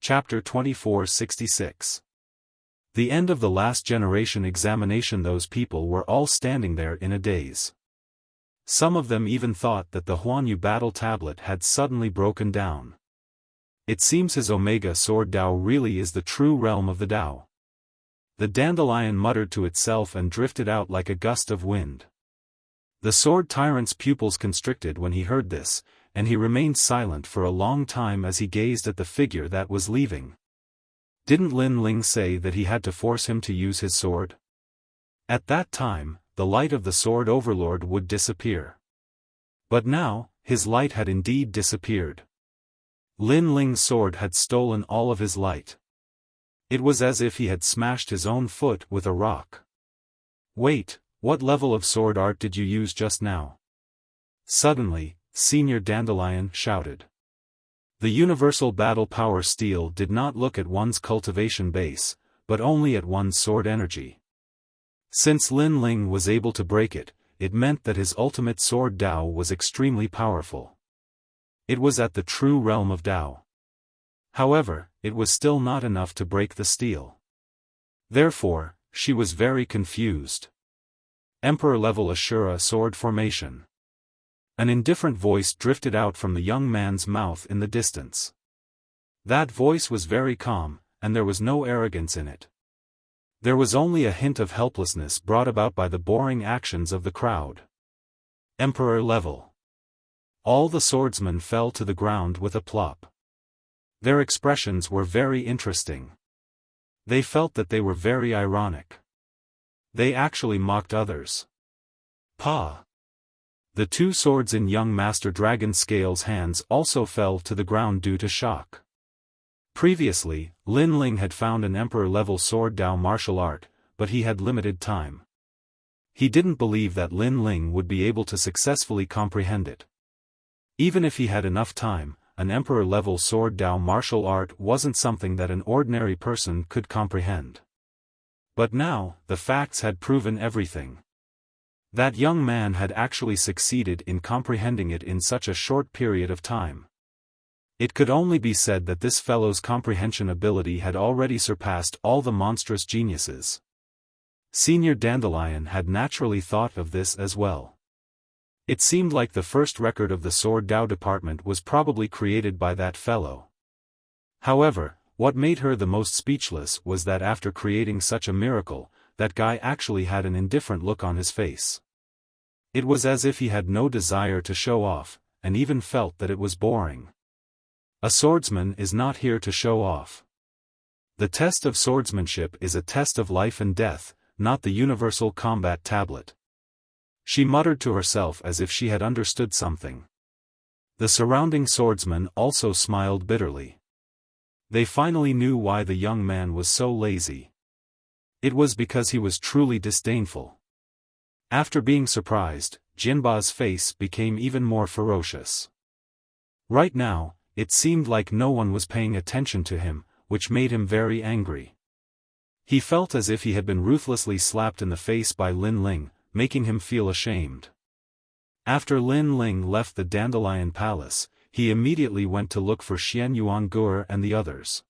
Chapter 2466. The end of the last generation examination. Those people were all standing there in a daze. Some of them even thought that the Huanyu battle tablet had suddenly broken down. It seems his Omega Sword Dao really is the true realm of the Dao. The dandelion muttered to itself and drifted out like a gust of wind. The sword tyrant's pupils constricted when he heard this, and he remained silent for a long time as he gazed at the figure that was leaving. Didn't Lin Ling say that he had to force him to use his sword? At that time, the light of the sword overlord would disappear. But now, his light had indeed disappeared. Lin Ling's sword had stolen all of his light. It was as if he had smashed his own foot with a rock. Wait, what level of sword art did you use just now? Suddenly, Senior Dandelion shouted. The universal battle power steel did not look at one's cultivation base, but only at one's sword energy. Since Lin Ling was able to break it, it meant that his ultimate sword Dao was extremely powerful. It was at the true realm of Dao. However, it was still not enough to break the steel. Therefore, she was very confused. Emperor-level Ashura sword formation. An indifferent voice drifted out from the young man's mouth in the distance. That voice was very calm, and there was no arrogance in it. There was only a hint of helplessness brought about by the boring actions of the crowd. Emperor level. All the swordsmen fell to the ground with a plop. Their expressions were very interesting. They felt that they were very ironic. They actually mocked others. Pa! The two swords in young Master Dragon Scale's hands also fell to the ground due to shock. Previously, Lin Ling had found an Emperor-level sword Dao martial art, but he had limited time. He didn't believe that Lin Ling would be able to successfully comprehend it. Even if he had enough time, an Emperor-level sword Dao martial art wasn't something that an ordinary person could comprehend. But now, the facts had proven everything. That young man had actually succeeded in comprehending it in such a short period of time. It could only be said that this fellow's comprehension ability had already surpassed all the monstrous geniuses. Senior Dandelion had naturally thought of this as well. It seemed like the first record of the Sword Dao department was probably created by that fellow. However, what made her the most speechless was that after creating such a miracle, that guy actually had an indifferent look on his face. It was as if he had no desire to show off, and even felt that it was boring. A swordsman is not here to show off. The test of swordsmanship is a test of life and death, not the universal combat tablet. She muttered to herself as if she had understood something. The surrounding swordsmen also smiled bitterly. They finally knew why the young man was so lazy. It was because he was truly disdainful. After being surprised, Jinba's face became even more ferocious. Right now, it seemed like no one was paying attention to him, which made him very angry. He felt as if he had been ruthlessly slapped in the face by Lin Ling, making him feel ashamed. After Lin Ling left the Dandelion Palace, he immediately went to look for Xian Yuangur and the others.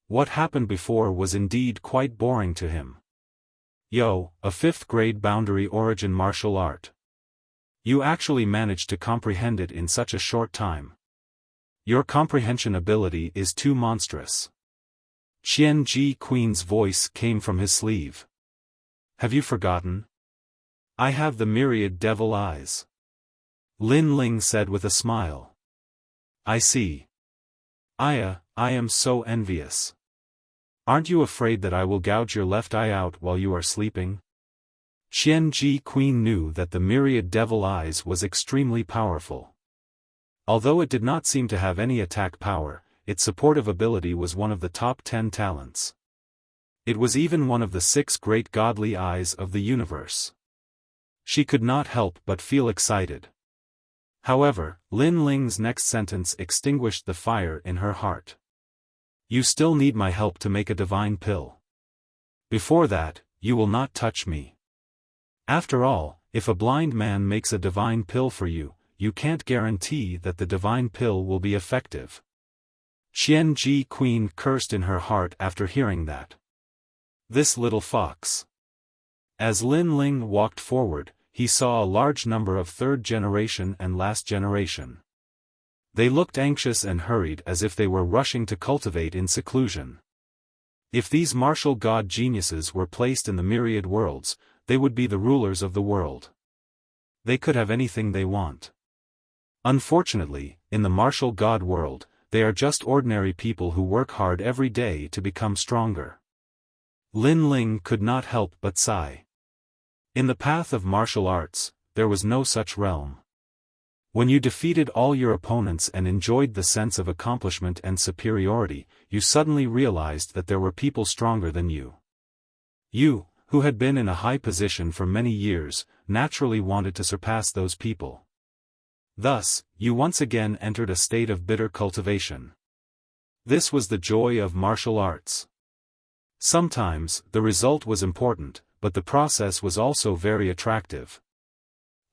What happened before was indeed quite boring to him. Yo, a 5th grade boundary origin martial art. You actually managed to comprehend it in such a short time. Your comprehension ability is too monstrous. Qian Ji Queen's voice came from his sleeve. Have you forgotten? I have the myriad devil eyes. Lin Ling said with a smile. I see. I am so envious. Aren't you afraid that I will gouge your left eye out while you are sleeping? Qian Ji Queen knew that the myriad devil eyes was extremely powerful. Although it did not seem to have any attack power, its supportive ability was one of the top 10 talents. It was even one of the 6 great godly eyes of the universe. She could not help but feel excited. However, Lin Ling's next sentence extinguished the fire in her heart. You still need my help to make a divine pill. Before that, you will not touch me. After all, if a blind man makes a divine pill for you, you can't guarantee that the divine pill will be effective. Xian Ji Queen cursed in her heart after hearing that. This little fox. As Lin Ling walked forward, he saw a large number of third generation and last generation. They looked anxious and hurried as if they were rushing to cultivate in seclusion. If these martial god geniuses were placed in the myriad worlds, they would be the rulers of the world. They could have anything they want. Unfortunately, in the martial god world, they are just ordinary people who work hard every day to become stronger. Lin Ling could not help but sigh. In the path of martial arts, there was no such realm. When you defeated all your opponents and enjoyed the sense of accomplishment and superiority, you suddenly realized that there were people stronger than you. You, who had been in a high position for many years, naturally wanted to surpass those people. Thus, you once again entered a state of bitter cultivation. This was the joy of martial arts. Sometimes, the result was important, but the process was also very attractive.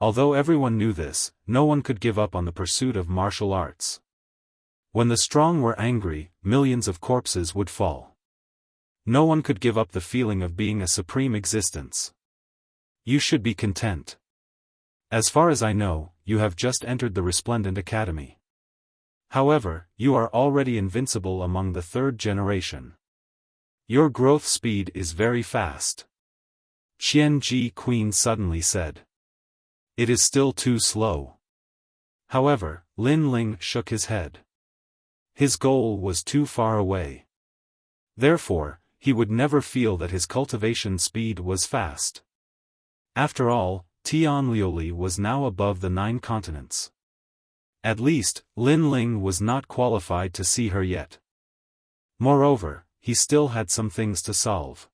Although everyone knew this, no one could give up on the pursuit of martial arts. When the strong were angry, millions of corpses would fall. No one could give up the feeling of being a supreme existence. You should be content. As far as I know, you have just entered the Resplendent Academy. However, you are already invincible among the third generation. Your growth speed is very fast. Xian Ji Queen suddenly said. It is still too slow. However, Lin Ling shook his head. His goal was too far away. Therefore, he would never feel that his cultivation speed was fast. After all, Tianliuli was now above the 9 continents. At least, Lin Ling was not qualified to see her yet. Moreover, he still had some things to solve.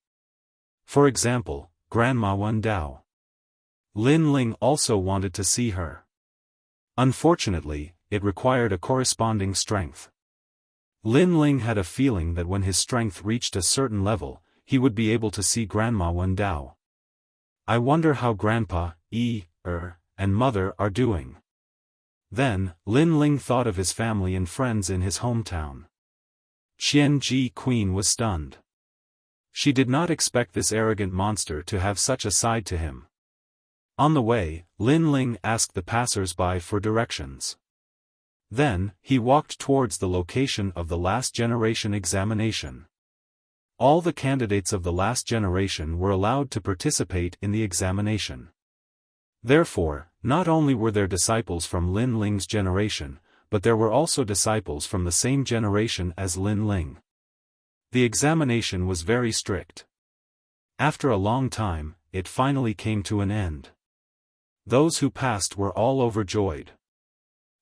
For example, Grandma Wen Dao. Lin Ling also wanted to see her. Unfortunately, it required a corresponding strength. Lin Ling had a feeling that when his strength reached a certain level, he would be able to see Grandma Wen Dao. I wonder how Grandpa, and Mother are doing. Then, Lin Ling thought of his family and friends in his hometown. Xian Ji Queen was stunned. She did not expect this arrogant monster to have such a side to him. On the way, Lin Ling asked the passers-by for directions. Then, he walked towards the location of the last generation examination. All the candidates of the last generation were allowed to participate in the examination. Therefore, not only were there disciples from Lin Ling's generation, but there were also disciples from the same generation as Lin Ling. The examination was very strict. After a long time, it finally came to an end. Those who passed were all overjoyed.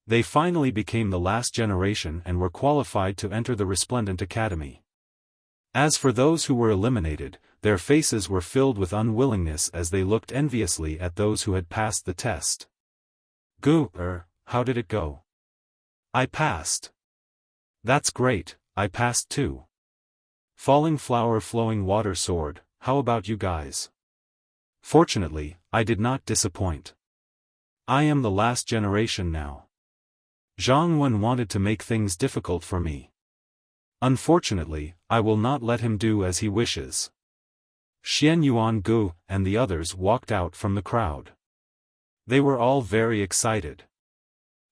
They finally became the last generation and were qualified to enter the Resplendent Academy. As for those who were eliminated, their faces were filled with unwillingness as they looked enviously at those who had passed the test. How did it go? I passed. That's great, I passed too. Falling flower flowing water sword, how about you guys? Fortunately, I did not disappoint. I am the last generation now. Zhang Wen wanted to make things difficult for me. Unfortunately, I will not let him do as he wishes. Xian Yuan Gu and the others walked out from the crowd. They were all very excited.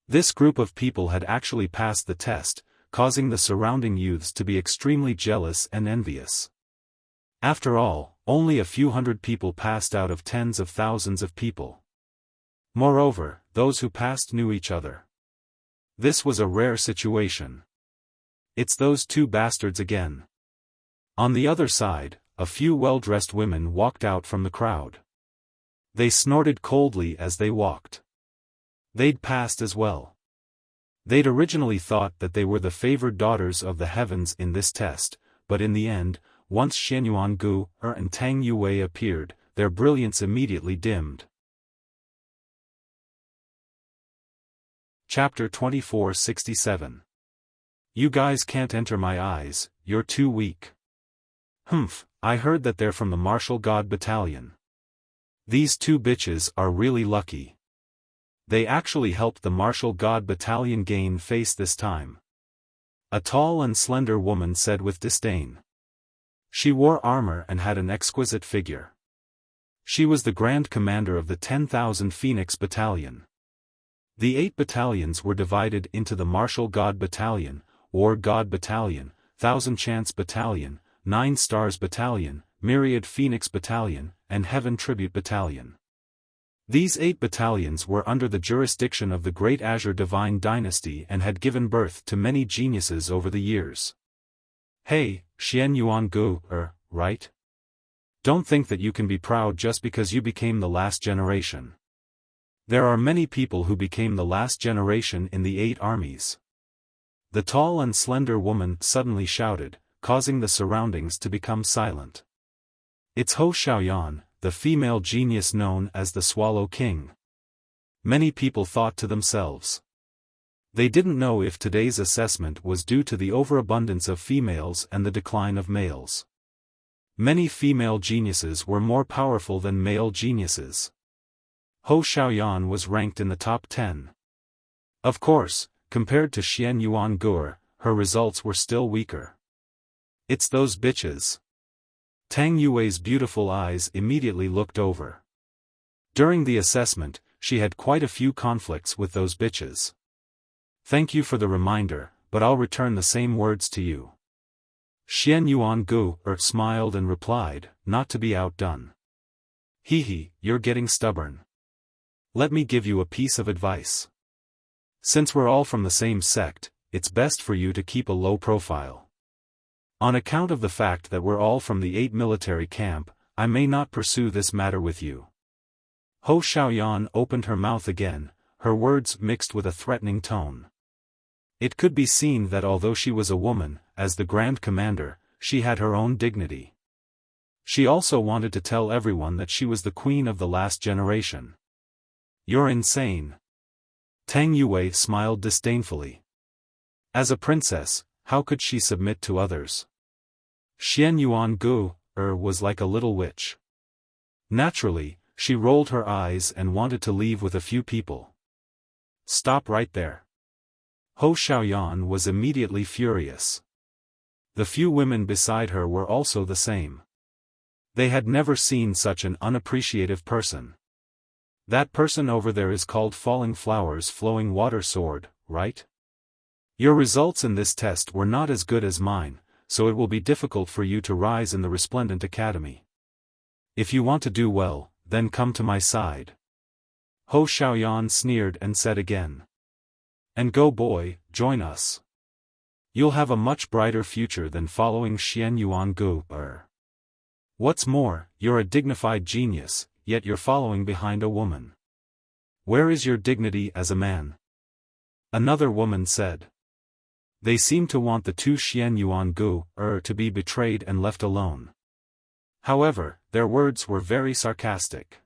This group of people had actually passed the test, causing the surrounding youths to be extremely jealous and envious. After all, only a few hundred people passed out of tens of thousands of people. Moreover, those who passed knew each other. This was a rare situation. It's those two bastards again. On the other side, a few well-dressed women walked out from the crowd. They snorted coldly as they walked. They'd passed as well. They'd originally thought that they were the favored daughters of the heavens in this test, but in the end, once Xianyuan Gu and Tang Yue appeared, their brilliance immediately dimmed. Chapter 2467. You guys can't enter my eyes, you're too weak. I heard that they're from the Martial God Battalion. These two bitches are really lucky. They actually helped the Martial God Battalion gain face this time. a tall and slender woman said with disdain. She wore armor and had an exquisite figure. She was the Grand Commander of the 10,000 Phoenix Battalion. The 8 battalions were divided into the Martial God Battalion, War God Battalion, Thousand Chance Battalion, 9 Stars Battalion, Myriad Phoenix Battalion, and Heaven Tribute Battalion. These 8 battalions were under the jurisdiction of the Great Azure Divine Dynasty and had given birth to many geniuses over the years. Hey, Xian Yuan Gu, right? Don't think that you can be proud just because you became the last generation. There are many people who became the last generation in the 8 armies. The tall and slender woman suddenly shouted, causing the surroundings to become silent. It's Hou Xiaoyan, the female genius known as the Swallow King. Many people thought to themselves. They didn't know if today's assessment was due to the overabundance of females and the decline of males. Many female geniuses were more powerful than male geniuses. Hou Xiaoyan was ranked in the top 10. Of course, compared to Xian Yuan Gur, her results were still weaker. It's those bitches. Tang Yue's beautiful eyes immediately looked over. During the assessment, she had quite a few conflicts with those bitches. Thank you for the reminder, but I'll return the same words to you. Xian Yuan Gu smiled and replied, not to be outdone. Hee, you're getting stubborn. Let me give you a piece of advice. Since we're all from the same sect, it's best for you to keep a low profile. On account of the fact that we're all from the 8 military camp, I may not pursue this matter with you. Hou Xiaoyan opened her mouth again, her words mixed with a threatening tone. It could be seen that although she was a woman, as the Grand Commander, she had her own dignity. She also wanted to tell everyone that she was the queen of the last generation. You're insane. Tang Yue smiled disdainfully. As a princess, how could she submit to others? Xian Yuan Gu was like a little witch. Naturally, she rolled her eyes and wanted to leave with a few people. Stop right there. Hou Xiaoyan was immediately furious. The few women beside her were also the same. They had never seen such an unappreciative person. That person over there is called Falling Flowers Flowing Water Sword, right? Your results in this test were not as good as mine, so it will be difficult for you to rise in the Resplendent Academy. If you want to do well, then come to my side. Hou Xiaoyan sneered and said again. And go boy, join us. You'll have a much brighter future than following Xian Yuan Gu. What's more, you're a dignified genius, yet you're following behind a woman. Where is your dignity as a man? Another woman said. They seem to want the 2 Xian Yuan Gu to be betrayed and left alone. However, their words were very sarcastic.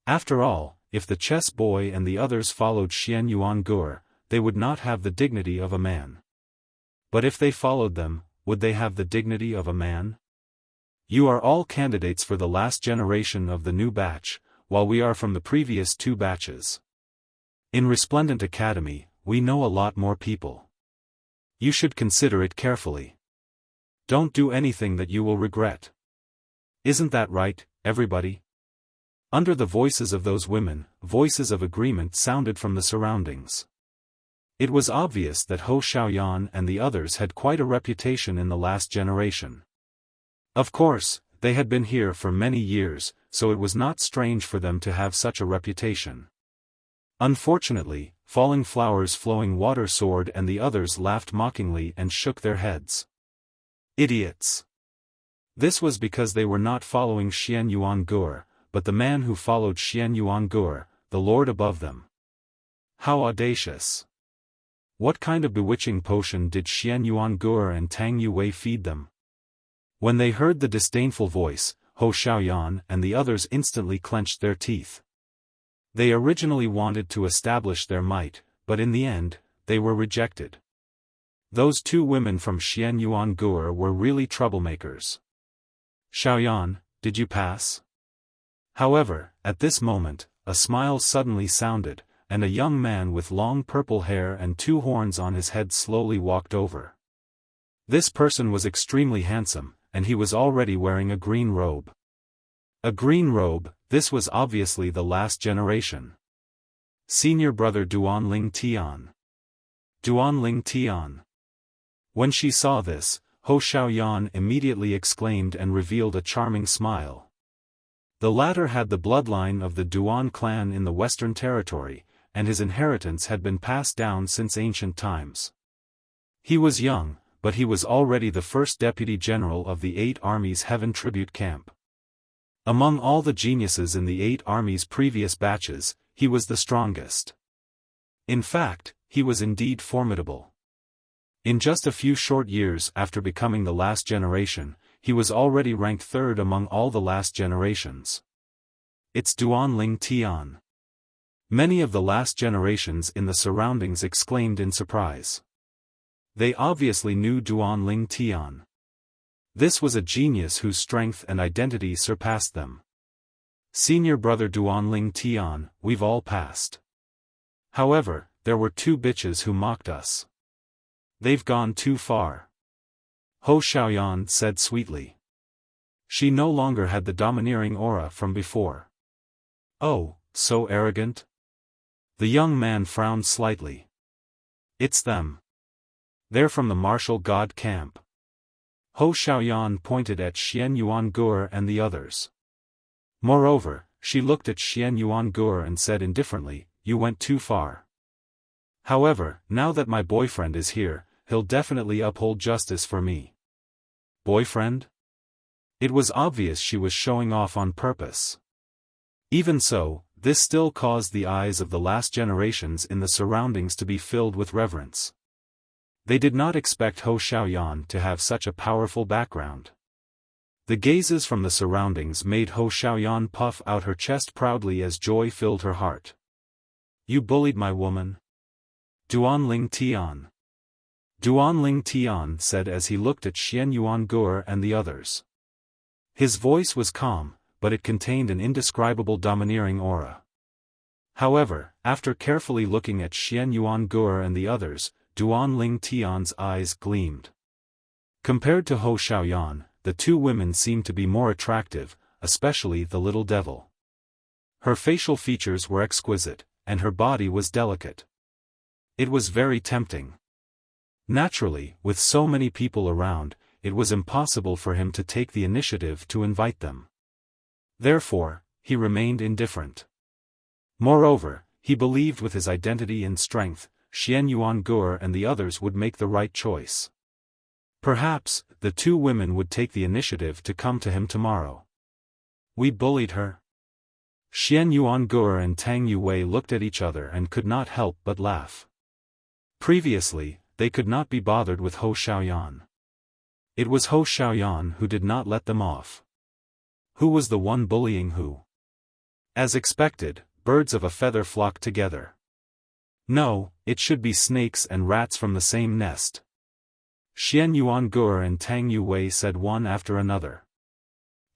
After all, if the chess boy and the others followed Xian Yuan Gu, they would not have the dignity of a man. But if they followed them, would they have the dignity of a man? You are all candidates for the last generation of the new batch, while we are from the previous 2 batches. In Resplendent Academy, we know a lot more people. You should consider it carefully. Don't do anything that you will regret. Isn't that right, everybody? Under the voices of those women, voices of agreement sounded from the surroundings. It was obvious that Hou Xiaoyan and the others had quite a reputation in the last generation. Of course, they had been here for many years, so it was not strange for them to have such a reputation. Unfortunately, Falling Flowers Flowing Water Sword and the others laughed mockingly and shook their heads. Idiots! This was because they were not following Xian Yuan Gu, but the man who followed Xian Yuan Gu, the lord above them. How audacious! What kind of bewitching potion did Xian Yuan Gu and Tang Yue feed them? When they heard the disdainful voice, Hou Xiaoyan and the others instantly clenched their teeth. They originally wanted to establish their might, but in the end, they were rejected. Those 2 women from Xian Yuan Gu were really troublemakers. Xiaoyan, did you pass? However, at this moment, a smile suddenly sounded, and a young man with long purple hair and 2 horns on his head slowly walked over. This person was extremely handsome, and he was already wearing a green robe. A green robe, this was obviously the last generation. Senior brother Duanling Tian. Duanling Tian. When she saw this, Ho Xiaoyan immediately exclaimed and revealed a charming smile. The latter had the bloodline of the Duan clan in the Western Territory, and his inheritance had been passed down since ancient times. He was young, but he was already the first deputy general of the 8 Armies Heaven Tribute Camp. Among all the geniuses in the 8 Armies' previous batches, he was the strongest. In fact, he was indeed formidable. In just a few short years after becoming the last generation, he was already ranked 3rd among all the last generations. It's Duanling Tian. Many of the last generations in the surroundings exclaimed in surprise. They obviously knew Duanling Tian. This was a genius whose strength and identity surpassed them. Senior brother Duanling Tian, we've all passed. However, there were 2 bitches who mocked us. They've gone too far. Ho Xiaoyan said sweetly. She no longer had the domineering aura from before. Oh, so arrogant? The young man frowned slightly. It's them. They're from the martial god camp. Ho Xiaoyan pointed at Xian Yuangur and the others. Moreover, she looked at Xian Yuangur and said indifferently, you went too far. However, now that my boyfriend is here, he'll definitely uphold justice for me. Boyfriend? It was obvious she was showing off on purpose. Even so, this still caused the eyes of the last generations in the surroundings to be filled with reverence. They did not expect Ho Xiaoyan to have such a powerful background. The gazes from the surroundings made Ho Xiaoyan puff out her chest proudly as joy filled her heart. You bullied my woman? Duanling Tian. Duanling Tian said as he looked at Xian Yuangur and the others. His voice was calm, but it contained an indescribable domineering aura. However, after carefully looking at Xian Yuangur and the others, Duanling Tian's eyes gleamed. Compared to Ho Xiaoyan, the 2 women seemed to be more attractive, especially the little devil. Her facial features were exquisite, and her body was delicate. It was very tempting. Naturally, with so many people around, it was impossible for him to take the initiative to invite them. Therefore, he remained indifferent. Moreover, he believed with his identity and strength, Xian Yuangur and the others would make the right choice. Perhaps, the 2 women would take the initiative to come to him tomorrow. We bullied her. Xian Yuangur and Tang Yuwei looked at each other and could not help but laugh. Previously, they could not be bothered with Ho Xiaoyan. It was Ho Xiaoyan who did not let them off. Who was the one bullying who? As expected, birds of a feather flocked together. No, it should be snakes and rats from the same nest. Xian Yuangur and Tang Yuwei said one after another.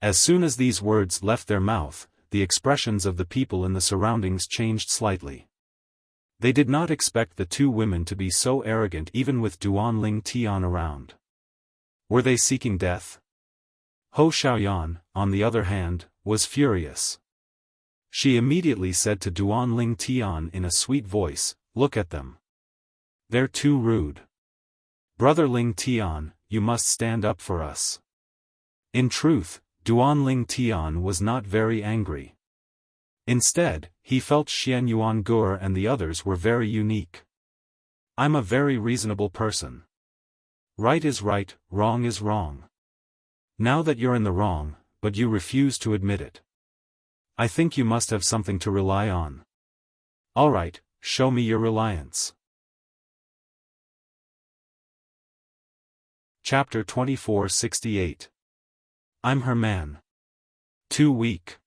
As soon as these words left their mouth, the expressions of the people in the surroundings changed slightly. They did not expect the 2 women to be so arrogant even with Duanling Tian around. Were they seeking death? Ho Xiaoyan, on the other hand, was furious. She immediately said to Duanling Tian in a sweet voice, look at them. They're too rude. Brother Ling Tian, you must stand up for us. In truth, Duanling Tian was not very angry. Instead, he felt Xian Yuangur and the others were very unique. I'm a very reasonable person. Right is right, wrong is wrong. Now that you're in the wrong, but you refuse to admit it. I think you must have something to rely on. All right, show me your reliance. Chapter 2468. I'm her man. Too weak.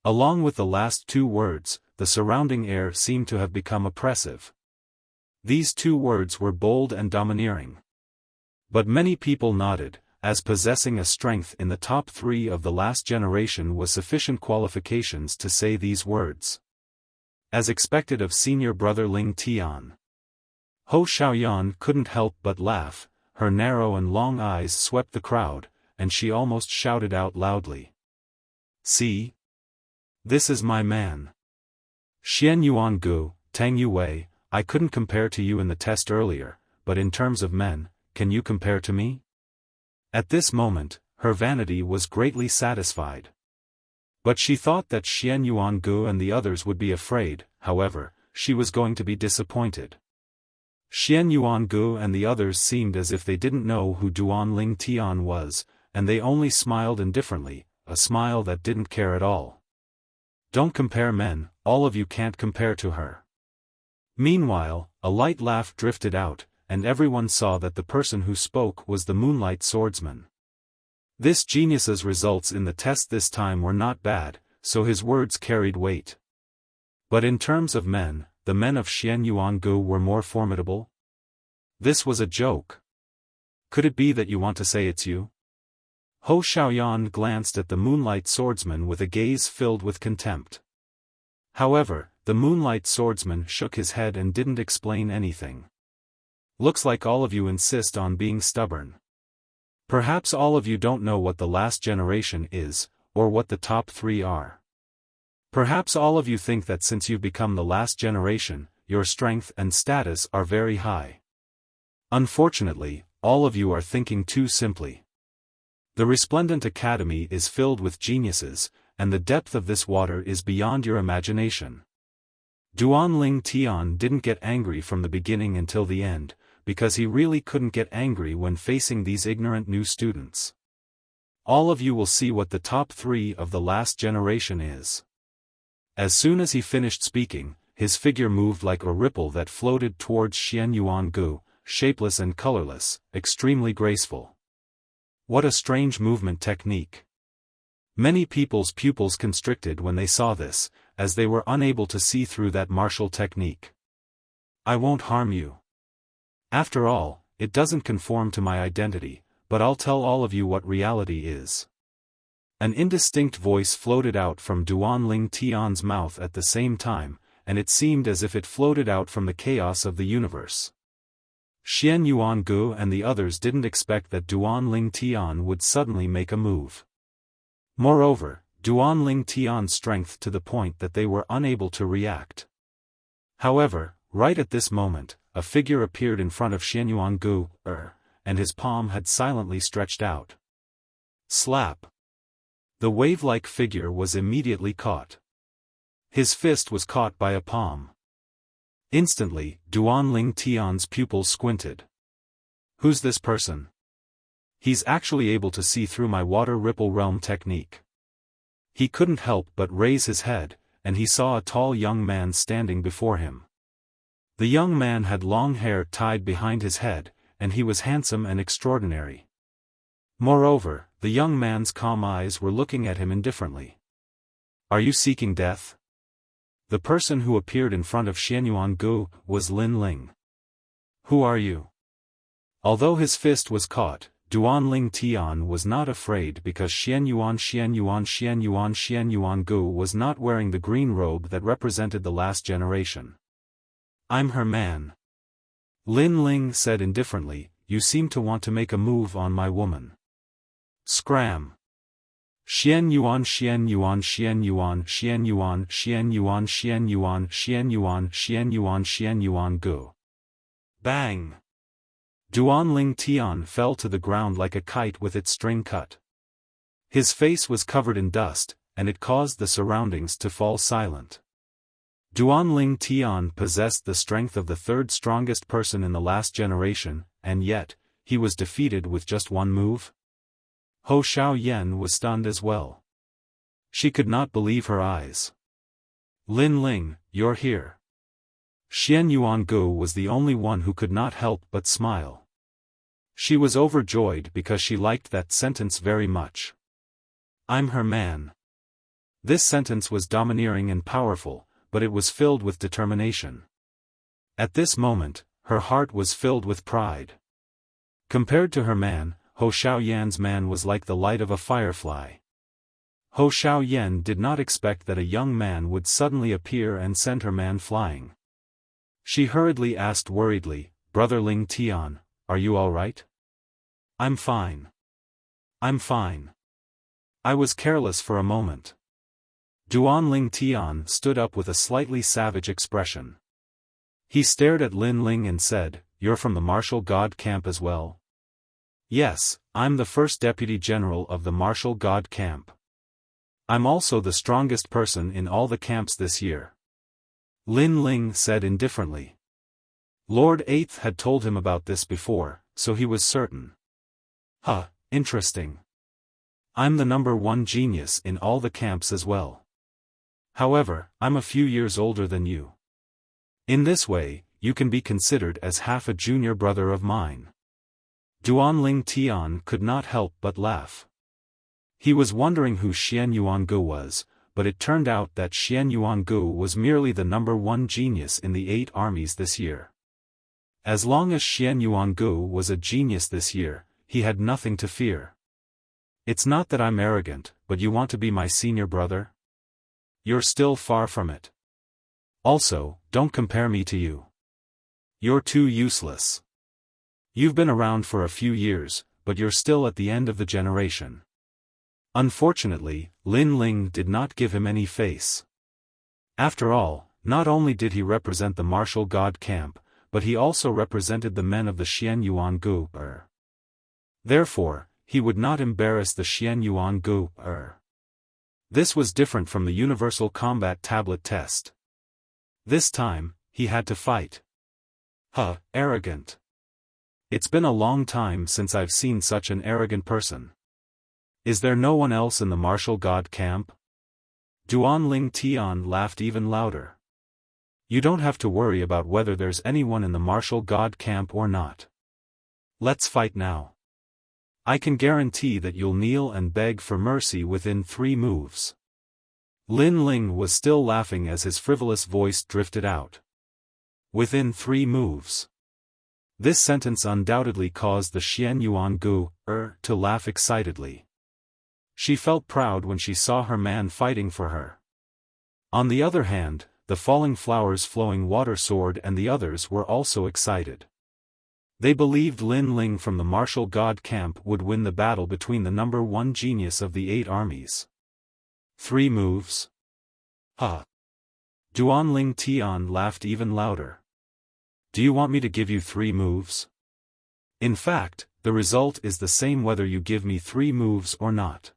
Along with the last 2 words, the surrounding air seemed to have become oppressive. These 2 words were bold and domineering. But many people nodded, as possessing a strength in the top 3 of the last generation was sufficient qualifications to say these words. As expected of senior brother Ling Tian. Ho Xiaoyan couldn't help but laugh, her narrow and long eyes swept the crowd, and she almost shouted out loudly. "See? This is my man. Xian Yuan Gu, Tang Yue, I couldn't compare to you in the test earlier, but in terms of men, can you compare to me?" At this moment, her vanity was greatly satisfied. But she thought that Xian Yuan Gu and the others would be afraid. However, she was going to be disappointed. Xian Yuan Gu and the others seemed as if they didn't know who Duan Ling Tian was, and they only smiled indifferently, a smile that didn't care at all. "Don't compare men, all of you can't compare to her." Meanwhile, a light laugh drifted out, and everyone saw that the person who spoke was the Moonlight Swordsman. This genius's results in the test this time were not bad, so his words carried weight. But in terms of men, the men of Xian Yuan Gu were more formidable? This was a joke. Could it be that you want to say it's you? Ho Xiaoyan glanced at the Moonlight Swordsman with a gaze filled with contempt. However, the Moonlight Swordsman shook his head and didn't explain anything. "Looks like all of you insist on being stubborn. Perhaps all of you don't know what the last generation is, or what the top three are. Perhaps all of you think that since you've become the last generation, your strength and status are very high. Unfortunately, all of you are thinking too simply. The Resplendent Academy is filled with geniuses, and the depth of this water is beyond your imagination." Duan Ling Tian didn't get angry from the beginning until the end, because he really couldn't get angry when facing these ignorant new students. "All of you will see what the top three of the last generation is." As soon as he finished speaking, his figure moved like a ripple that floated towards Xian Yuan Gu, shapeless and colorless, extremely graceful. What a strange movement technique. Many people's pupils constricted when they saw this, as they were unable to see through that martial technique. "I won't harm you. After all, it doesn't conform to my identity, but I'll tell all of you what reality is." An indistinct voice floated out from Duan Ling Tian's mouth at the same time, and it seemed as if it floated out from the chaos of the universe. Xian Yuan Gu and the others didn't expect that Duan Ling Tian would suddenly make a move. Moreover, Duan Ling Tian's strength to the point that they were unable to react. However, right at this moment, a figure appeared in front of Xian Yuan Gu, and his palm had silently stretched out. Slap! The wave-like figure was immediately caught. His fist was caught by a palm. Instantly, Duan Ling Tian's pupils squinted. "Who's this person? He's actually able to see through my water ripple realm technique." He couldn't help but raise his head, and he saw a tall young man standing before him. The young man had long hair tied behind his head, and he was handsome and extraordinary. Moreover, the young man's calm eyes were looking at him indifferently. "Are you seeking death?" The person who appeared in front of Xian Yuan Gu was Lin Ling. "Who are you?" Although his fist was caught, Duan Ling Tian was not afraid because Xian Yuan Gu was not wearing the green robe that represented the last generation. "I'm her man." Lin Ling said indifferently, "You seem to want to make a move on my woman." Scram! Xian Yuan Xian Yuan Xian Yuan Xian Yuan Xian Yuan Xian Yuan Xian Yuan Xian Yuan Xian Yuan Gu. Bang! Duan Ling Tian fell to the ground like a kite with its string cut. His face was covered in dust, and it caused the surroundings to fall silent. Duan Ling Tian possessed the strength of the third strongest person in the last generation, and yet, he was defeated with just one move? Ho Xiaoyan was stunned as well. She could not believe her eyes. "Lin Ling, you're here." Xian Yuan Gu was the only one who could not help but smile. She was overjoyed because she liked that sentence very much. "I'm her man." This sentence was domineering and powerful, but it was filled with determination. At this moment, her heart was filled with pride. Compared to her man, Ho Xiaoyan's man was like the light of a firefly. Ho Xiaoyan did not expect that a young man would suddenly appear and send her man flying. She hurriedly asked worriedly, "Brother Ling Tian, are you all right?" I'm fine. I'm fine. I was careless for a moment. Duanling Tian stood up with a slightly savage expression. He stared at Lin Ling and said, "You're from the martial god camp as well?" "Yes, I'm the first deputy general of the martial god camp. I'm also the strongest person in all the camps this year," Lin Ling said indifferently. Lord Eighth had told him about this before, so he was certain. "Huh, interesting. I'm the #1 genius in all the camps as well. However, I'm a few years older than you. In this way, you can be considered as half a junior brother of mine." Duanling Tian could not help but laugh. He was wondering who Xian Yuangu was, but it turned out that Xian Yuangu was merely the #1 genius in the 8 armies this year. As long as Xian Yuangu was a genius this year, he had nothing to fear. "It's not that I'm arrogant, but you want to be my senior brother? You're still far from it. Also, don't compare me to you. You're too useless. You've been around for a few years, but you're still at the end of the generation." Unfortunately, Lin Ling did not give him any face. After all, not only did he represent the martial god camp, but he also represented the men of the Xian Yuangu. Therefore, he would not embarrass the Xian Yuangu. This was different from the universal combat tablet test. This time, he had to fight. Arrogant. It's been a long time since I've seen such an arrogant person. Is there no one else in the martial god camp? Duanling Tian laughed even louder. You don't have to worry about whether there's anyone in the martial god camp or not. Let's fight now. I can guarantee that you'll kneel and beg for mercy within 3 moves. Lin Ling was still laughing as his frivolous voice drifted out. Within 3 moves. This sentence undoubtedly caused the Xian Yuangu to laugh excitedly. She felt proud when she saw her man fighting for her. On the other hand, the Falling Flowers Flowing Water Sword and the others were also excited. They believed Lin Ling from the martial god camp would win the battle between the #1 genius of the 8 armies. 3 moves? Duanling Tian laughed even louder. Do you want me to give you 3 moves? In fact, the result is the same whether you give me 3 moves or not.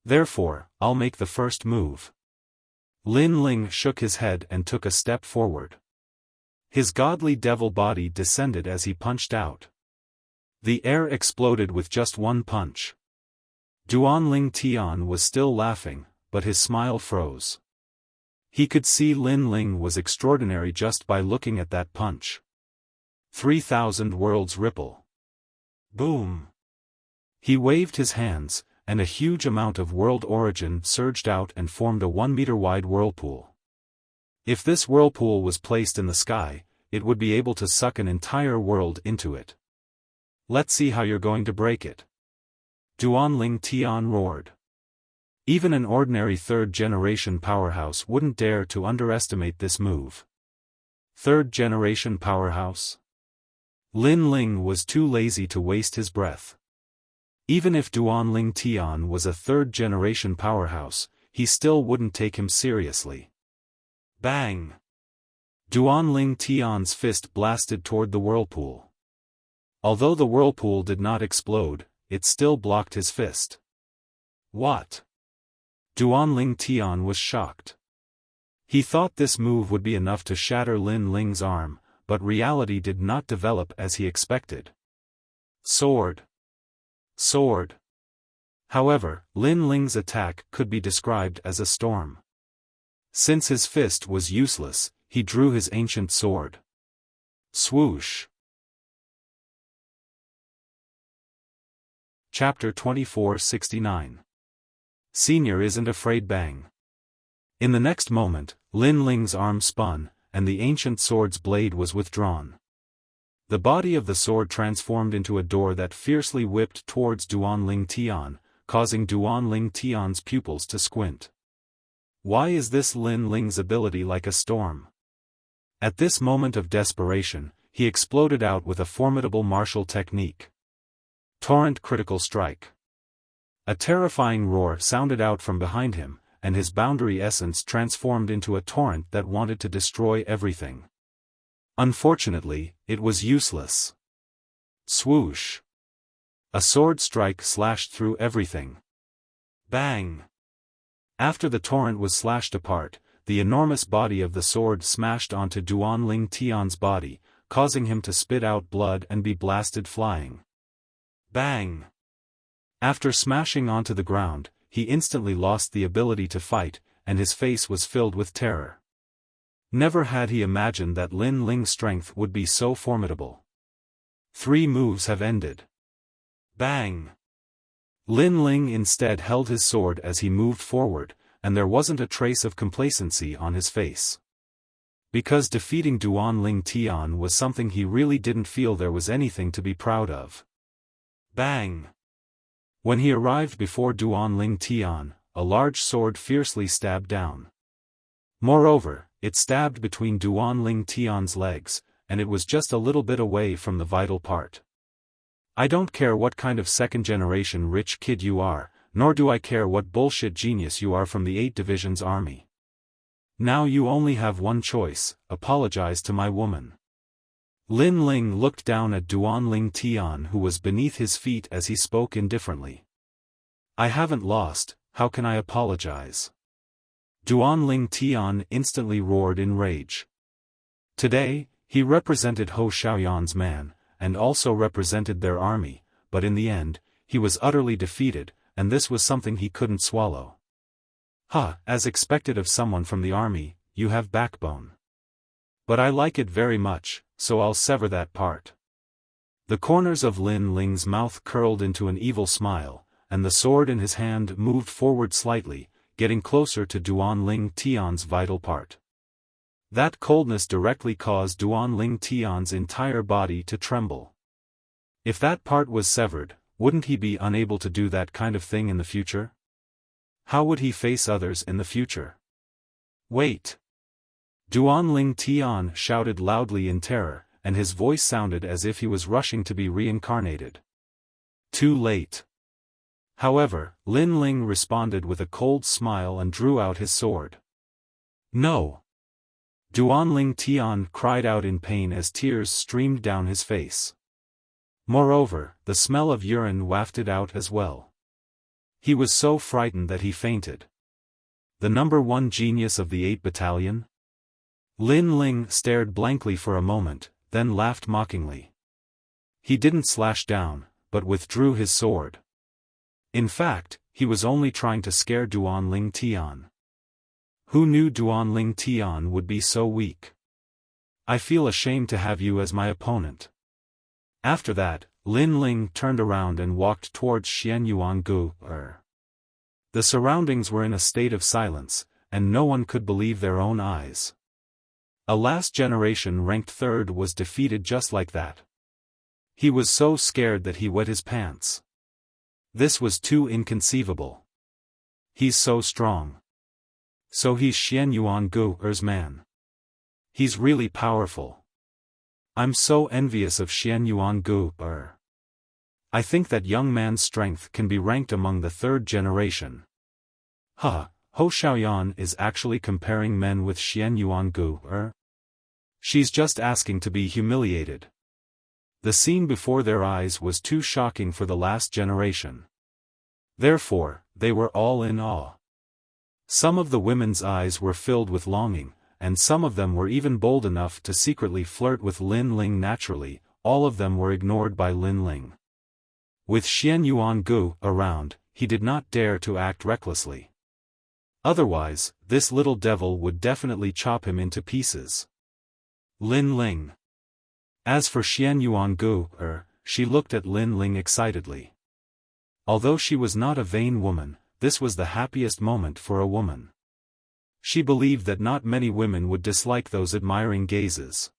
Therefore, I'll make the first move. Lin Ling shook his head and took a step forward. His godly devil body descended as he punched out. The air exploded with just one punch. Duanling Tian was still laughing, but his smile froze. He could see Lin Ling was extraordinary just by looking at that punch. 3,000 worlds ripple. Boom! He waved his hands, and a huge amount of world origin surged out and formed a 1-meter-wide whirlpool. If this whirlpool was placed in the sky, it would be able to suck an entire world into it. Let's see how you're going to break it. Duanling Tian roared. Even an ordinary 3rd-generation powerhouse wouldn't dare to underestimate this move. 3rd-generation powerhouse? Lin Ling was too lazy to waste his breath. Even if Duanling Tian was a 3rd-generation powerhouse, he still wouldn't take him seriously. Bang! Duanling Tian's fist blasted toward the whirlpool. Although the whirlpool did not explode, it still blocked his fist. What? Duanling Tian was shocked. He thought this move would be enough to shatter Lin Ling's arm, but reality did not develop as he expected. Sword. Sword. However, Lin Ling's attack could be described as a storm. Since his fist was useless, he drew his ancient sword. Swoosh. Chapter 2469. Senior isn't afraid. Bang. In the next moment, Lin Ling's arm spun, and the ancient sword's blade was withdrawn. The body of the sword transformed into a door that fiercely whipped towards Duanling Tian, causing Duanling Tian's pupils to squint. Why is this Lin Ling's ability like a storm? At this moment of desperation, he exploded out with a formidable martial technique. Torrent critical strike. A terrifying roar sounded out from behind him, and his boundary essence transformed into a torrent that wanted to destroy everything. Unfortunately, it was useless. Swoosh! A sword strike slashed through everything. Bang! After the torrent was slashed apart, the enormous body of the sword smashed onto Duanling Tian's body, causing him to spit out blood and be blasted flying. Bang! After smashing onto the ground, he instantly lost the ability to fight, and his face was filled with terror. Never had he imagined that Lin Ling's strength would be so formidable. 3 moves have ended. Bang! Lin Ling instead held his sword as he moved forward, and there wasn't a trace of complacency on his face. Because defeating Duanling Tian was something he really didn't feel there was anything to be proud of. Bang! When he arrived before Duanling Tian, a large sword fiercely stabbed down. Moreover, it stabbed between Duanling Tian's legs, and it was just a little bit away from the vital part. I don't care what kind of second-generation rich kid you are, nor do I care what bullshit genius you are from the 8 Division's army. Now you only have one choice: apologize to my woman. Lin Ling looked down at Duanling Tian, who was beneath his feet, as he spoke indifferently. I haven't lost, how can I apologize? Duanling Tian instantly roared in rage. Today, he represented Hou Xiaoyan's man, and also represented their army, but in the end, he was utterly defeated, and this was something he couldn't swallow. As expected of someone from the army, you have backbone. But I like it very much, so I'll sever that part. The corners of Lin Ling's mouth curled into an evil smile, and the sword in his hand moved forward slightly, getting closer to Duanling Tian's vital part. That coldness directly caused Duanling Tian's entire body to tremble. If that part was severed, wouldn't he be unable to do that kind of thing in the future? How would he face others in the future? Wait! Duanling Tian shouted loudly in terror, and his voice sounded as if he was rushing to be reincarnated. Too late. However, Lin Ling responded with a cold smile and drew out his sword. No! Duanling Tian cried out in pain as tears streamed down his face. Moreover, the smell of urine wafted out as well. He was so frightened that he fainted. The number 1 genius of the 8 Battalion? Lin Ling stared blankly for a moment, then laughed mockingly. He didn't slash down, but withdrew his sword. In fact, he was only trying to scare Duanling Tian. Who knew Duanling Tian would be so weak? I feel ashamed to have you as my opponent. After that, Lin Ling turned around and walked towards Xianyuangu. The surroundings were in a state of silence, and no one could believe their own eyes. A last generation ranked 3rd was defeated just like that. He was so scared that he wet his pants. This was too inconceivable. He's so strong. So he's Xianyuangu's man. He's really powerful. I'm so envious of Xianyuangu. I think that young man's strength can be ranked among the 3rd generation. Hou Xiaoyan is actually comparing men with Xianyuangu. She's just asking to be humiliated. The scene before their eyes was too shocking for the last generation. Therefore, they were all in awe. Some of the women's eyes were filled with longing, and some of them were even bold enough to secretly flirt with Lin Ling. Naturally, all of them were ignored by Lin Ling. With Xianyuangu around, he did not dare to act recklessly. Otherwise, this little devil would definitely chop him into pieces. Lin Ling. As for Xianyuangu, she looked at Lin Ling excitedly. Although she was not a vain woman, this was the happiest moment for a woman. She believed that not many women would dislike those admiring gazes.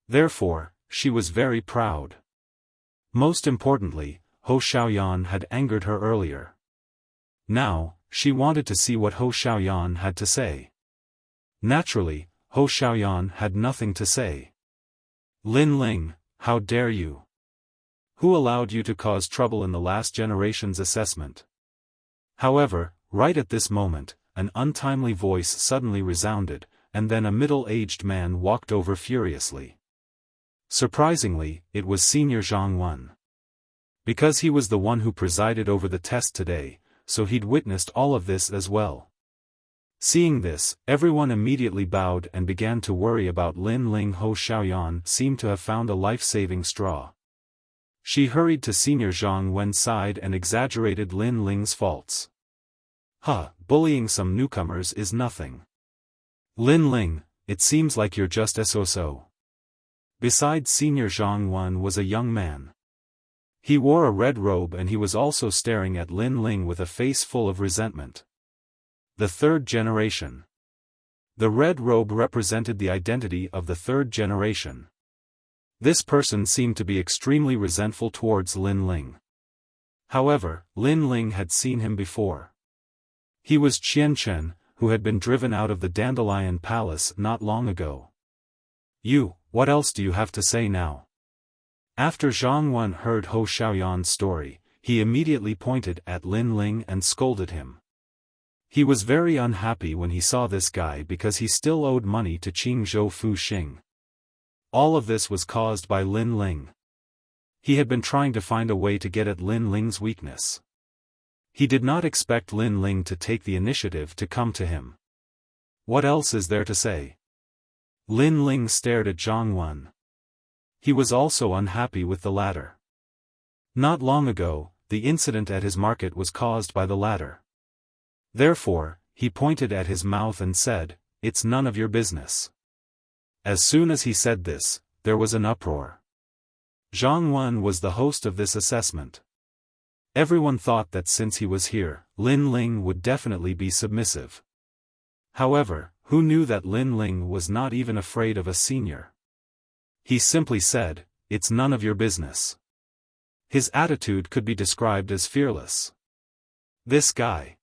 Therefore, she was very proud. Most importantly, Hou Xiaoyan had angered her earlier. Now, she wanted to see what Hou Xiaoyan had to say. Naturally, Hou Xiaoyan had nothing to say. Lin Ling, how dare you? Who allowed you to cause trouble in the last generation's assessment? However, right at this moment, an untimely voice suddenly resounded, and then a middle-aged man walked over furiously. Surprisingly, it was Senior Zhang Wen. Because he was the one who presided over the test today, so he'd witnessed all of this as well. Seeing this, everyone immediately bowed and began to worry about Lin Ling. Hou Xiaoyan seemed to have found a life-saving straw. She hurried to Senior Zhang Wen's side and exaggerated Lin Ling's faults. Bullying some newcomers is nothing. Lin Ling, it seems like you're just so. Beside Senior Zhang Wen was a young man. He wore a red robe and he was also staring at Lin Ling with a face full of resentment. The third generation. The red robe represented the identity of the third generation. This person seemed to be extremely resentful towards Lin Ling. However, Lin Ling had seen him before. He was Qian Chen, who had been driven out of the Dandelion Palace not long ago. What else do you have to say now? After Zhang Wen heard Hou Xiaoyan's story, he immediately pointed at Lin Ling and scolded him. He was very unhappy when he saw this guy because he still owed money to Qing Zhou Fu Xing. All of this was caused by Lin Ling. He had been trying to find a way to get at Lin Ling's weakness. He did not expect Lin Ling to take the initiative to come to him. What else is there to say? Lin Ling stared at Zhang Wen. He was also unhappy with the latter. Not long ago, the incident at his market was caused by the latter. Therefore, he pointed at his mouth and said, "It's none of your business." As soon as he said this, there was an uproar. Zhang Wen was the host of this assessment. Everyone thought that since he was here, Lin Ling would definitely be submissive. However, who knew that Lin Ling was not even afraid of a senior? He simply said, "It's none of your business." His attitude could be described as fearless. This guy.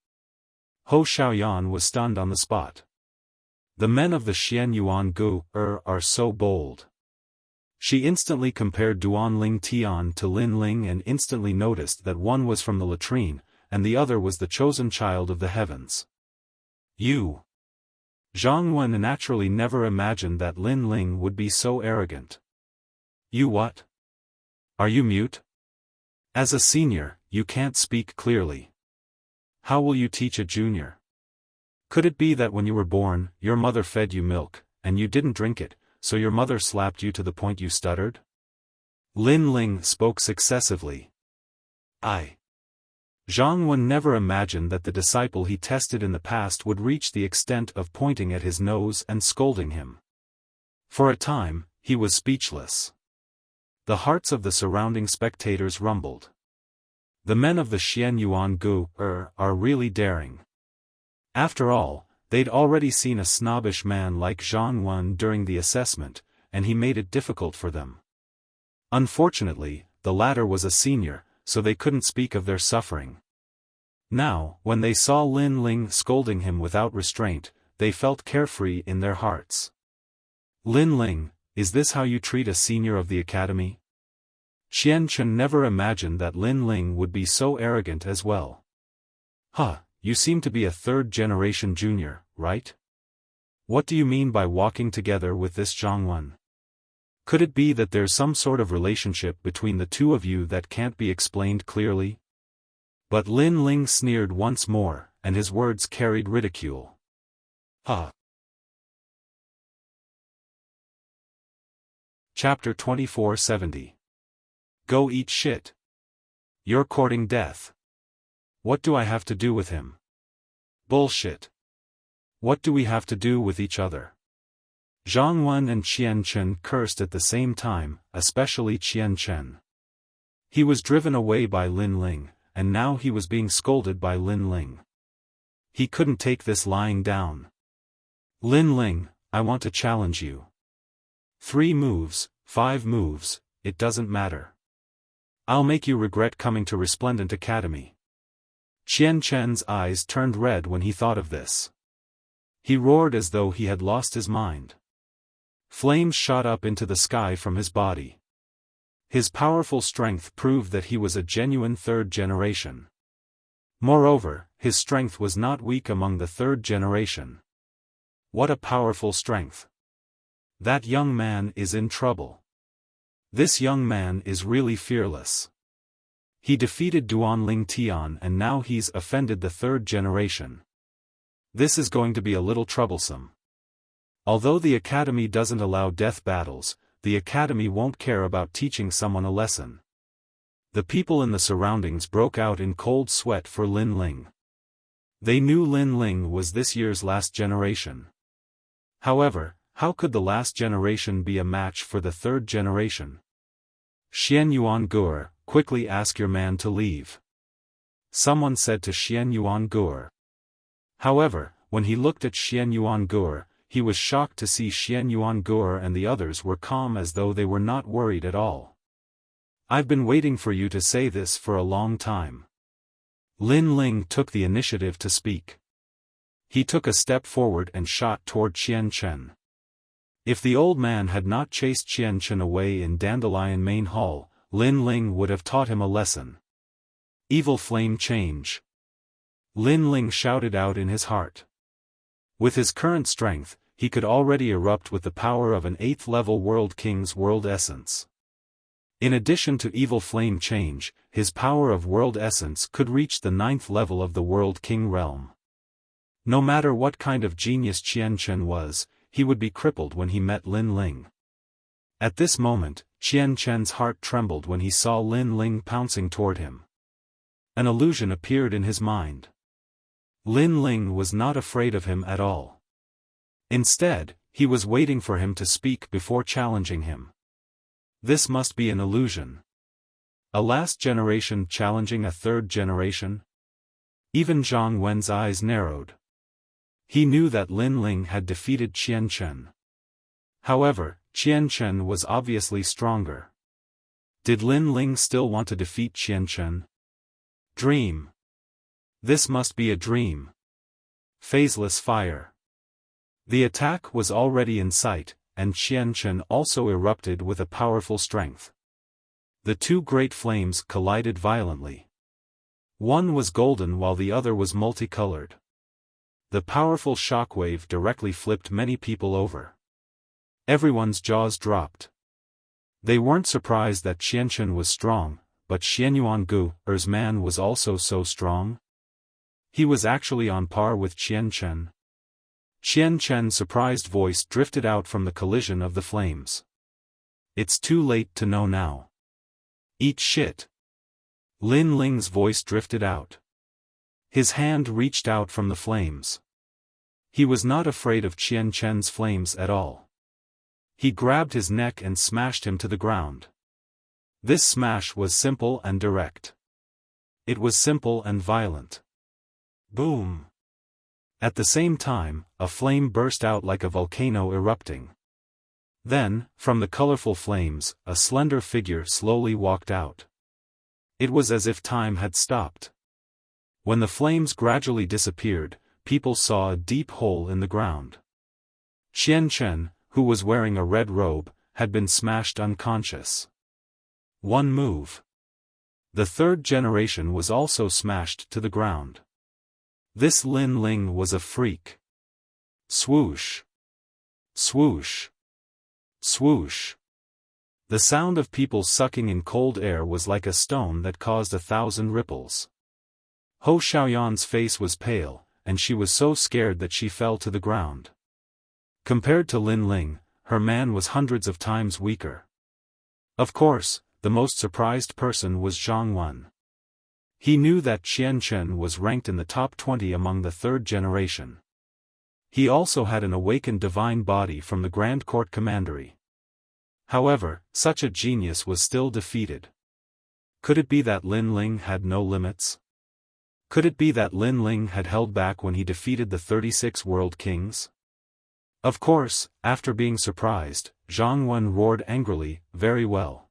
Hou Xiaoyan was stunned on the spot. The men of the Xian Yuan Gu are so bold. She instantly compared Duan Ling Tian to Lin Ling and instantly noticed that one was from the latrine, and the other was the chosen child of the heavens. Zhang Wen naturally never imagined that Lin Ling would be so arrogant. You what? Are you mute? As a senior, you can't speak clearly. How will you teach a junior? Could it be that when you were born, your mother fed you milk, and you didn't drink it, so your mother slapped you to the point you stuttered? Lin Ling spoke successively. Zhang Wen never imagined that the disciple he tested in the past would reach the extent of pointing at his nose and scolding him. For a time, he was speechless. The hearts of the surrounding spectators rumbled. The men of the Xian Yuan Gu are really daring. After all, they'd already seen a snobbish man like Zhang Wen during the assessment, and he made it difficult for them. Unfortunately, the latter was a senior, so they couldn't speak of their suffering. Now, when they saw Lin Ling scolding him without restraint, they felt carefree in their hearts. Lin Ling, is this how you treat a senior of the academy? Qian Chen never imagined that Lin Ling would be so arrogant as well. You seem to be a third-generation junior, right? What do you mean by walking together with this Zhang Wen? Could it be that there's some sort of relationship between the two of you that can't be explained clearly? But Lin Ling sneered once more, and his words carried ridicule. Chapter 2470. Go eat shit. You're courting death. What do I have to do with him? Bullshit. What do we have to do with each other? Zhang Wen and Qian Chen cursed at the same time, especially Qian Chen. He was driven away by Lin Ling, and now he was being scolded by Lin Ling. He couldn't take this lying down. Lin Ling, I want to challenge you. 3 moves, 5 moves, it doesn't matter. I'll make you regret coming to Resplendent Academy. Qian Chen's eyes turned red when he thought of this. He roared as though he had lost his mind. Flames shot up into the sky from his body. His powerful strength proved that he was a genuine third generation. Moreover, his strength was not weak among the third generation. What a powerful strength! That young man is in trouble. This young man is really fearless. He defeated Duanling Tian and now he's offended the third generation. This is going to be a little troublesome. Although the academy doesn't allow death battles, the academy won't care about teaching someone a lesson. The people in the surroundings broke out in cold sweat for Lin Ling. They knew Lin Ling was this year's last generation. However, how could the last generation be a match for the third generation? Xian Yuan Gur, quickly ask your man to leave. Someone said to Xian Yuan Gur. However, when he looked at Xian Yuan Gur, he was shocked to see Xian Yuan Gur and the others were calm as though they were not worried at all. I've been waiting for you to say this for a long time. Lin Ling took the initiative to speak. He took a step forward and shot toward Qian Chen. If the old man had not chased Qian Chen away in Dandelion Main Hall, Lin Ling would have taught him a lesson. Evil flame change. Lin Ling shouted out in his heart. With his current strength, he could already erupt with the power of an 8th level World King's World Essence. In addition to evil flame change, his power of World Essence could reach the 9th level of the World King realm. No matter what kind of genius Qian Chen was, he would be crippled when he met Lin Ling. At this moment, Qian Chen's heart trembled when he saw Lin Ling pouncing toward him. An illusion appeared in his mind. Lin Ling was not afraid of him at all. Instead, he was waiting for him to speak before challenging him. This must be an illusion. A last generation challenging a third generation? Even Zhang Wen's eyes narrowed. He knew that Lin Ling had defeated Qian Chen. However, Qian Chen was obviously stronger. Did Lin Ling still want to defeat Qian Chen? Dream. This must be a dream. Phaseless fire. The attack was already in sight, and Qian Chen also erupted with a powerful strength. The two great flames collided violently. One was golden while the other was multicolored. The powerful shockwave directly flipped many people over. Everyone's jaws dropped. They weren't surprised that Qian Chen was strong, but Xianyuan Gu's man was also so strong. He was actually on par with Qian Chen. Qian Chen's surprised voice drifted out from the collision of the flames. It's too late to know now. Eat shit. Lin Ling's voice drifted out. His hand reached out from the flames. He was not afraid of Qian Chen's flames at all. He grabbed his neck and smashed him to the ground. This smash was simple and direct. It was simple and violent. Boom! At the same time, a flame burst out like a volcano erupting. Then, from the colorful flames, a slender figure slowly walked out. It was as if time had stopped. When the flames gradually disappeared, people saw a deep hole in the ground. Qian Chen, who was wearing a red robe, had been smashed unconscious. One move. The third generation was also smashed to the ground. This Lin Ling was a freak. Swoosh. Swoosh. Swoosh. The sound of people sucking in cold air was like a stone that caused 1,000 ripples. Ho Xiaoyan's face was pale, and she was so scared that she fell to the ground. Compared to Lin Ling, her man was hundreds of times weaker. Of course, the most surprised person was Zhang Wen. He knew that Qian Chen was ranked in the top 20 among the third generation. He also had an awakened divine body from the Grand Court Commandery. However, such a genius was still defeated. Could it be that Lin Ling had no limits? Could it be that Lin Ling had held back when he defeated the 36 world kings? Of course, after being surprised, Zhang Wen roared angrily, "Very well.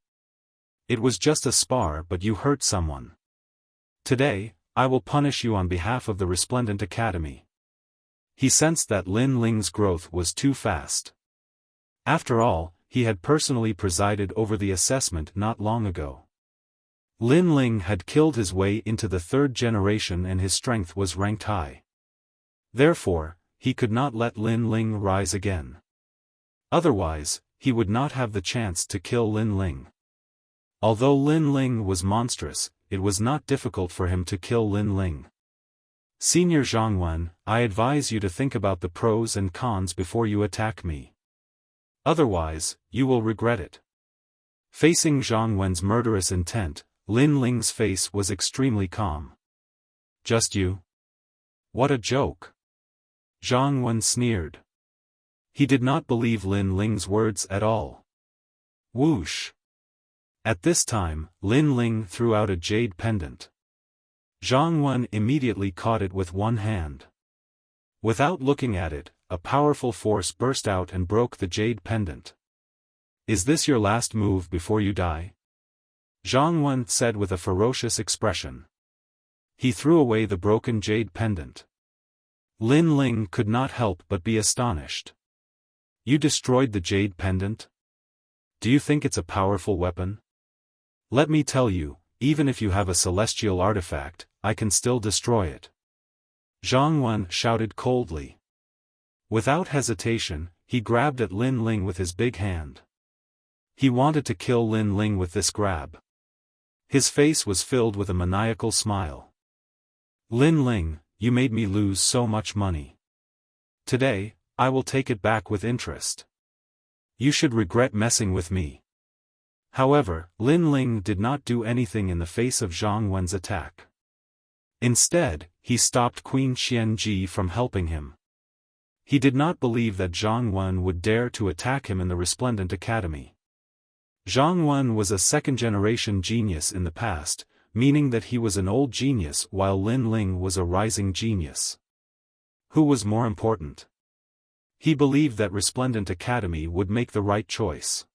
It was just a spar, but you hurt someone. Today, I will punish you on behalf of the Resplendent Academy." He sensed that Lin Ling's growth was too fast. After all, he had personally presided over the assessment not long ago. Lin Ling had killed his way into the third generation and his strength was ranked high. Therefore, he could not let Lin Ling rise again. Otherwise, he would not have the chance to kill Lin Ling. Although Lin Ling was monstrous, it was not difficult for him to kill Lin Ling. Senior Zhang Wen, I advise you to think about the pros and cons before you attack me. Otherwise, you will regret it. Facing Zhang Wen's murderous intent, Lin Ling's face was extremely calm. Just you? What a joke! Zhang Wen sneered. He did not believe Lin Ling's words at all. Whoosh! At this time, Lin Ling threw out a jade pendant. Zhang Wen immediately caught it with one hand. Without looking at it, a powerful force burst out and broke the jade pendant. Is this your last move before you die? Zhang Wen said with a ferocious expression. He threw away the broken jade pendant. Lin Ling could not help but be astonished. You destroyed the jade pendant? Do you think it's a powerful weapon? Let me tell you, even if you have a celestial artifact, I can still destroy it. Zhang Wen shouted coldly. Without hesitation, he grabbed at Lin Ling with his big hand. He wanted to kill Lin Ling with this grab. His face was filled with a maniacal smile. Lin Ling, you made me lose so much money. Today, I will take it back with interest. You should regret messing with me. However, Lin Ling did not do anything in the face of Zhang Wen's attack. Instead, he stopped Queen Xianji from helping him. He did not believe that Zhang Wen would dare to attack him in the Resplendent Academy. Zhang Wen was a second-generation genius in the past, meaning that he was an old genius while Lin Ling was a rising genius. Who was more important? He believed that Resplendent Academy would make the right choice.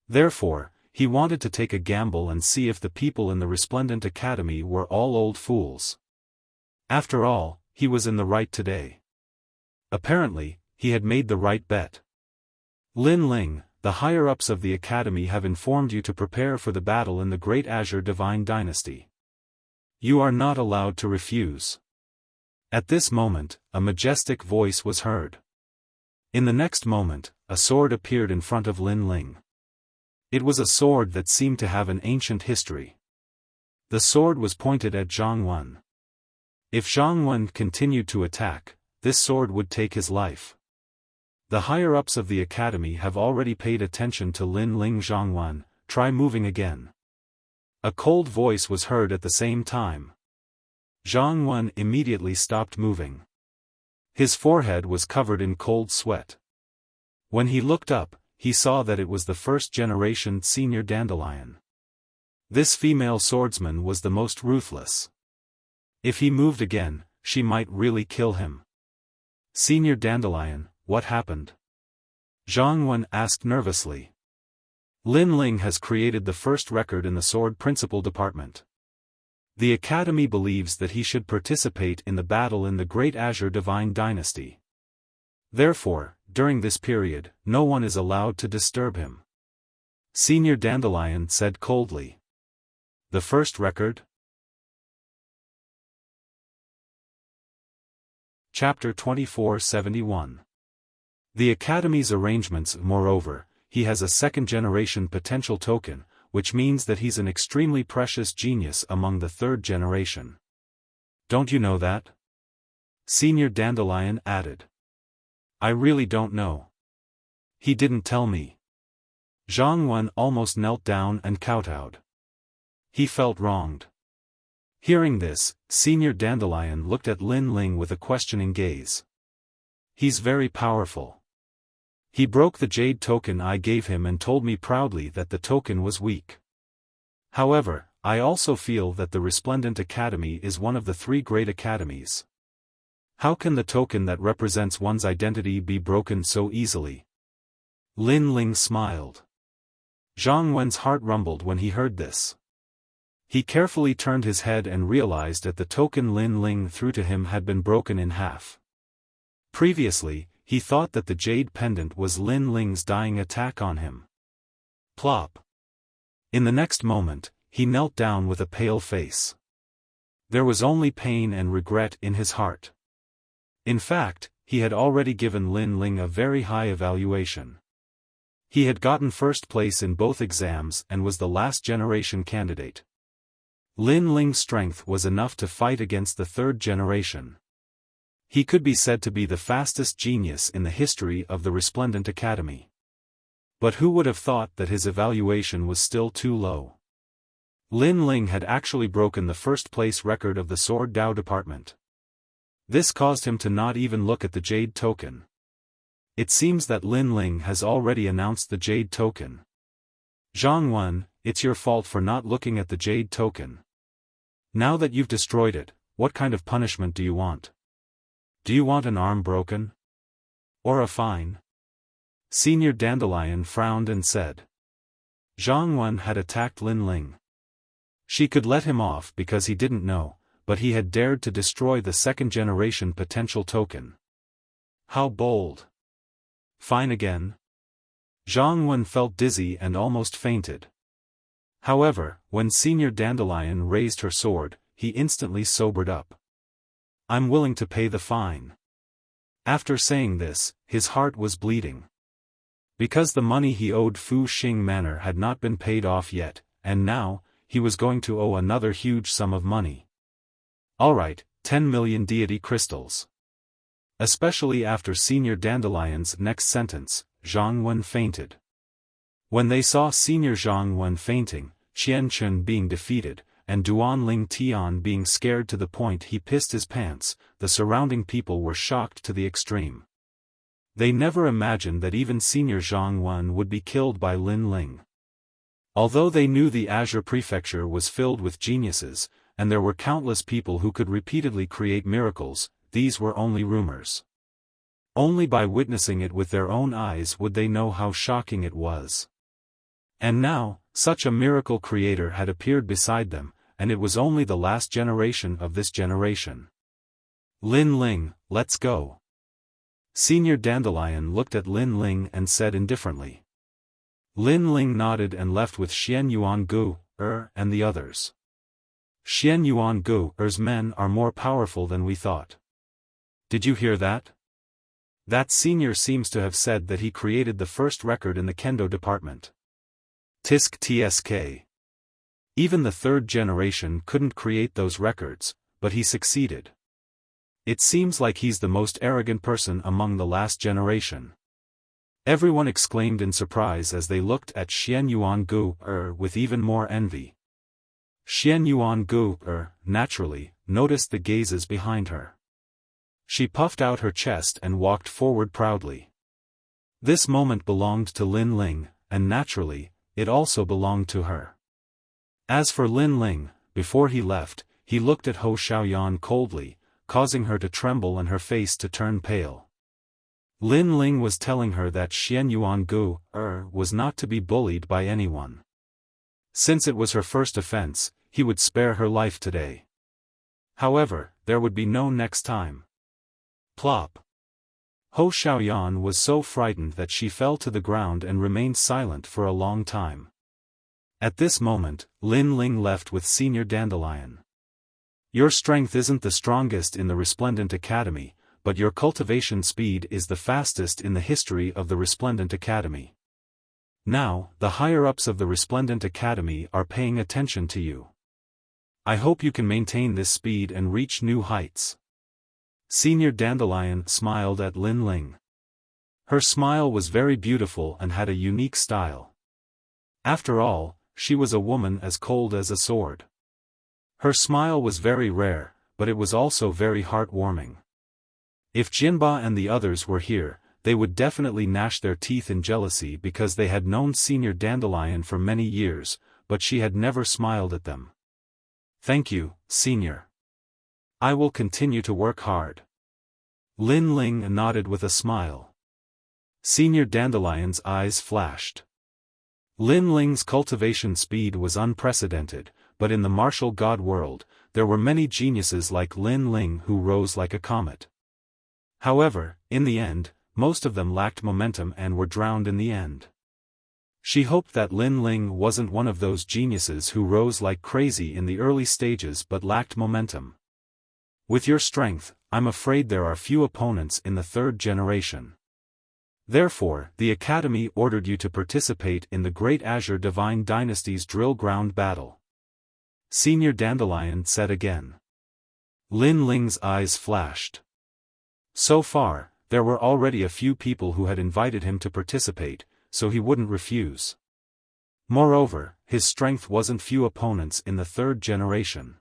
Therefore, he wanted to take a gamble and see if the people in the Resplendent Academy were all old fools. After all, he was in the right today. Apparently, he had made the right bet. Lin Ling, the higher-ups of the Academy have informed you to prepare for the battle in the Great Azure Divine Dynasty. You are not allowed to refuse. At this moment, a majestic voice was heard. In the next moment, a sword appeared in front of Lin Ling. It was a sword that seemed to have an ancient history. The sword was pointed at Zhang Wen. If Zhang Wen continued to attack, this sword would take his life. The higher-ups of the Academy have already paid attention to Lin Ling. Zhang Wen, try moving again. A cold voice was heard at the same time. Zhang Wen immediately stopped moving. His forehead was covered in cold sweat. When he looked up, he saw that it was the first-generation senior dandelion. This female swordsman was the most ruthless. If he moved again, she might really kill him. Senior dandelion, what happened? Zhang Wen asked nervously. Lin Ling has created the first record in the sword principal department. The Academy believes that he should participate in the battle in the Great Azure Divine Dynasty. Therefore, during this period, no one is allowed to disturb him. Senior Dandelion said coldly. The first record? Chapter 2471. The Academy's arrangements. Moreover, he has a second-generation potential token, which means that he's an extremely precious genius among the third generation. Don't you know that? Senior Dandelion added. I really don't know. He didn't tell me. Zhang Wen almost knelt down and kowtowed. He felt wronged. Hearing this, Senior Dandelion looked at Lin Ling with a questioning gaze. He's very powerful. He broke the jade token I gave him and told me proudly that the token was weak. However, I also feel that the Resplendent Academy is one of the three great academies. How can the token that represents one's identity be broken so easily? Lin Ling smiled. Zhang Wen's heart rumbled when he heard this. He carefully turned his head and realized that the token Lin Ling threw to him had been broken in half. Previously, he thought that the jade pendant was Lin Ling's dying attack on him. Plop. In the next moment, he knelt down with a pale face. There was only pain and regret in his heart. In fact, he had already given Lin Ling a very high evaluation. He had gotten first place in both exams and was the last generation candidate. Lin Ling's strength was enough to fight against the third generation. He could be said to be the fastest genius in the history of the Resplendent Academy. But who would have thought that his evaluation was still too low? Lin Ling had actually broken the first-place record of the Sword Dao department. This caused him to not even look at the Jade token. It seems that Lin Ling has already announced the Jade token. Zhang Wen, it's your fault for not looking at the Jade token. Now that you've destroyed it, what kind of punishment do you want? Do you want an arm broken? Or a fine? Senior Dandelion frowned and said. Zhang Wen had attacked Lin Ling. She could let him off because he didn't know, but he had dared to destroy the second-generation potential token. How bold! Fine again? Zhang Wen felt dizzy and almost fainted. However, when Senior Dandelion raised her sword, he instantly sobered up. I'm willing to pay the fine. After saying this, his heart was bleeding. Because the money he owed Fu Xing Manor had not been paid off yet, and now, he was going to owe another huge sum of money. Alright, 10 million deity crystals. Especially after Senior Dandelion's next sentence, Zhang Wen fainted. When they saw Senior Zhang Wen fainting, Qian Chun being defeated, and Duan Ling Tian being scared to the point he pissed his pants, the surrounding people were shocked to the extreme. They never imagined that even Senior Zhang Wen would be killed by Lin Ling. Although they knew the Azure Prefecture was filled with geniuses, and there were countless people who could repeatedly create miracles, these were only rumors. Only by witnessing it with their own eyes would they know how shocking it was. And now, such a miracle creator had appeared beside them, and it was only the last generation of this generation. Lin Ling, let's go. Senior Dandelion looked at Lin Ling and said indifferently. Lin Ling nodded and left with Xian Yuan Gu, and the others. Xian Yuan Gu's men are more powerful than we thought. Did you hear that? That senior seems to have said that he created the first record in the Kendo department. Tisk tsk. Even the third generation couldn't create those records, but he succeeded. It seems like he's the most arrogant person among the last generation. Everyone exclaimed in surprise as they looked at Xian Yuan Gu with even more envy. Xian Yuan Gu naturally, noticed the gazes behind her. She puffed out her chest and walked forward proudly. This moment belonged to Lin Ling, and naturally, it also belonged to her. As for Lin Ling, before he left, he looked at Hou Xiaoyan coldly, causing her to tremble and her face to turn pale. Lin Ling was telling her that Xian Yuan Gu was not to be bullied by anyone. Since it was her first offense, he would spare her life today. However, there would be no next time. Plop. Hou Xiaoyan was so frightened that she fell to the ground and remained silent for a long time. At this moment, Lin Ling left with Senior Dandelion. Your strength isn't the strongest in the Resplendent Academy, but your cultivation speed is the fastest in the history of the Resplendent Academy. Now, the higher-ups of the Resplendent Academy are paying attention to you. I hope you can maintain this speed and reach new heights. Senior Dandelion smiled at Lin Ling. Her smile was very beautiful and had a unique style. After all, she was a woman as cold as a sword. Her smile was very rare, but it was also very heartwarming. If Jinba and the others were here, they would definitely gnash their teeth in jealousy because they had known Senior Dandelion for many years, but she had never smiled at them. Thank you, Senior. I will continue to work hard. Lin Ling nodded with a smile. Senior Dandelion's eyes flashed. Lin Ling's cultivation speed was unprecedented, but in the martial god world, there were many geniuses like Lin Ling who rose like a comet. However, in the end, most of them lacked momentum and were drowned in the end. She hoped that Lin Ling wasn't one of those geniuses who rose like crazy in the early stages but lacked momentum. With your strength, I'm afraid there are few opponents in the third generation. Therefore, the Academy ordered you to participate in the Great Azure Divine Dynasty's drill ground battle. Senior Dandelion said again. Lin Ling's eyes flashed. So far, there were already a few people who had invited him to participate, so he wouldn't refuse. Moreover, his strength wasn't few opponents in the third generation.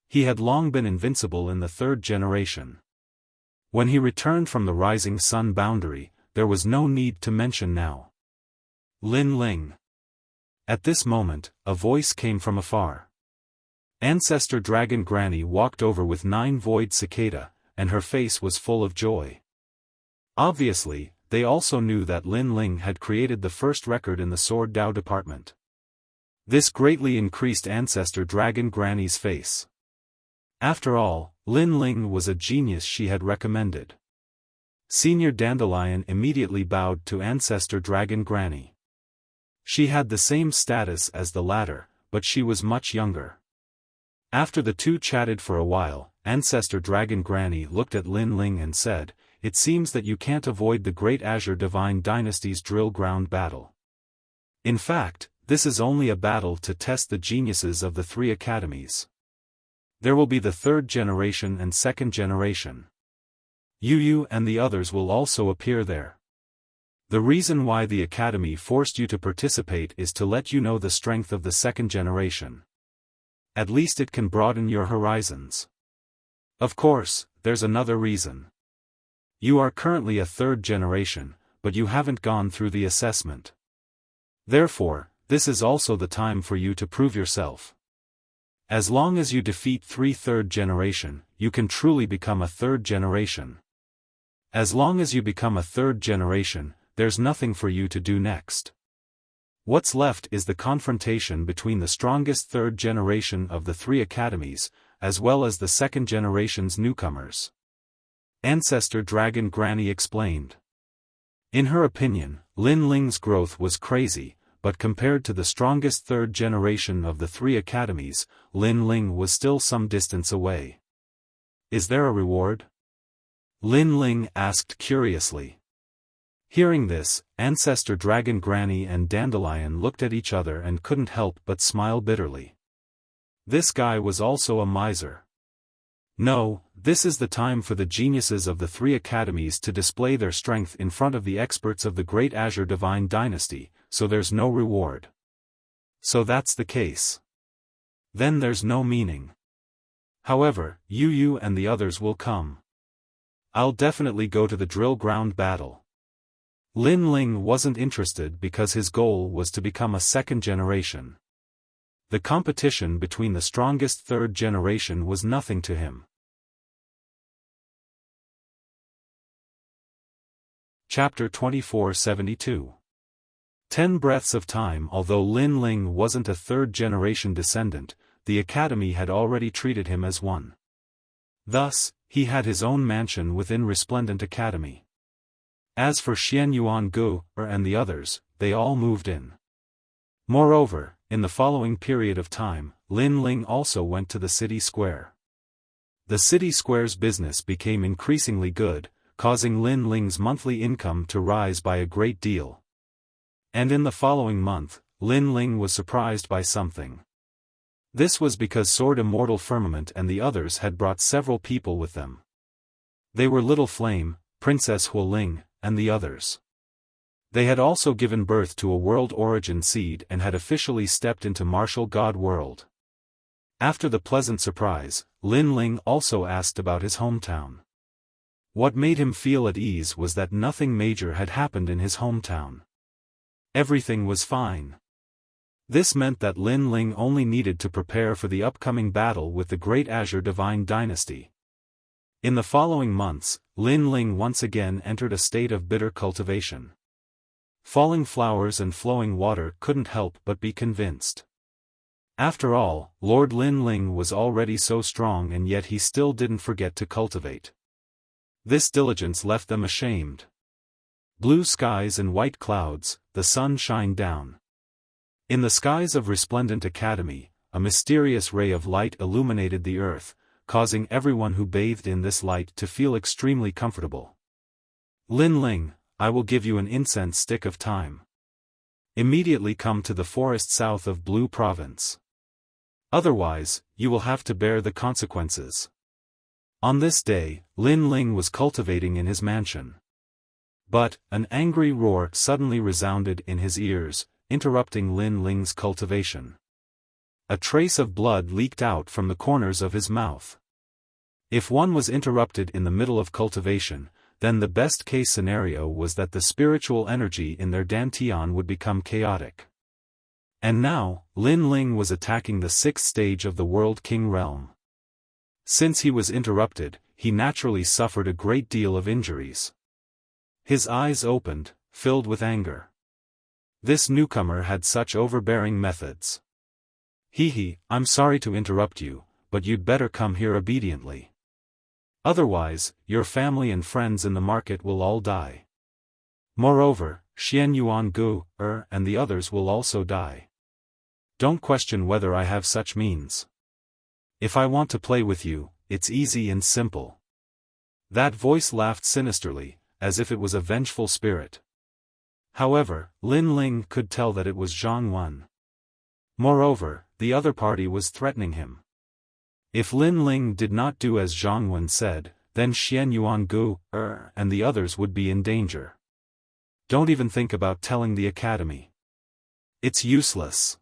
He had long been invincible in the third generation. When he returned from the rising sun boundary, there was no need to mention now. Lin Ling. At this moment, a voice came from afar. Ancestor Dragon Granny walked over with 9 void cicada, and her face was full of joy. Obviously, they also knew that Lin Ling had created the first record in the Sword Dao department. This greatly increased Ancestor Dragon Granny's face. After all, Lin Ling was a genius she had recommended. Senior Dandelion immediately bowed to Ancestor Dragon Granny. She had the same status as the latter, but she was much younger. After the two chatted for a while, Ancestor Dragon Granny looked at Lin Ling and said, "It seems that you can't avoid the Great Azure Divine Dynasty's drill ground battle. In fact, this is only a battle to test the geniuses of the 3 academies. There will be the 3rd generation and 2nd generation. You and the others will also appear there. The reason why the Academy forced you to participate is to let you know the strength of the 2nd generation. At least it can broaden your horizons. Of course, there's another reason. You are currently a 3rd generation, but you haven't gone through the assessment. Therefore, this is also the time for you to prove yourself. As long as you defeat 3 3rd generation, you can truly become a 3rd generation. As long as you become a 3rd generation, there's nothing for you to do next. What's left is the confrontation between the strongest 3rd generation of the 3 academies, as well as the 2nd generation's newcomers." Ancestor Dragon Granny explained. In her opinion, Lin Ling's growth was crazy, but compared to the strongest 3rd generation of the 3 academies, Lin Ling was still some distance away. "Is there a reward?" Lin Ling asked curiously. Hearing this, Ancestor Dragon Granny and Dandelion looked at each other and couldn't help but smile bitterly. This guy was also a miser. No, this is the time for the geniuses of the 3 academies to display their strength in front of the experts of the Great Azure Divine Dynasty, so there's no reward. So that's the case. Then there's no meaning. However, you and the others will come. I'll definitely go to the drill ground battle. Lin Ling wasn't interested because his goal was to become a 2nd generation. The competition between the strongest 3rd generation was nothing to him. Chapter 2472. 10 Breaths of Time. Although Lin Ling wasn't a 3rd generation descendant, the Academy had already treated him as one. Thus, he had his own mansion within Resplendent Academy. As for Xian Yuan Gu and the others, they all moved in. Moreover, in the following period of time, Lin Ling also went to the city square. The city square's business became increasingly good, causing Lin Ling's monthly income to rise by a great deal. And in the following month, Lin Ling was surprised by something. This was because Sword Immortal Firmament and the others had brought several people with them. They were Little Flame, Princess Huoling, and the others. They had also given birth to a world origin seed and had officially stepped into Martial God World. After the pleasant surprise, Lin Ling also asked about his hometown. What made him feel at ease was that nothing major had happened in his hometown. Everything was fine. This meant that Lin Ling only needed to prepare for the upcoming battle with the Great Azure Divine Dynasty. In the following months, Lin Ling once again entered a state of bitter cultivation. Falling flowers and flowing water couldn't help but be convinced. After all, Lord Lin Ling was already so strong and yet he still didn't forget to cultivate. This diligence left them ashamed. Blue skies and white clouds, the sun shined down. In the skies of Resplendent Academy, a mysterious ray of light illuminated the earth, causing everyone who bathed in this light to feel extremely comfortable. Lin Ling, I will give you an incense stick of time. Immediately come to the forest south of Blue Province. Otherwise, you will have to bear the consequences. On this day, Lin Ling was cultivating in his mansion. But, an angry roar suddenly resounded in his ears, interrupting Lin Ling's cultivation. A trace of blood leaked out from the corners of his mouth. If one was interrupted in the middle of cultivation, then the best-case scenario was that the spiritual energy in their dantian would become chaotic. And now, Lin Ling was attacking the 6th stage of the World King realm. Since he was interrupted, he naturally suffered a great deal of injuries. His eyes opened, filled with anger. This newcomer had such overbearing methods. I'm sorry to interrupt you, but you'd better come here obediently. Otherwise, your family and friends in the market will all die. Moreover, Xian Yuan Gu, and the others will also die. Don't question whether I have such means. If I want to play with you, it's easy and simple. That voice laughed sinisterly, as if it was a vengeful spirit. However, Lin Ling could tell that it was Zhang Wen. Moreover, the other party was threatening him. If Lin Ling did not do as Zhang Wen said, then Xian Yuan Gu, and the others would be in danger. Don't even think about telling the academy. It's useless.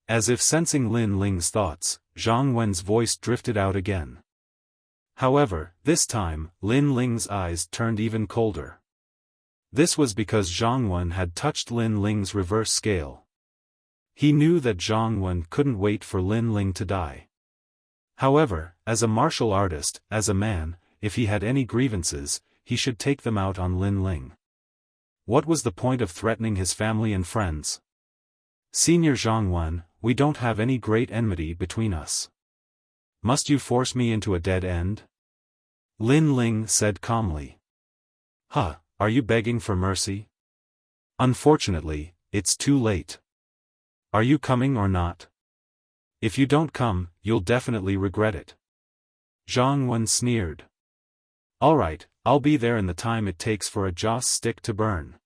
As if sensing Lin Ling's thoughts, Zhang Wen's voice drifted out again. However, this time, Lin Ling's eyes turned even colder. This was because Zhang Wen had touched Lin Ling's reverse scale. He knew that Zhang Wen couldn't wait for Lin Ling to die. However, as a martial artist, as a man, if he had any grievances, he should take them out on Lin Ling. What was the point of threatening his family and friends? Senior Zhang Wen, we don't have any great enmity between us. Must you force me into a dead end? Lin Ling said calmly. Are you begging for mercy? Unfortunately, it's too late. Are you coming or not? If you don't come, you'll definitely regret it. Zhang Wen sneered. Alright, I'll be there in the time it takes for a joss stick to burn.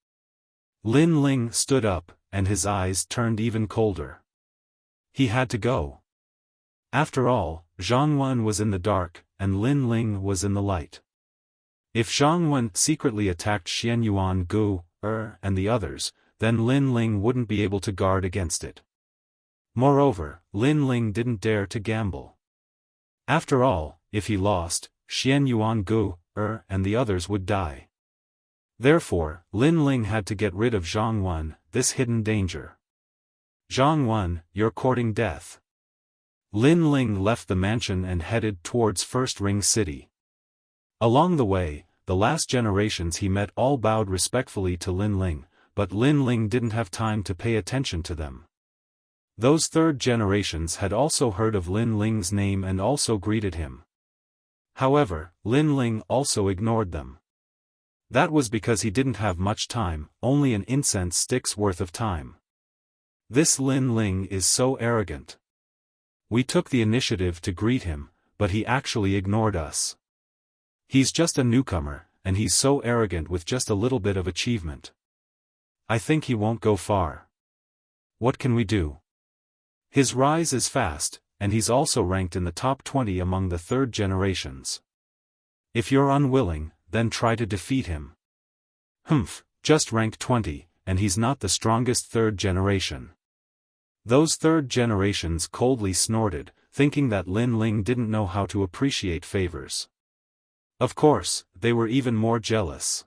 Lin Ling stood up, and his eyes turned even colder. He had to go. After all, Zhang Wen was in the dark, and Lin Ling was in the light. If Zhang Wen secretly attacked Xian Yuan Gu, and the others, then Lin Ling wouldn't be able to guard against it. Moreover, Lin Ling didn't dare to gamble. After all, if he lost, Xian Yuan Gu, and the others would die. Therefore, Lin Ling had to get rid of Zhang Wen, this hidden danger. Zhang Wen, you're courting death. Lin Ling left the mansion and headed towards First Ring City. Along the way, the last generations he met all bowed respectfully to Lin Ling, but Lin Ling didn't have time to pay attention to them. Those third generations had also heard of Lin Ling's name and also greeted him. However, Lin Ling also ignored them. That was because he didn't have much time, only an incense stick's worth of time. This Lin Ling is so arrogant. We took the initiative to greet him, but he actually ignored us. He's just a newcomer, and he's so arrogant with just a little bit of achievement. I think he won't go far. What can we do? His rise is fast, and he's also ranked in the top 20 among the third generations. If you're unwilling, then try to defeat him. Just rank 20, and he's not the strongest third generation. Those third generations coldly snorted, thinking that Lin Ling didn't know how to appreciate favors. Of course, they were even more jealous.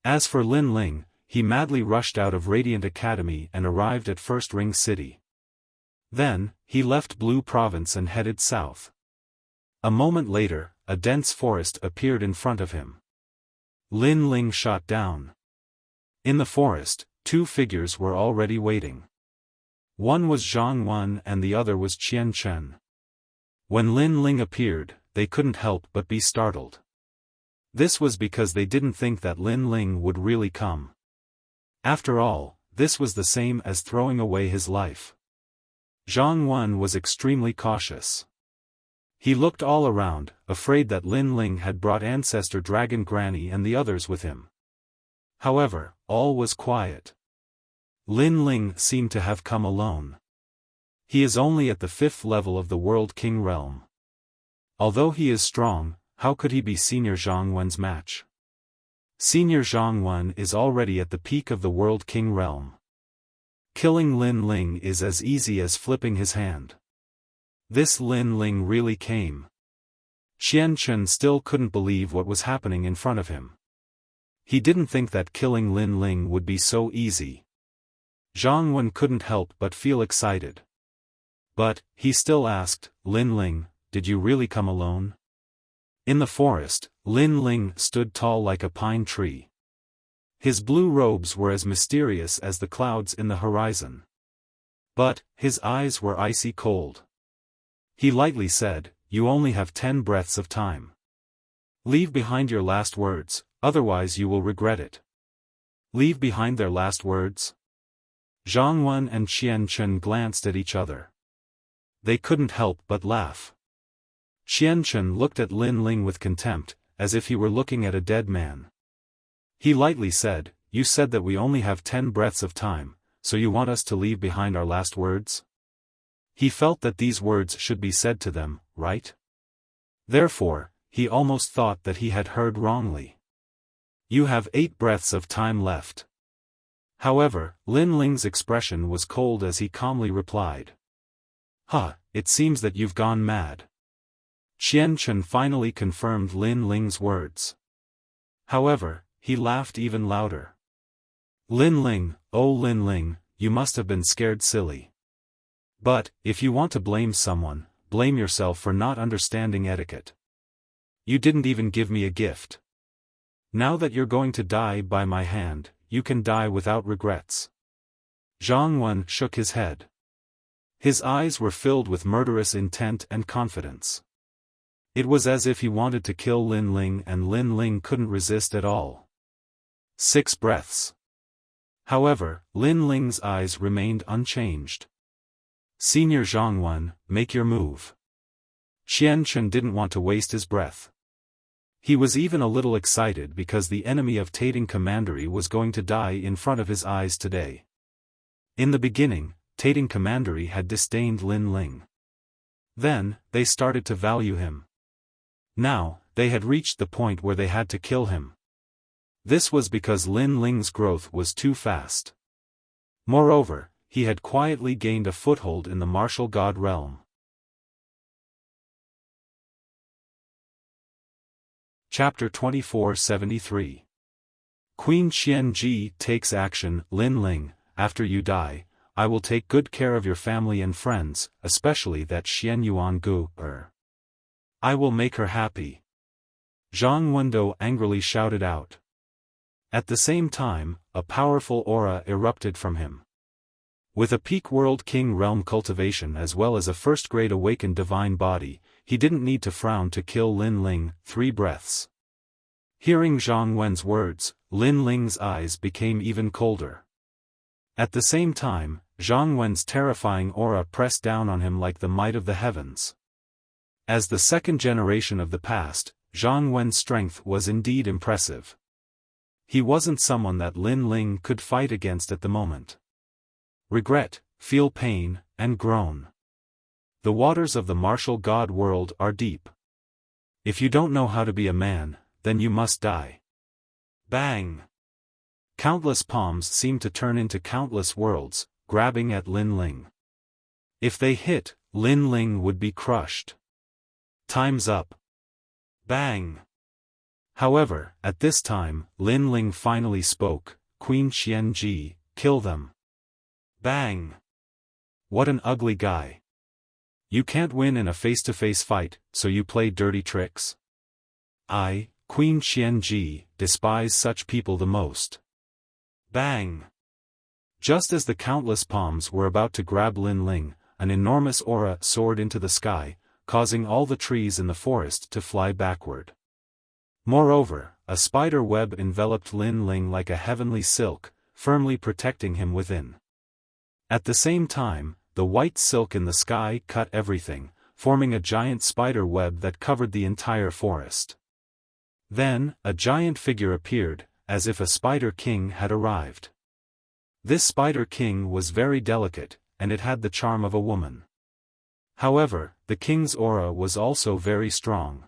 As for Lin Ling, he madly rushed out of Radiant Academy and arrived at First Ring City. Then, he left Blue Province and headed south. A moment later, a dense forest appeared in front of him. Lin Ling shot down. In the forest, two figures were already waiting. One was Zhang Wen and the other was Qian Chen. When Lin Ling appeared, they couldn't help but be startled. This was because they didn't think that Lin Ling would really come. After all, this was the same as throwing away his life. Zhang Wen was extremely cautious. He looked all around, afraid that Lin Ling had brought Ancestor Dragon Granny and the others with him. However, all was quiet. Lin Ling seemed to have come alone. He is only at the 5th level of the World King realm. Although he is strong, how could he be Senior Zhang Wen's match? Senior Zhang Wen is already at the peak of the World King realm. Killing Lin Ling is as easy as flipping his hand. This Lin Ling really came. Qian Chen still couldn't believe what was happening in front of him. He didn't think that killing Lin Ling would be so easy. Zhang Wen couldn't help but feel excited. But, he still asked, Lin Ling, did you really come alone? In the forest, Lin Ling stood tall like a pine tree. His blue robes were as mysterious as the clouds in the horizon. But, his eyes were icy cold. He lightly said, you only have 10 breaths of time. Leave behind your last words, otherwise you will regret it. Leave behind their last words? Zhang Wen and Qian Chen glanced at each other. They couldn't help but laugh. Qian Chen looked at Lin Ling with contempt, as if he were looking at a dead man. He lightly said, you said that we only have 10 breaths of time, so you want us to leave behind our last words? He felt that these words should be said to them, right? Therefore, he almost thought that he had heard wrongly. You have 8 breaths of time left. However, Lin Ling's expression was cold as he calmly replied. It seems that you've gone mad. Qian Chen finally confirmed Lin Ling's words. However, he laughed even louder. Lin Ling, oh Lin Ling, you must have been scared silly. But, if you want to blame someone, blame yourself for not understanding etiquette. You didn't even give me a gift. Now that you're going to die by my hand, you can die without regrets. Zhang Wen shook his head. His eyes were filled with murderous intent and confidence. It was as if he wanted to kill Lin Ling and Lin Ling couldn't resist at all. 6 breaths. However, Lin Ling's eyes remained unchanged. Senior Zhang Wen, make your move. Qian Chen didn't want to waste his breath. He was even a little excited because the enemy of Tating Commandery was going to die in front of his eyes today. In the beginning, Tating Commandery had disdained Lin Ling. Then, they started to value him. Now, they had reached the point where they had to kill him. This was because Lin Ling's growth was too fast. Moreover, he had quietly gained a foothold in the martial god realm. Chapter 2473. Queen Qianji takes action. Lin Ling, after you die, I will take good care of your family and friends, especially that Xian Yuan Gu. I will make her happy. Zhang Wendo angrily shouted out. At the same time, a powerful aura erupted from him. With a peak World King realm cultivation as well as a first-grade awakened divine body, he didn't need to frown to kill Lin Ling. 3 breaths. Hearing Zhang Wen's words, Lin Ling's eyes became even colder. At the same time, Zhang Wen's terrifying aura pressed down on him like the might of the heavens. As the second generation of the past, Zhang Wen's strength was indeed impressive. He wasn't someone that Lin Ling could fight against at the moment. Regret, feel pain, and groan. The waters of the martial god world are deep. If you don't know how to be a man, then you must die. Bang! Countless palms seemed to turn into countless worlds, grabbing at Lin Ling. If they hit, Lin Ling would be crushed. Time's up. Bang! However, at this time, Lin Ling finally spoke, Queen Qianji, kill them. Bang! What an ugly guy. You can't win in a face-to-face fight, so you play dirty tricks? I, Queen Qianji, despise such people the most. Bang! Just as the countless palms were about to grab Lin Ling, an enormous aura soared into the sky, causing all the trees in the forest to fly backward. Moreover, a spider web enveloped Lin Ling like a heavenly silk, firmly protecting him within. At the same time, the white silk in the sky cut everything, forming a giant spider web that covered the entire forest. Then, a giant figure appeared, as if a spider king had arrived. This spider king was very delicate, and it had the charm of a woman. However, the king's aura was also very strong.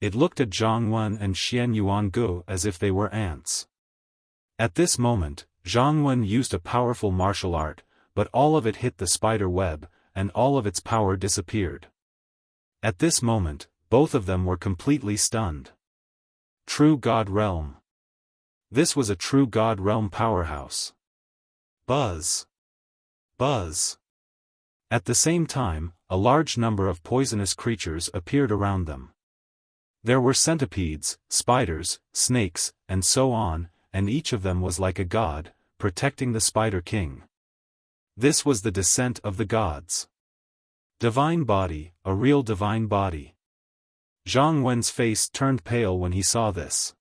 It looked at Zhang Wen and Xian Yuangu as if they were ants. At this moment, Zhang Wen used a powerful martial art, but all of it hit the spider web, and all of its power disappeared. At this moment, both of them were completely stunned. True God Realm. This was a true God Realm powerhouse. Buzz. Buzz. At the same time, a large number of poisonous creatures appeared around them. There were centipedes, spiders, snakes, and so on, and each of them was like a god, protecting the Spider King. This was the descent of the gods. Divine body, a real divine body. Zhang Wen's face turned pale when he saw this.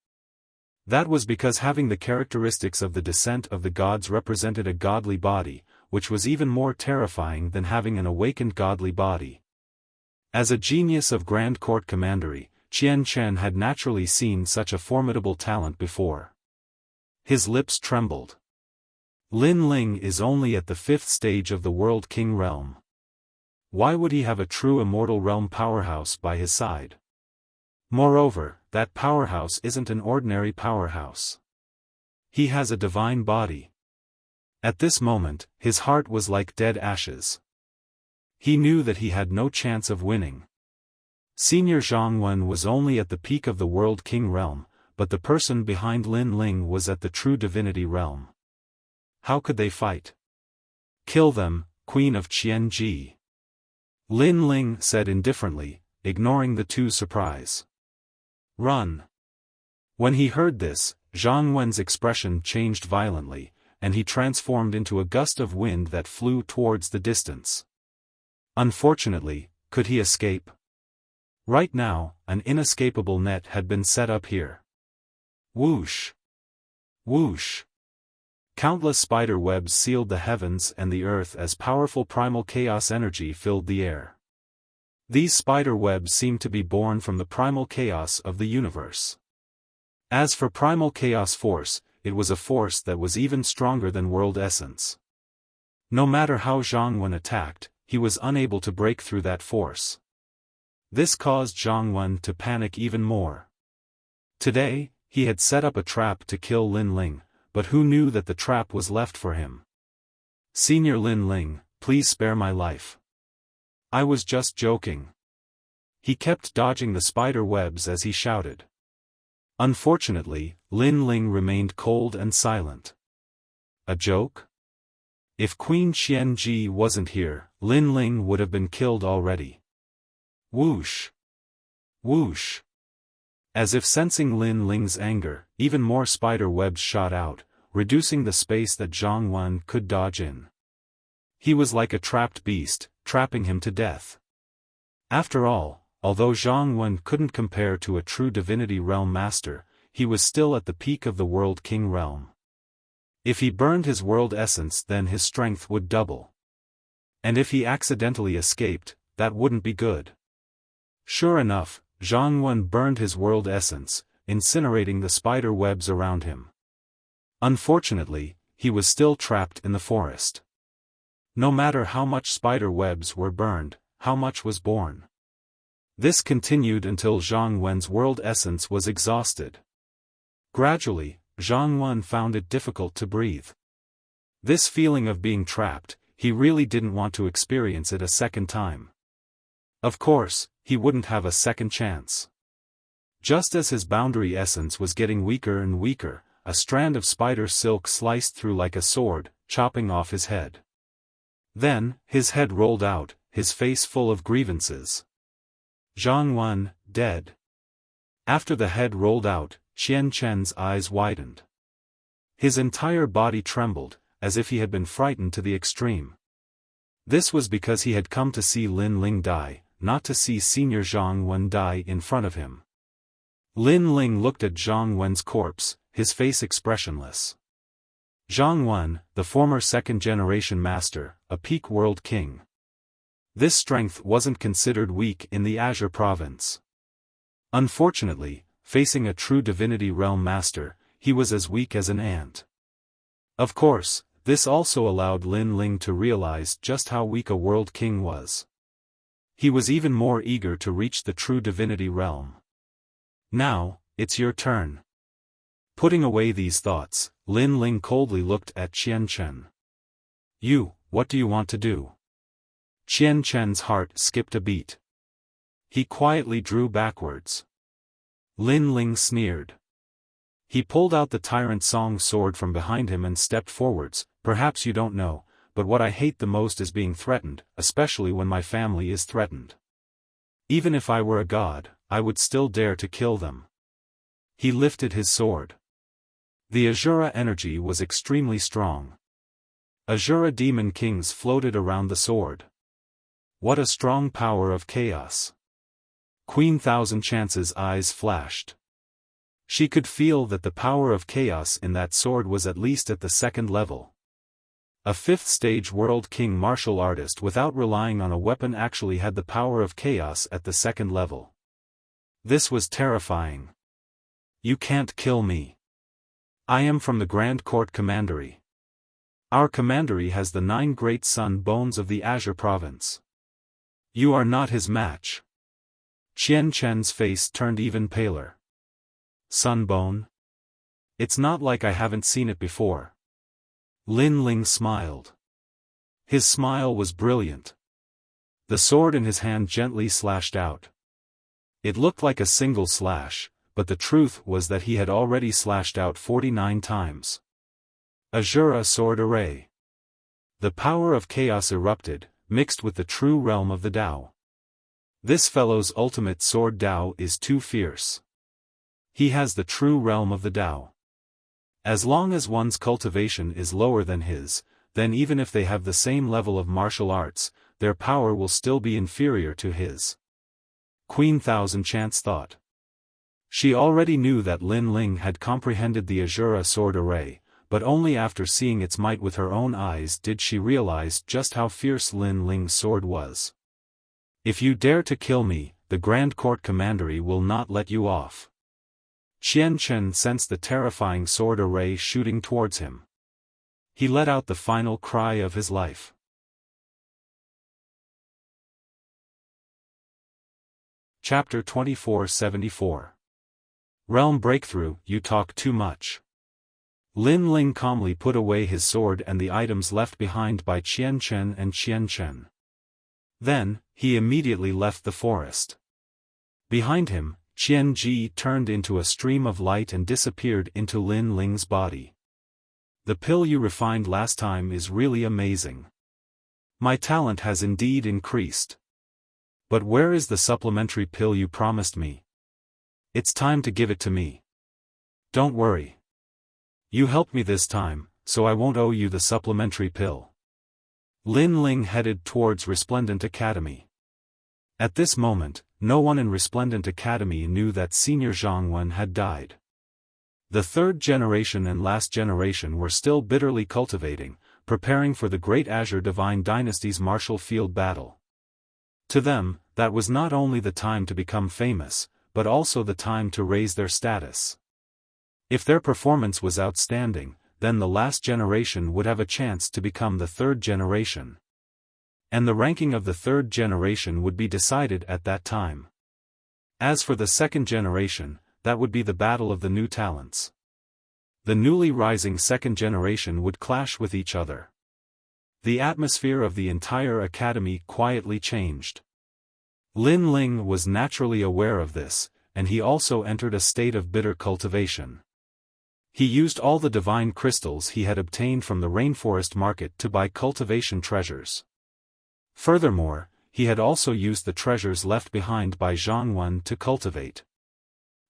That was because having the characteristics of the descent of the gods represented a godly body, which was even more terrifying than having an awakened godly body. As a genius of Grand Court Commandery, Qian Chen had naturally seen such a formidable talent before. His lips trembled. Lin Ling is only at the 5th stage of the World King realm. Why would he have a true immortal realm powerhouse by his side? Moreover, that powerhouse isn't an ordinary powerhouse. He has a divine body. At this moment, his heart was like dead ashes. He knew that he had no chance of winning. Senior Zhang Wen was only at the peak of the World King realm, but the person behind Lin Ling was at the true divinity realm. How could they fight? Kill them, Queen of Qianji. Lin Ling said indifferently, ignoring the two's surprise. Run. When he heard this, Zhang Wen's expression changed violently, and he transformed into a gust of wind that flew towards the distance. Unfortunately, could he escape? Right now, an inescapable net had been set up here. Whoosh! Whoosh! Countless spider webs sealed the heavens and the earth as powerful primal chaos energy filled the air. These spider webs seemed to be born from the primal chaos of the universe. As for primal chaos force, it was a force that was even stronger than world essence. No matter how Zhang Wen attacked, he was unable to break through that force. This caused Zhang Wen to panic even more. Today, he had set up a trap to kill Lin Ling, but who knew that the trap was left for him? Senior Lin Ling, please spare my life. I was just joking. He kept dodging the spider webs as he shouted. Unfortunately, Lin Ling remained cold and silent. A joke? If Queen Qianji wasn't here, Lin Ling would have been killed already. Whoosh! Whoosh! As if sensing Lin Ling's anger, even more spider webs shot out, reducing the space that Zhang Wen could dodge in. He was like a trapped beast, trapping him to death. After all, although Zhang Wen couldn't compare to a true divinity realm master, he was still at the peak of the World King realm. If he burned his world essence, then his strength would double. And if he accidentally escaped, that wouldn't be good. Sure enough, Zhang Wen burned his world essence, incinerating the spider webs around him. Unfortunately, he was still trapped in the forest. No matter how much spider webs were burned, how much was born. This continued until Zhang Wen's world essence was exhausted. Gradually, Zhang Wen found it difficult to breathe. This feeling of being trapped, he really didn't want to experience it a second time. Of course, he wouldn't have a second chance. Just as his boundary essence was getting weaker and weaker, a strand of spider silk sliced through like a sword, chopping off his head. Then, his head rolled out, his face full of grievances. Zhang Wen, dead. After the head rolled out, Qian Chen's eyes widened. His entire body trembled, as if he had been frightened to the extreme. This was because he had come to see Lin Ling die, not to see Senior Zhang Wen die in front of him. Lin Ling looked at Zhang Wen's corpse, his face expressionless. Zhang Wen, the former second-generation master, a peak world king. This strength wasn't considered weak in the Azure province. Unfortunately, facing a true divinity realm master, he was as weak as an ant. Of course, this also allowed Lin Ling to realize just how weak a world king was. He was even more eager to reach the true divinity realm. Now, it's your turn. Putting away these thoughts, Lin Ling coldly looked at Qian Chen. What do you want to do? Qian Chen's heart skipped a beat. He quietly drew backwards. Lin Ling sneered. He pulled out the Tyrant Song sword from behind him and stepped forwards. Perhaps you don't know, but what I hate the most is being threatened, especially when my family is threatened. Even if I were a god, I would still dare to kill them. He lifted his sword. The Azura energy was extremely strong. Azura demon kings floated around the sword. What a strong power of chaos! Queen Thousand Chance's eyes flashed. She could feel that the power of chaos in that sword was at least at the second level. A fifth-stage world king martial artist without relying on a weapon actually had the power of chaos at the second level. This was terrifying. You can't kill me. I am from the Grand Court Commandery. Our commandery has the 9 great sun bones of the Azure province. You are not his match. Qian Chen's face turned even paler. Sunbone? It's not like I haven't seen it before. Lin Ling smiled. His smile was brilliant. The sword in his hand gently slashed out. It looked like a single slash, but the truth was that he had already slashed out 49 times. Azura sword array. The power of chaos erupted, mixed with the true realm of the Tao. This fellow's ultimate sword Tao is too fierce. He has the true realm of the Tao. As long as one's cultivation is lower than his, then even if they have the same level of martial arts, their power will still be inferior to his. Queen Thousand Chance thought. She already knew that Lin Ling had comprehended the Azura sword array, but only after seeing its might with her own eyes did she realize just how fierce Lin Ling's sword was. If you dare to kill me, the Grand Court Commandery will not let you off. Qian Chen sensed the terrifying sword array shooting towards him. He let out the final cry of his life. Chapter 2474. Realm Breakthrough. You talk too much. Lin Ling calmly put away his sword and the items left behind by Qian Chen and Qian Chen. Then, he immediately left the forest. Behind him, Qian Ji turned into a stream of light and disappeared into Lin Ling's body. The pill you refined last time is really amazing. My talent has indeed increased. But where is the supplementary pill you promised me? It's time to give it to me. Don't worry. You helped me this time, so I won't owe you the supplementary pill. Lin Ling headed towards Resplendent Academy. At this moment, no one in Resplendent Academy knew that Senior Zhang Wen had died. The third generation and last generation were still bitterly cultivating, preparing for the Great Azure Divine Dynasty's martial field battle. To them, that was not only the time to become famous, but also the time to raise their status. If their performance was outstanding, then the last generation would have a chance to become the third generation. And the ranking of the third generation would be decided at that time. As for the second generation, that would be the battle of the new talents. The newly rising second generation would clash with each other. The atmosphere of the entire academy quietly changed. Lin Ling was naturally aware of this, and he also entered a state of bitter cultivation. He used all the divine crystals he had obtained from the rainforest market to buy cultivation treasures. Furthermore, he had also used the treasures left behind by Zhang Wen to cultivate.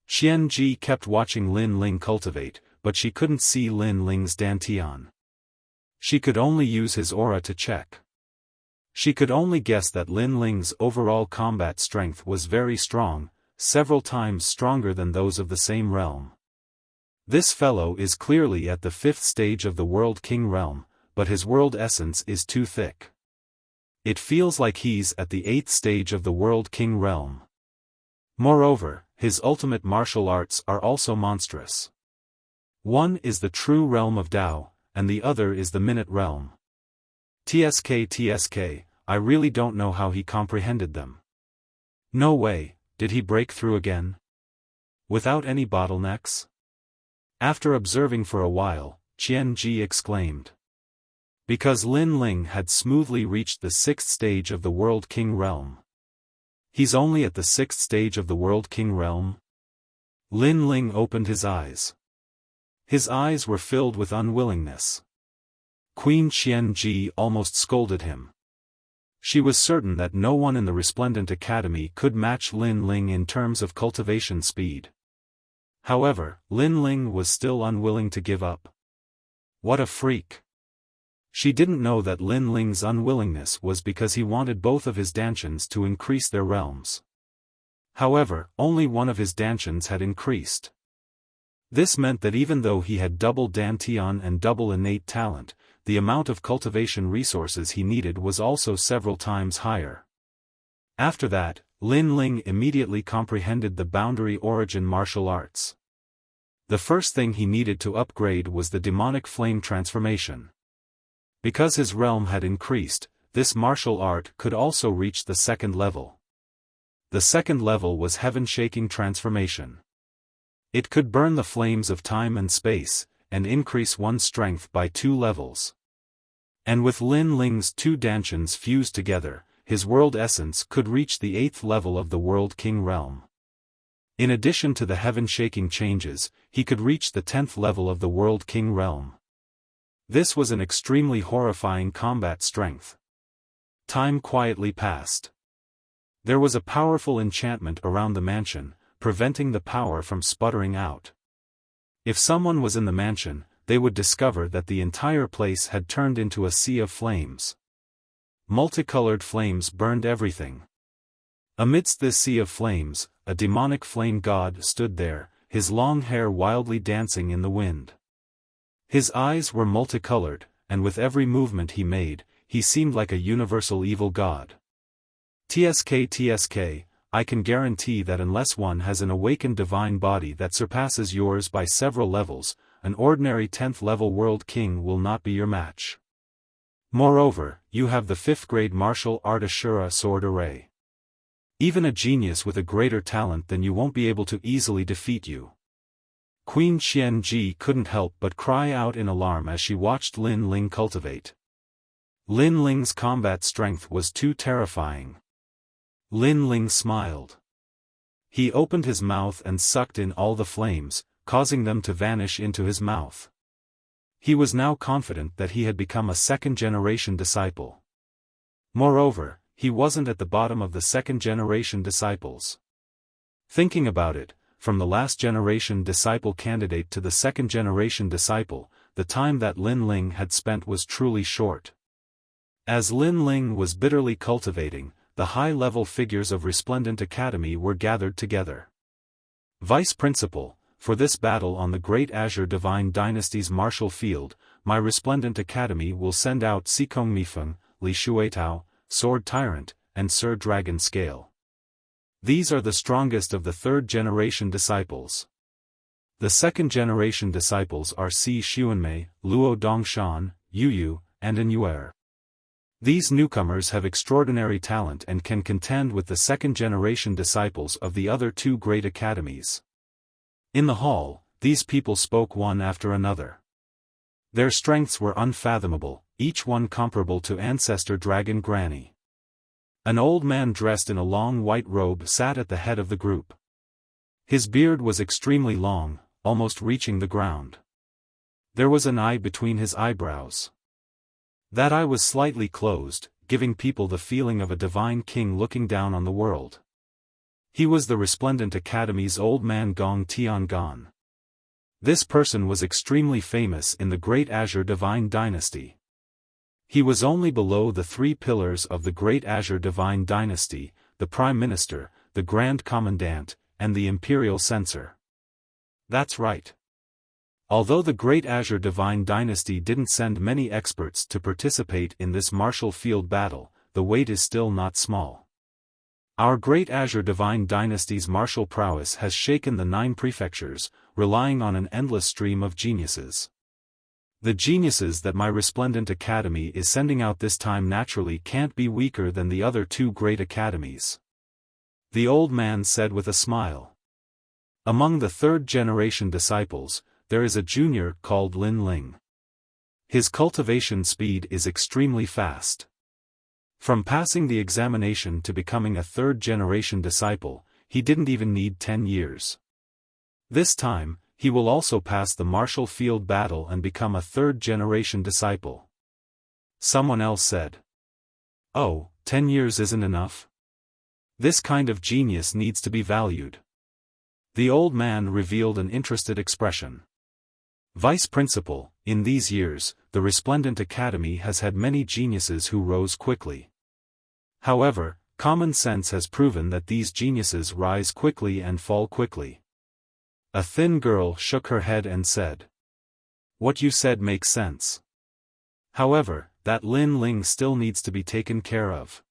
Qian Ji kept watching Lin Ling cultivate, but she couldn't see Lin Ling's dantian. She could only use his aura to check. She could only guess that Lin Ling's overall combat strength was very strong, several times stronger than those of the same realm. This fellow is clearly at the 5th stage of the World King realm, but his world essence is too thick. It feels like he's at the 8th stage of the World King realm. Moreover, his ultimate martial arts are also monstrous. One is the true realm of Tao, and the other is the minute realm. TSK, I really don't know how he comprehended them. No way, did he break through again? Without any bottlenecks? After observing for a while, Qian Ji exclaimed. Because Lin Ling had smoothly reached the 6th stage of the World King realm. He's only at the 6th stage of the World King realm? Lin Ling opened his eyes. His eyes were filled with unwillingness. Queen Qian Ji almost scolded him. She was certain that no one in the Resplendent Academy could match Lin Ling in terms of cultivation speed. However, Lin Ling was still unwilling to give up. What a freak! She didn't know that Lin Ling's unwillingness was because he wanted both of his dantians to increase their realms. However, only one of his dantians had increased. This meant that even though he had double dantian and double innate talent, the amount of cultivation resources he needed was also several times higher. After that, Lin Ling immediately comprehended the boundary origin martial arts. The first thing he needed to upgrade was the demonic flame transformation. Because his realm had increased, this martial art could also reach the 2nd level. The 2nd level was heaven-shaking transformation. It could burn the flames of time and space, and increase one's strength by 2 levels. And with Lin Ling's 2 dantians fused together, his world essence could reach the 8th level of the World King realm. In addition to the heaven-shaking changes, he could reach the 10th level of the World King realm. This was an extremely horrifying combat strength. Time quietly passed. There was a powerful enchantment around the mansion, preventing the power from sputtering out. If someone was in the mansion, they would discover that the entire place had turned into a sea of flames. Multicolored flames burned everything. Amidst this sea of flames, a demonic flame god stood there, his long hair wildly dancing in the wind. His eyes were multicolored, and with every movement he made, he seemed like a universal evil god. TSK, I can guarantee that unless one has an awakened divine body that surpasses yours by several levels, an ordinary 10th level World King will not be your match. Moreover, you have the 5th grade martial art Ashura sword array. Even a genius with a greater talent than you won't be able to easily defeat you. Queen Qian Ji couldn't help but cry out in alarm as she watched Lin Ling cultivate. Lin Ling's combat strength was too terrifying. Lin Ling smiled. He opened his mouth and sucked in all the flames, causing them to vanish into his mouth. He was now confident that he had become a 2nd-generation disciple. Moreover, he wasn't at the bottom of the 2nd-generation disciples. Thinking about it, from the last-generation disciple candidate to the 2nd-generation disciple, the time that Lin Ling had spent was truly short. As Lin Ling was bitterly cultivating, the high-level figures of Resplendent Academy were gathered together. Vice Principal, for this battle on the Great Azure Divine Dynasty's martial field, my Resplendent Academy will send out Sikong Mifeng, Li Shuetao, Sword Tyrant, and Sir Dragon Scale. These are the strongest of the 3rd-generation disciples. The 2nd-generation disciples are Si Xuanmei, Luo Dongshan, Yu Yu, and An Yuer. These newcomers have extraordinary talent and can contend with the 2nd-generation disciples of the other 2 great academies. In the hall, these people spoke one after another. Their strengths were unfathomable, each one comparable to Ancestor Dragon Granny. An old man dressed in a long white robe sat at the head of the group. His beard was extremely long, almost reaching the ground. There was an eye between his eyebrows. That eye was slightly closed, giving people the feeling of a divine king looking down on the world. He was the Resplendent Academy's old man Gong Tiangan. This person was extremely famous in the Great Azure Divine Dynasty. He was only below the 3 pillars of the Great Azure Divine Dynasty, the Prime Minister, the Grand Commandant, and the Imperial Censor. That's right. Although the Great Azure Divine Dynasty didn't send many experts to participate in this martial field battle, the weight is still not small. Our Great Azure Divine Dynasty's martial prowess has shaken the 9 prefectures, relying on an endless stream of geniuses. The geniuses that my Resplendent Academy is sending out this time naturally can't be weaker than the other 2 great academies. The old man said with a smile. Among the 3rd generation disciples, there is a junior called Lin Ling. His cultivation speed is extremely fast. From passing the examination to becoming a 3rd generation disciple, he didn't even need 10 years. This time, he will also pass the martial field battle and become a 3rd generation disciple. Someone else said. Oh, 10 years isn't enough? This kind of genius needs to be valued. The old man revealed an interested expression. Vice Principal, in these years, the Resplendent Academy has had many geniuses who rose quickly. However, common sense has proven that these geniuses rise quickly and fall quickly. A thin girl shook her head and said. What you said makes sense. However, that Lin Ling still needs to be taken care of.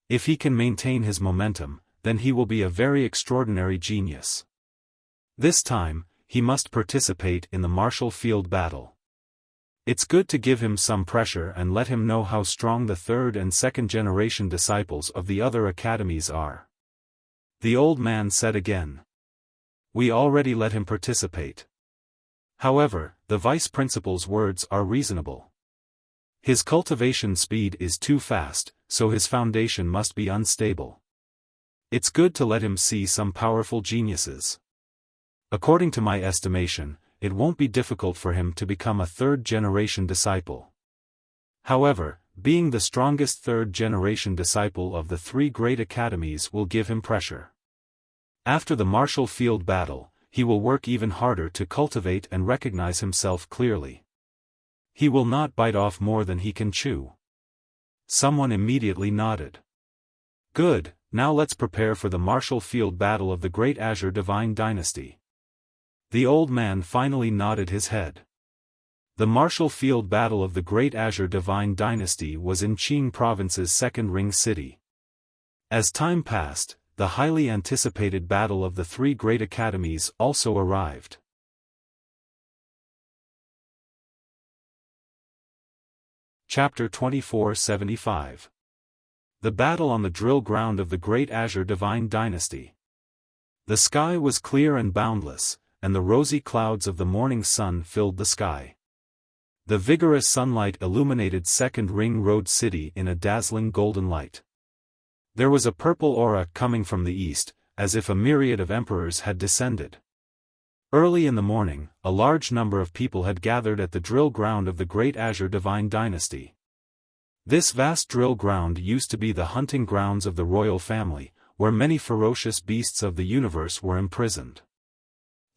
If he can maintain his momentum, then he will be a very extraordinary genius. This time, he must participate in the martial field battle. It's good to give him some pressure and let him know how strong the 3rd and 2nd generation disciples of the other academies are. The old man said again. We already let him participate. However, the vice principal's words are reasonable. His cultivation speed is too fast, so his foundation must be unstable. It's good to let him see some powerful geniuses. According to my estimation, it won't be difficult for him to become a 3rd generation disciple. However, being the strongest 3rd generation disciple of the 3 great academies will give him pressure. After the martial field battle, he will work even harder to cultivate and recognize himself clearly. He will not bite off more than he can chew. Someone immediately nodded. Good, now let's prepare for the martial field battle of the Great Azure Divine Dynasty. The old man finally nodded his head. The martial field battle of the Great Azure Divine Dynasty was in Qing Province's 2nd ring city. As time passed, the highly anticipated battle of the 3 great academies also arrived. Chapter 2475. The battle on the drill ground of the Great Azure Divine Dynasty. The sky was clear and boundless, and the rosy clouds of the morning sun filled the sky. The vigorous sunlight illuminated 2nd Ring Road City in a dazzling golden light. There was a purple aura coming from the east, as if a myriad of emperors had descended. Early in the morning, a large number of people had gathered at the drill ground of the Great Azure Divine Dynasty. This vast drill ground used to be the hunting grounds of the royal family, where many ferocious beasts of the universe were imprisoned.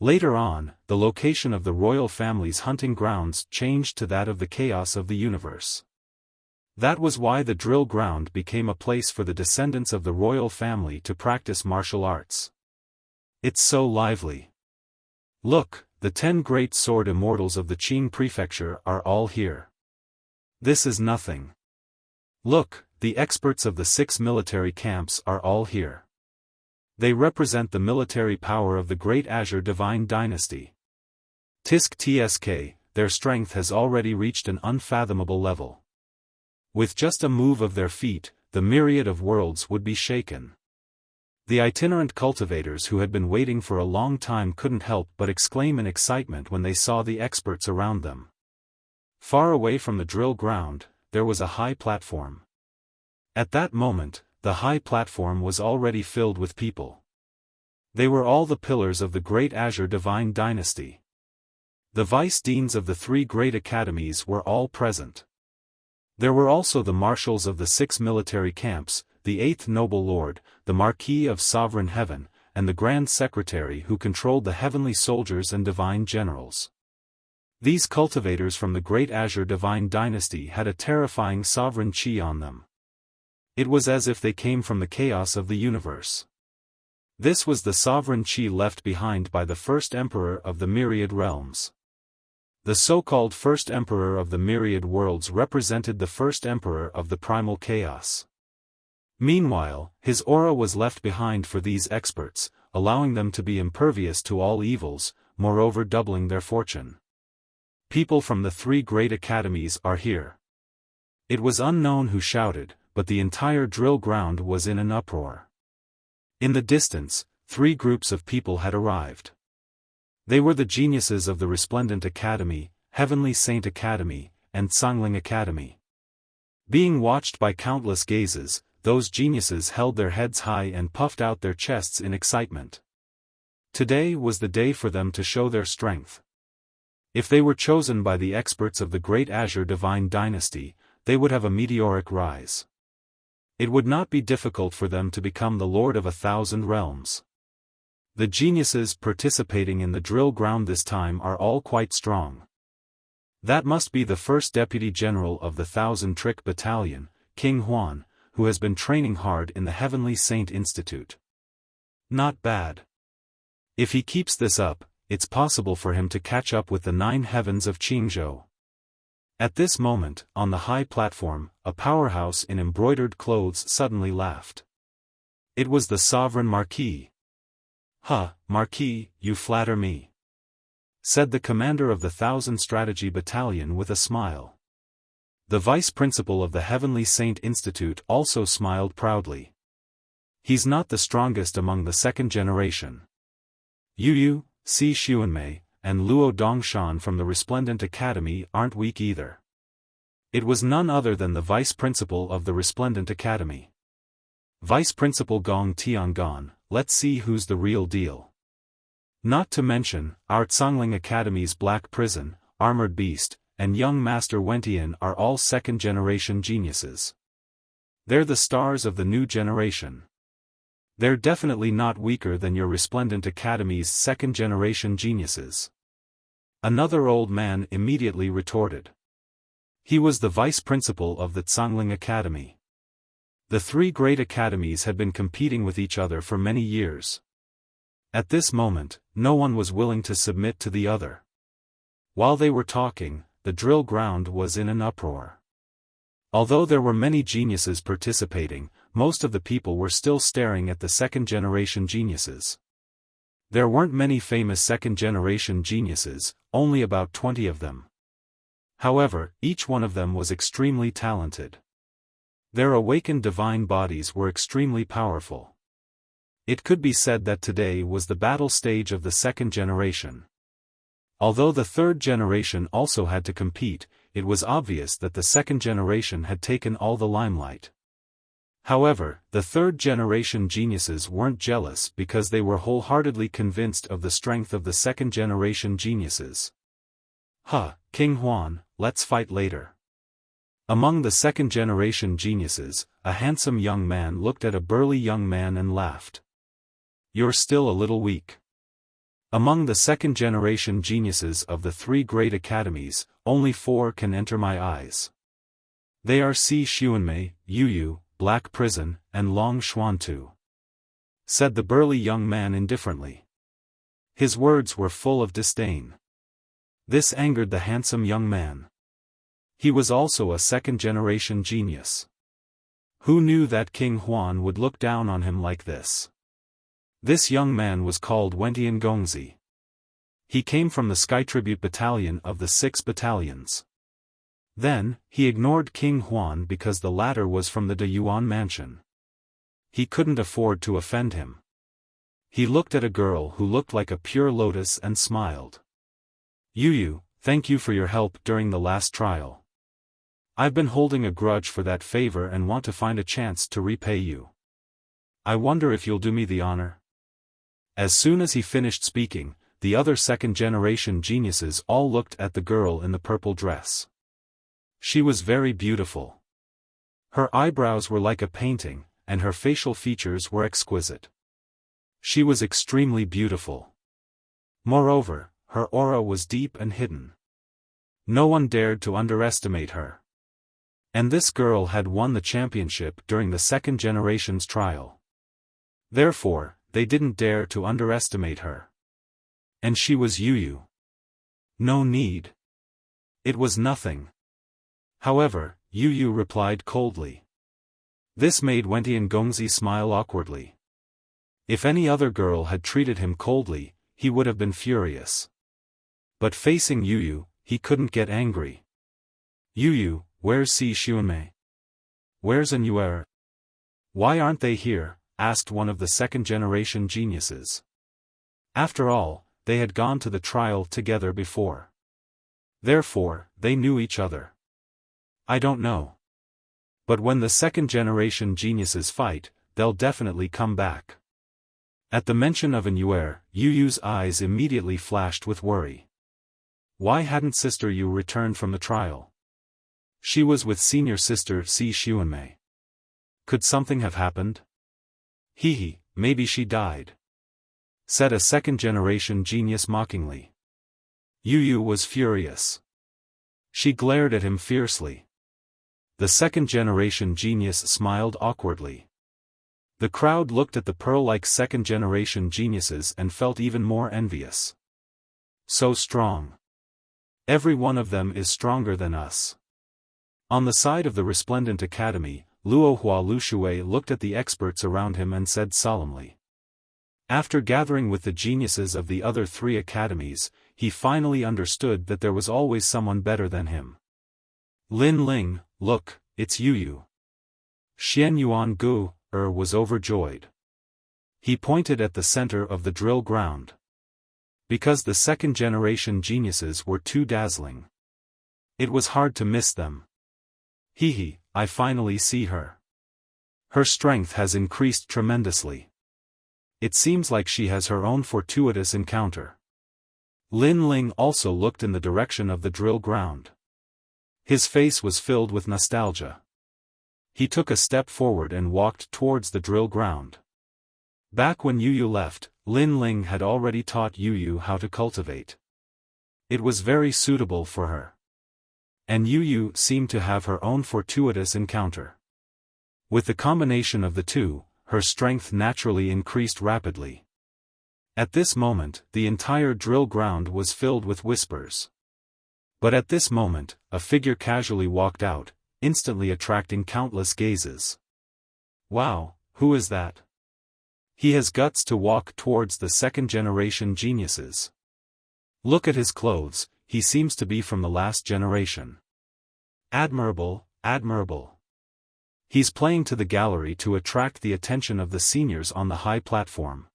Later on, the location of the royal family's hunting grounds changed to that of the chaos of the universe. That was why the drill ground became a place for the descendants of the royal family to practice martial arts. It's so lively. Look, the 10 great sword immortals of the Qing prefecture are all here. This is nothing. Look, the experts of the 6 military camps are all here. They represent the military power of the Great Azure Divine Dynasty. Tsk, their strength has already reached an unfathomable level. With just a move of their feet, the myriad of worlds would be shaken. The itinerant cultivators who had been waiting for a long time couldn't help but exclaim in excitement when they saw the experts around them. Far away from the drill ground, there was a high platform. At that moment, the high platform was already filled with people. They were all the pillars of the Great Azure Divine Dynasty. The vice-deans of the 3 great academies were all present. There were also the marshals of the 6 military camps, the 8th Noble Lord, the Marquis of Sovereign Heaven, and the Grand Secretary who controlled the heavenly soldiers and divine generals. These cultivators from the Great Azure Divine Dynasty had a terrifying sovereign chi on them. It was as if they came from the chaos of the universe. This was the sovereign qi left behind by the first emperor of the myriad realms. The so-called first emperor of the myriad worlds represented the first emperor of the primal chaos. Meanwhile, his aura was left behind for these experts, allowing them to be impervious to all evils, moreover doubling their fortune. People from the three great academies are here. It was unknown who shouted, but the entire drill ground was in an uproar. In the distance, three groups of people had arrived. They were the geniuses of the Resplendent Academy, Heavenly Saint Academy, and Sangling Academy. Being watched by countless gazes, those geniuses held their heads high and puffed out their chests in excitement. Today was the day for them to show their strength. If they were chosen by the experts of the Great Azure Divine Dynasty, they would have a meteoric rise. It would not be difficult for them to become the Lord of 1,000 realms. The geniuses participating in the drill ground this time are all quite strong. That must be the first Deputy General of the 1,000-Trick Battalion, King Huan, who has been training hard in the Heavenly Saint Institute. Not bad. If he keeps this up, it's possible for him to catch up with the 9 heavens of Qingzhou. At this moment, on the high platform, a powerhouse in embroidered clothes suddenly laughed. It was the Sovereign Marquis. "Huh, Marquis, you flatter me," said the commander of the 1,000 Strategy Battalion with a smile. The vice principal of the Heavenly Saint Institute also smiled proudly. He's not the strongest among the second generation. Yu, Si Xuanmei, and Luo Dongshan from the Resplendent Academy aren't weak either. It was none other than the vice principal of the Resplendent Academy. Vice Principal Gong Tiangong, let's see who's the real deal. Not to mention, our Sangling Academy's Black Prison, Armored Beast, and young Master Wentian are all second-generation geniuses. They're the stars of the new generation. They're definitely not weaker than your Resplendent Academy's second-generation geniuses. Another old man immediately retorted. He was the vice principal of the Sangling Academy. The three great academies had been competing with each other for many years. At this moment, no one was willing to submit to the other. While they were talking, the drill ground was in an uproar. Although there were many geniuses participating, most of the people were still staring at the second-generation geniuses. There weren't many famous second-generation geniuses, only about 20 of them. However, each one of them was extremely talented. Their awakened divine bodies were extremely powerful. It could be said that today was the battle stage of the second generation. Although the third generation also had to compete, it was obvious that the second generation had taken all the limelight. However, the third generation geniuses weren't jealous because they were wholeheartedly convinced of the strength of the second generation geniuses. King Huan, let's fight later. Among the second generation geniuses, a handsome young man looked at a burly young man and laughed. You're still a little weak. Among the second generation geniuses of the three great academies, only 4 can enter my eyes. They are Si Xuanmei, Yu, Black Prison, and Long Xuantu, said the burly young man indifferently. His words were full of disdain. This angered the handsome young man. He was also a second-generation genius. Who knew that King Huan would look down on him like this? This young man was called Wentian Gongzi. He came from the Sky Tribute Battalion of the 6 battalions. Then, he ignored King Huan because the latter was from the De Yuan mansion. He couldn't afford to offend him. He looked at a girl who looked like a pure lotus and smiled. Yu, thank you for your help during the last trial. I've been holding a grudge for that favor and want to find a chance to repay you. I wonder if you'll do me the honor. As soon as he finished speaking, the other second-generation geniuses all looked at the girl in the purple dress. She was very beautiful. Her eyebrows were like a painting, and her facial features were exquisite. She was extremely beautiful. Moreover, her aura was deep and hidden. No one dared to underestimate her. And this girl had won the championship during the second generation's trial. Therefore, they didn't dare to underestimate her. And she was Yu. No need. It was nothing. However, Yu replied coldly. This made Wentian Gongzi smile awkwardly. If any other girl had treated him coldly, he would have been furious. But facing Yu, he couldn't get angry. Yu, where's Si Xuanmei? Where's Anyuer? Why aren't they here? Asked one of the second-generation geniuses. After all, they had gone to the trial together before. Therefore, they knew each other. I don't know. But when the second-generation geniuses fight, they'll definitely come back. At the mention of Anyuer, Yu's eyes immediately flashed with worry. Why hadn't Sister Yu returned from the trial? She was with senior sister Si Xuanmei. Could something have happened? Maybe she died. Said a second-generation genius mockingly. Yu was furious. She glared at him fiercely. The second-generation genius smiled awkwardly. The crowd looked at the pearl-like second-generation geniuses and felt even more envious. So strong. Every one of them is stronger than us. On the side of the resplendent academy, Luohua Lushui looked at the experts around him and said solemnly. After gathering with the geniuses of the other 3 academies, he finally understood that there was always someone better than him. Lin Ling, look, it's Yu. Xian Yuan Gu, was overjoyed. He pointed at the center of the drill ground. Because the second-generation geniuses were too dazzling. It was hard to miss them. I finally see her. Her strength has increased tremendously. It seems like she has her own fortuitous encounter. Lin Ling also looked in the direction of the drill ground. His face was filled with nostalgia. He took a step forward and walked towards the drill ground. Back when Yu left, Lin Ling had already taught Yu how to cultivate. It was very suitable for her. And Yu seemed to have her own fortuitous encounter. With the combination of the two, her strength naturally increased rapidly. At this moment, the entire drill ground was filled with whispers. But at this moment, a figure casually walked out, instantly attracting countless gazes. Wow, who is that? He has guts to walk towards the second-generation geniuses. Look at his clothes, he seems to be from the last generation. Admirable, admirable. He's playing to the gallery to attract the attention of the seniors on the high platform.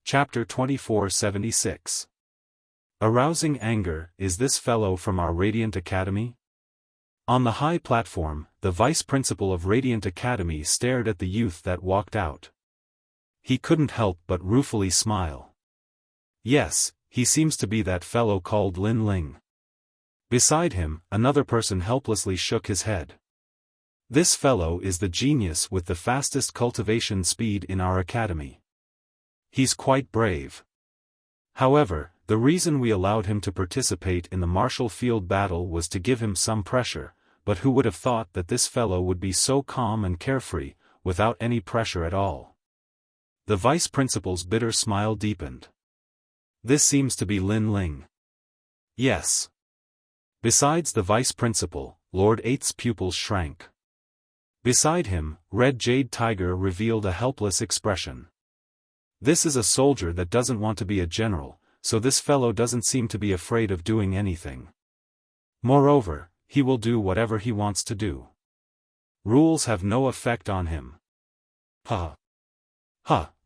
Chapter 2476. Arousing anger, is this fellow from our Radiant Academy? On the high platform, the vice principal of Radiant Academy stared at the youth that walked out. He couldn't help but ruefully smile. Yes, he seems to be that fellow called Lin Ling. Beside him, another person helplessly shook his head. This fellow is the genius with the fastest cultivation speed in our academy. He's quite brave. However, the reason we allowed him to participate in the martial field battle was to give him some pressure, but who would have thought that this fellow would be so calm and carefree, without any pressure at all? The vice principal's bitter smile deepened. This seems to be Lin Ling. Yes. Besides the vice principal, Lord Eighth's pupils shrank. Beside him, Red Jade Tiger revealed a helpless expression. This is a soldier that doesn't want to be a general, so this fellow doesn't seem to be afraid of doing anything. Moreover, he will do whatever he wants to do. Rules have no effect on him.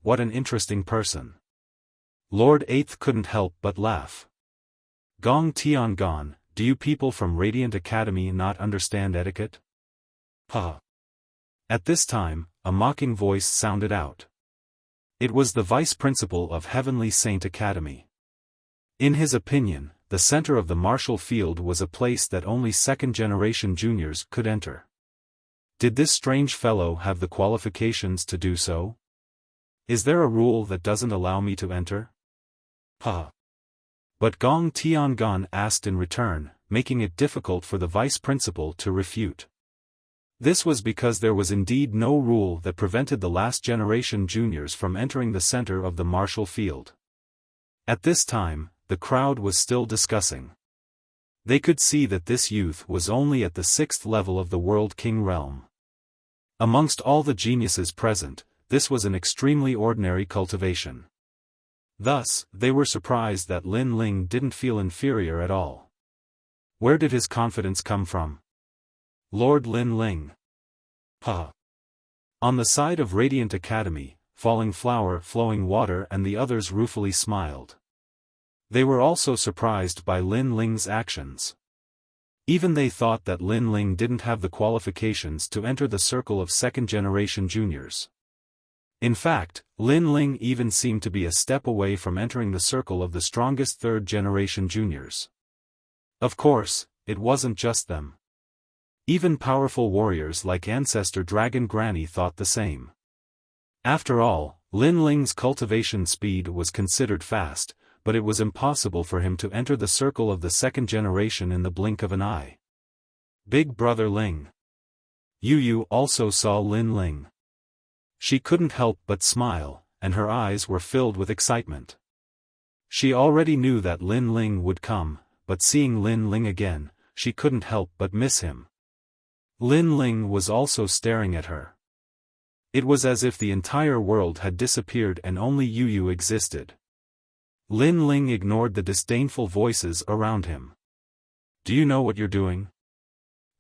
What an interesting person. Lord Eighth couldn't help but laugh. Gong Tiangon, do you people from Radiant Academy not understand etiquette? At this time, a mocking voice sounded out. It was the vice principal of Heavenly Saint Academy. In his opinion, the center of the martial field was a place that only second-generation juniors could enter. Did this strange fellow have the qualifications to do so? Is there a rule that doesn't allow me to enter? But Gong Tiangon asked in return, making it difficult for the vice principal to refute. This was because there was indeed no rule that prevented the last generation juniors from entering the center of the martial field. At this time, the crowd was still discussing. They could see that this youth was only at the 6th level of the World King realm. Amongst all the geniuses present, this was an extremely ordinary cultivation. Thus, they were surprised that Lin Ling didn't feel inferior at all. Where did his confidence come from? Lord Lin Ling. Ha! On the side of Radiant Academy, Falling Flower, Flowing Water and the others ruefully smiled. They were also surprised by Lin Ling's actions. Even they thought that Lin Ling didn't have the qualifications to enter the circle of second-generation juniors. In fact, Lin Ling even seemed to be a step away from entering the circle of the strongest third-generation juniors. Of course, it wasn't just them. Even powerful warriors like Ancestor Dragon Granny thought the same. After all, Lin Ling's cultivation speed was considered fast, but it was impossible for him to enter the circle of the second generation in the blink of an eye. Big Brother Ling. Yu also saw Lin Ling. She couldn't help but smile, and her eyes were filled with excitement. She already knew that Lin Ling would come, but seeing Lin Ling again, she couldn't help but miss him. Lin Ling was also staring at her. It was as if the entire world had disappeared and only Yu existed. Lin Ling ignored the disdainful voices around him. Do you know what you're doing?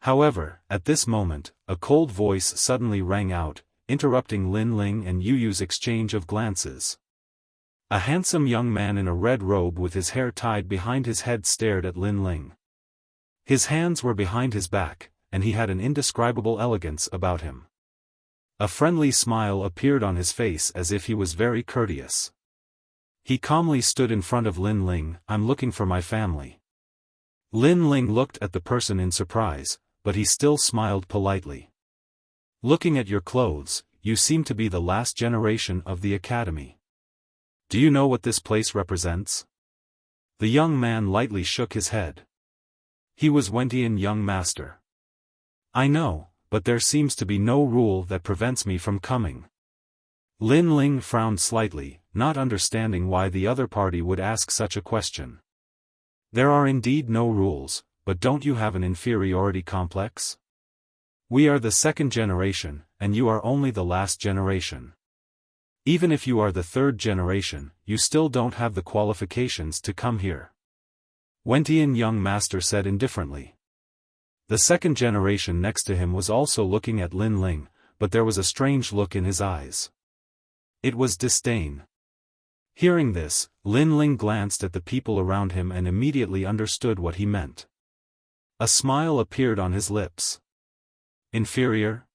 However, at this moment, a cold voice suddenly rang out, interrupting Lin Ling and Yu's exchange of glances. A handsome young man in a red robe with his hair tied behind his head stared at Lin Ling. His hands were behind his back, and he had an indescribable elegance about him. A friendly smile appeared on his face as if he was very courteous. He calmly stood in front of Lin Ling. I'm looking for my family. Lin Ling looked at the person in surprise, but he still smiled politely. Looking at your clothes, you seem to be the last generation of the academy. Do you know what this place represents? The young man lightly shook his head. He was Wentian young master. I know, but there seems to be no rule that prevents me from coming. Lin Ling frowned slightly, not understanding why the other party would ask such a question. There are indeed no rules, but don't you have an inferiority complex? We are the second generation, and you are only the last generation. Even if you are the third generation, you still don't have the qualifications to come here. Wentian young master said indifferently. The second generation next to him was also looking at Lin Ling, but there was a strange look in his eyes. It was disdain. Hearing this, Lin Ling glanced at the people around him and immediately understood what he meant. A smile appeared on his lips. Inferior?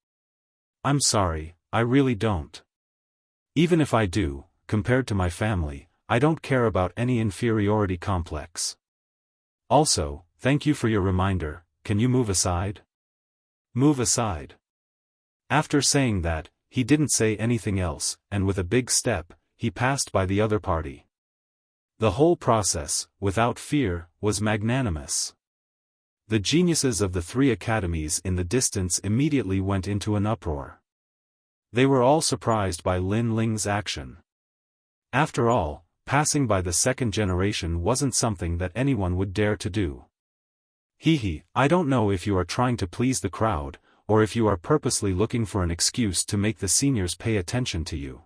I'm sorry, I really don't. Even if I do, compared to my family, I don't care about any inferiority complex. Also, thank you for your reminder. Can you move aside? Move aside. After saying that, he didn't say anything else, and with a big step, he passed by the other party. The whole process, without fear, was magnanimous. The geniuses of the three academies in the distance immediately went into an uproar. They were all surprised by Lin Ling's action. After all, passing by the second generation wasn't something that anyone would dare to do. I don't know if you are trying to please the crowd, or if you are purposely looking for an excuse to make the seniors pay attention to you.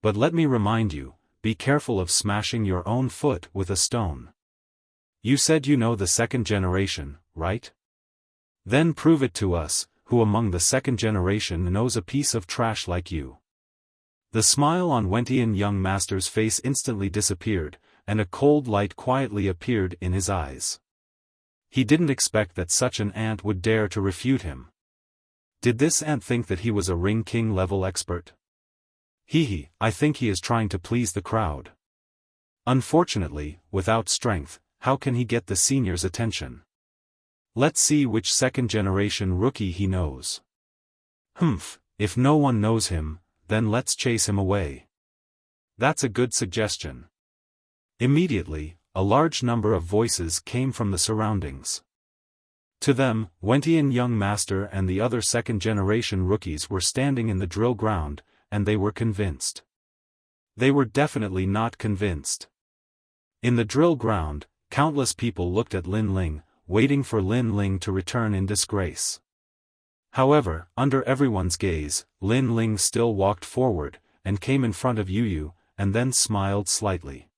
But let me remind you, be careful of smashing your own foot with a stone. You said you know the second generation, right? Then prove it to us, who among the second generation knows a piece of trash like you. The smile on Wentian young master's face instantly disappeared, and a cold light quietly appeared in his eyes. He didn't expect that such an ant would dare to refute him. Did this ant think that he was a Ring King level expert? I think he is trying to please the crowd. Unfortunately, without strength, how can he get the seniors' attention? Let's see which second-generation rookie he knows. If no one knows him, then let's chase him away. That's a good suggestion. Immediately, a large number of voices came from the surroundings. To them, Wentian young master and the other second-generation rookies were standing in the drill ground, and they were convinced. They were definitely not convinced. In the drill ground, countless people looked at Lin Ling, waiting for Lin Ling to return in disgrace. However, under everyone's gaze, Lin Ling still walked forward, and came in front of Yu Yu, and then smiled slightly.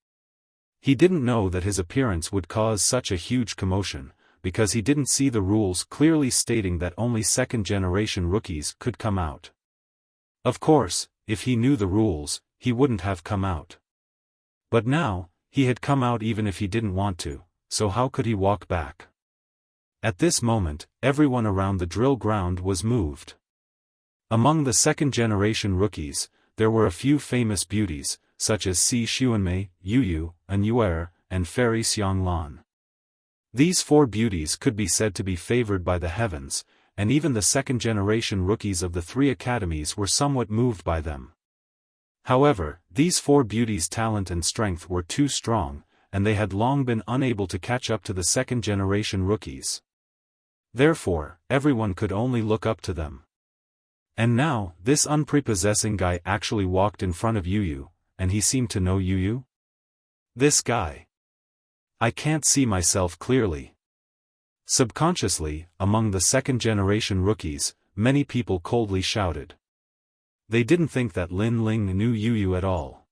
He didn't know that his appearance would cause such a huge commotion, because he didn't see the rules clearly stating that only second-generation rookies could come out. Of course, if he knew the rules, he wouldn't have come out. But now, he had come out even if he didn't want to, so how could he walk back? At this moment, everyone around the drill ground was moved. Among the second-generation rookies, there were a few famous beauties, such as Si Xuanmei, Yu Yu, An Yuer, and Fairy Xianglan. These four beauties could be said to be favored by the heavens, and even the second-generation rookies of the three academies were somewhat moved by them. However, these four beauties' talent and strength were too strong, and they had long been unable to catch up to the second-generation rookies. Therefore, everyone could only look up to them. And now, this unprepossessing guy actually walked in front of Yu Yu, and he seemed to know Yu Yu? This guy. I can't see myself clearly. Subconsciously, among the second-generation rookies, many people coldly shouted. They didn't think that Lin Ling knew Yu Yu at all.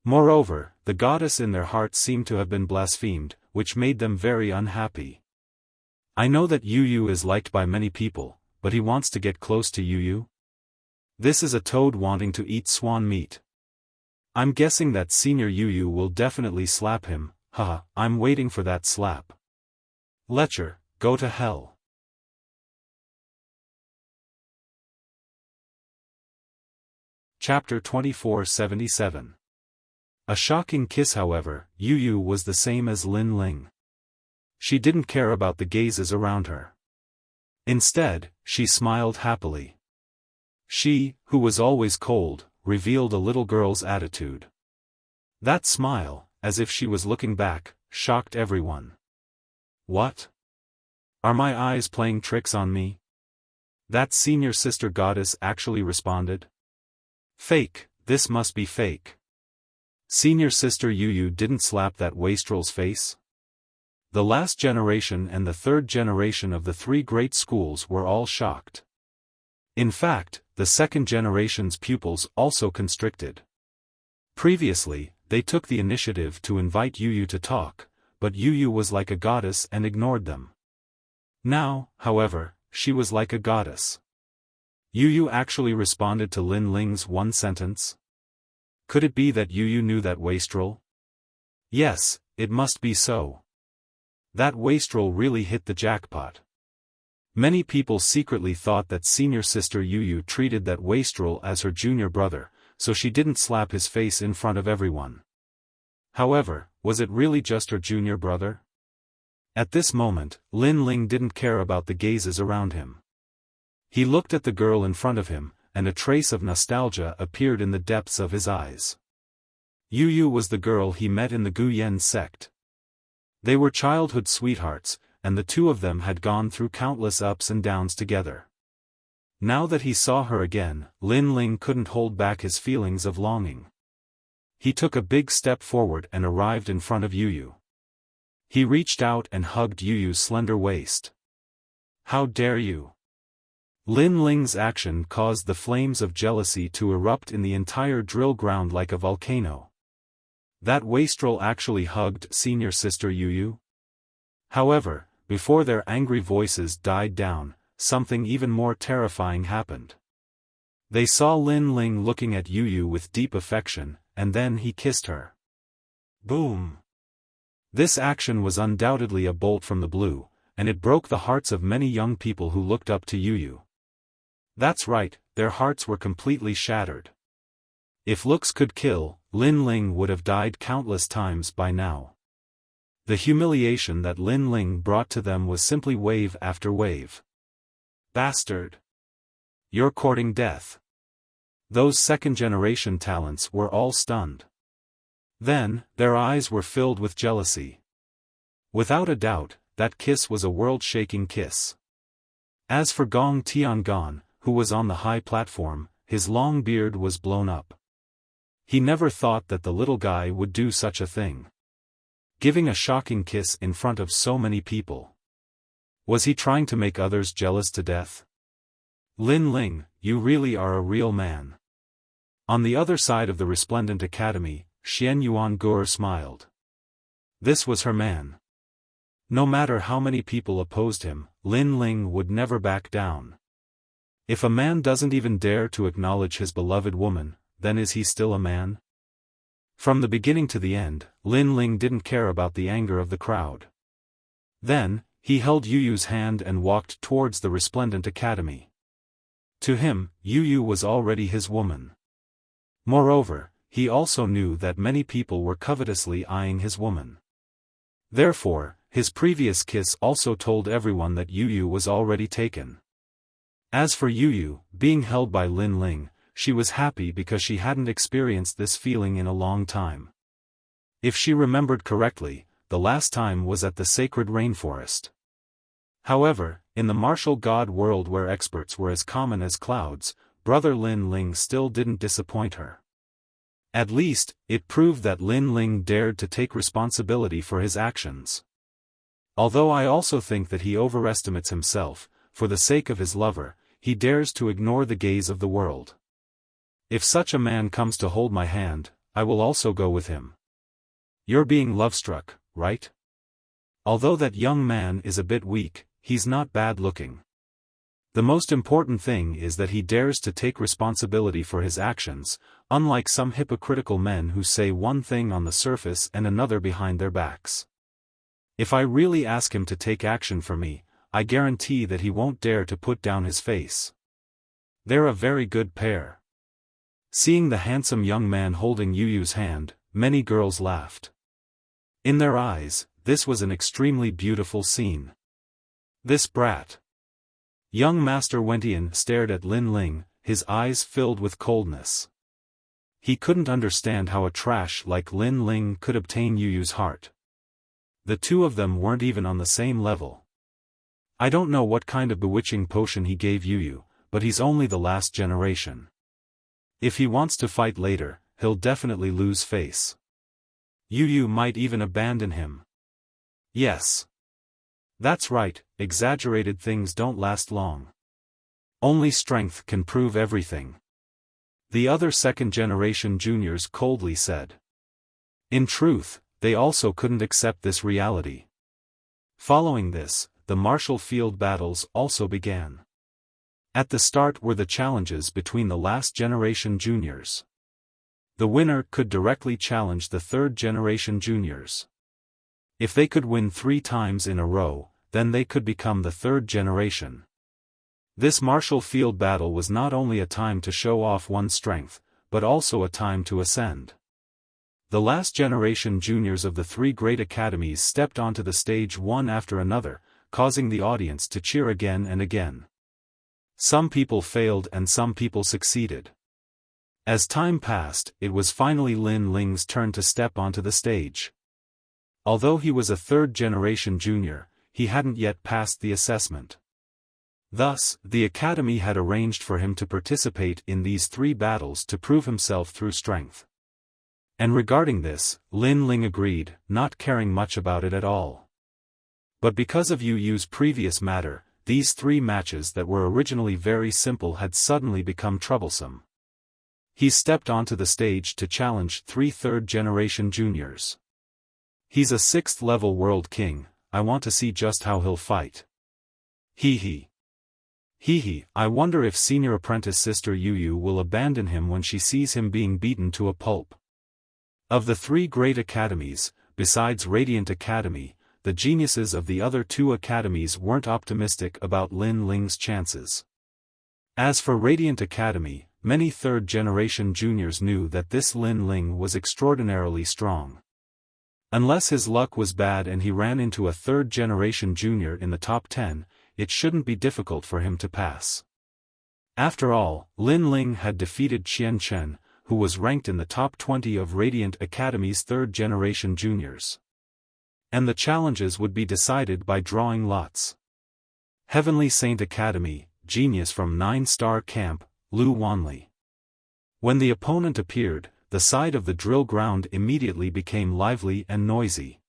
Moreover, the goddess in their hearts seemed to have been blasphemed, which made them very unhappy. I know that Yu Yu is liked by many people, but he wants to get close to Yu Yu? This is a toad wanting to eat swan meat. I'm guessing that Senior Yu Yu will definitely slap him. Haha, I'm waiting for that slap. Lecher, go to hell. Chapter 2477. A shocking kiss. However, Yu Yu was the same as Lin Ling. She didn't care about the gazes around her. Instead, she smiled happily. She, who was always cold, revealed a little girl's attitude. That smile, as if she was looking back, shocked everyone. What? Are my eyes playing tricks on me? That senior sister goddess actually responded. Fake, this must be fake. Senior sister Yu Yu didn't slap that wastrel's face? The last generation and the third generation of the three great schools were all shocked. In fact, the second generation's pupils also constricted. Previously, they took the initiative to invite Yu Yu to talk, but Yu Yu was like a goddess and ignored them. Now, however, she was like a goddess. Yu Yu actually responded to Lin Ling's one sentence. Could it be that Yu Yu knew that wastrel? Yes, it must be so. That wastrel really hit the jackpot. Many people secretly thought that senior sister Yu Yu treated that wastrel as her junior brother, so she didn't slap his face in front of everyone. However, was it really just her junior brother? At this moment, Lin Ling didn't care about the gazes around him. He looked at the girl in front of him, and a trace of nostalgia appeared in the depths of his eyes. Yu Yu was the girl he met in the Guyan sect. They were childhood sweethearts, and the two of them had gone through countless ups and downs together. Now that he saw her again, Lin Ling couldn't hold back his feelings of longing. He took a big step forward and arrived in front of Yu Yu. He reached out and hugged Yu Yu's slender waist. How dare you! Lin Ling's action caused the flames of jealousy to erupt in the entire drill ground like a volcano. That wastrel actually hugged senior sister Yu Yu? However, before their angry voices died down, something even more terrifying happened. They saw Lin Ling looking at Yu Yu with deep affection, and then he kissed her. Boom! This action was undoubtedly a bolt from the blue, and it broke the hearts of many young people who looked up to Yu Yu. That's right, their hearts were completely shattered. If looks could kill, Lin Ling would have died countless times by now. The humiliation that Lin Ling brought to them was simply wave after wave. Bastard! You're courting death. Those second-generation talents were all stunned. Then, their eyes were filled with jealousy. Without a doubt, that kiss was a world-shaking kiss. As for Gong Tiangon, who was on the high platform, his long beard was blown up. He never thought that the little guy would do such a thing. Giving a shocking kiss in front of so many people. Was he trying to make others jealous to death? Lin Ling, you really are a real man. On the other side of the resplendent academy, Xian Yuangur smiled. This was her man. No matter how many people opposed him, Lin Ling would never back down. If a man doesn't even dare to acknowledge his beloved woman, then is he still a man? From the beginning to the end, Lin Ling didn't care about the anger of the crowd. Then, he held Yu Yu's hand and walked towards the resplendent academy. To him, Yu Yu was already his woman. Moreover, he also knew that many people were covetously eyeing his woman. Therefore, his previous kiss also told everyone that Yu Yu was already taken. As for Yu Yu, being held by Lin Ling, she was happy because she hadn't experienced this feeling in a long time. If she remembered correctly, the last time was at the sacred rainforest. However, in the martial god world where experts were as common as clouds, brother Lin Ling still didn't disappoint her. At least, it proved that Lin Ling dared to take responsibility for his actions. Although I also think that he overestimates himself, for the sake of his lover, he dares to ignore the gaze of the world. If such a man comes to hold my hand, I will also go with him. You're being love-struck, right? Although that young man is a bit weak, he's not bad-looking. The most important thing is that he dares to take responsibility for his actions, unlike some hypocritical men who say one thing on the surface and another behind their backs. If I really ask him to take action for me, I guarantee that he won't dare to put down his face. They're a very good pair. Seeing the handsome young man holding Yu Yu's hand, many girls laughed. In their eyes, this was an extremely beautiful scene. This brat. Young Master Wentian stared at Lin Ling, his eyes filled with coldness. He couldn't understand how a trash like Lin Ling could obtain Yu Yu's heart. The two of them weren't even on the same level. I don't know what kind of bewitching potion he gave Yu Yu, but he's only the last generation. If he wants to fight later, he'll definitely lose face. Yu Yu might even abandon him. Yes. That's right, exaggerated things don't last long. Only strength can prove everything. The other second-generation juniors coldly said. In truth, they also couldn't accept this reality. Following this, the martial field battles also began. At the start were the challenges between the last-generation juniors. The winner could directly challenge the third-generation juniors. If they could win 3 times in a row, then they could become the third generation. This martial field battle was not only a time to show off one's strength, but also a time to ascend. The last-generation juniors of the 3 great academies stepped onto the stage one after another, causing the audience to cheer again and again. Some people failed and some people succeeded. As time passed, it was finally Lin Ling's turn to step onto the stage. Although he was a third-generation junior, he hadn't yet passed the assessment. Thus, the academy had arranged for him to participate in these 3 battles to prove himself through strength. And regarding this, Lin Ling agreed, not caring much about it at all. But because of Yu Yu's previous matter, these 3 matches that were originally very simple had suddenly become troublesome. He stepped onto the stage to challenge 3 third-generation juniors. He's a 6th-level world king, I want to see just how he'll fight. Hee hee, I wonder if senior apprentice sister Yu Yu will abandon him when she sees him being beaten to a pulp. Of the 3 great academies, besides Radiant Academy, the geniuses of the other 2 academies weren't optimistic about Lin Ling's chances. As for Radiant Academy, many third-generation juniors knew that this Lin Ling was extraordinarily strong. Unless his luck was bad and he ran into a third-generation junior in the top 10, it shouldn't be difficult for him to pass. After all, Lin Ling had defeated Qian Chen, who was ranked in the top 20 of Radiant Academy's third-generation juniors. And the challenges would be decided by drawing lots. Heavenly Saint Academy, genius from 9-star camp, Lu Wanli. When the opponent appeared, the side of the drill ground immediately became lively and noisy.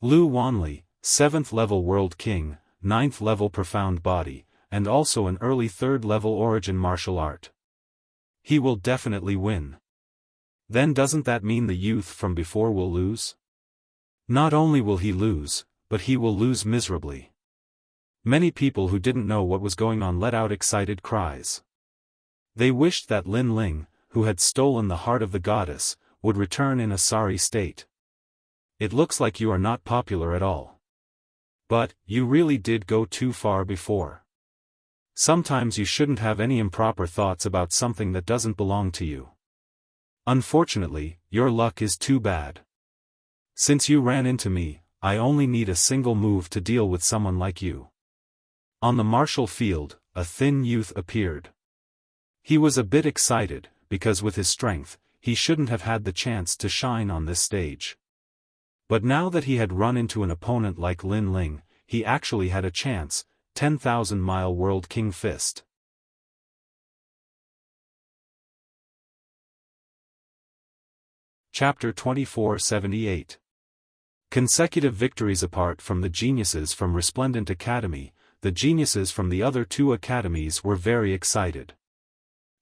Lu Wanli, 7th level World King, 9th level Profound Body, and also an early 3rd level Origin martial art. He will definitely win. Then doesn't that mean the youth from before will lose? Not only will he lose, but he will lose miserably. Many people who didn't know what was going on let out excited cries. They wished that Lin Ling, who had stolen the heart of the goddess, would return in a sorry state. It looks like you are not popular at all. But, you really did go too far before. Sometimes you shouldn't have any improper thoughts about something that doesn't belong to you. Unfortunately, your luck is too bad. Since you ran into me, I only need a single move to deal with someone like you. On the martial field, a thin youth appeared. He was a bit excited, because with his strength, he shouldn't have had the chance to shine on this stage. But now that he had run into an opponent like Lin Ling, he actually had a chance. 10,000-mile World King Fist. Chapter 2478. Consecutive victories. Apart from the geniuses from Resplendent Academy, the geniuses from the other 2 academies were very excited.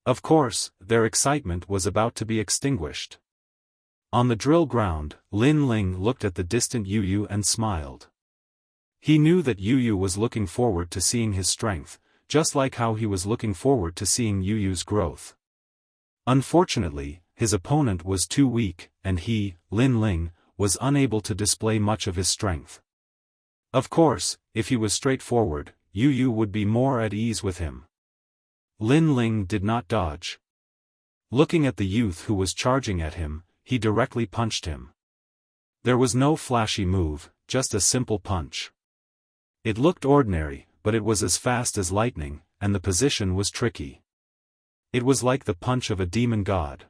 Of course, their excitement was about to be extinguished. On the drill ground, Lin Ling looked at the distant Yu Yu and smiled. He knew that Yu Yu was looking forward to seeing his strength, just like how he was looking forward to seeing Yu Yu's growth. Unfortunately, his opponent was too weak, and he, Lin Ling, was unable to display much of his strength. Of course, if he was straightforward, Yu Yu would be more at ease with him. Lin Ling did not dodge. Looking at the youth who was charging at him, he directly punched him. There was no flashy move, just a simple punch. It looked ordinary, but it was as fast as lightning, and the position was tricky. It was like the punch of a demon god.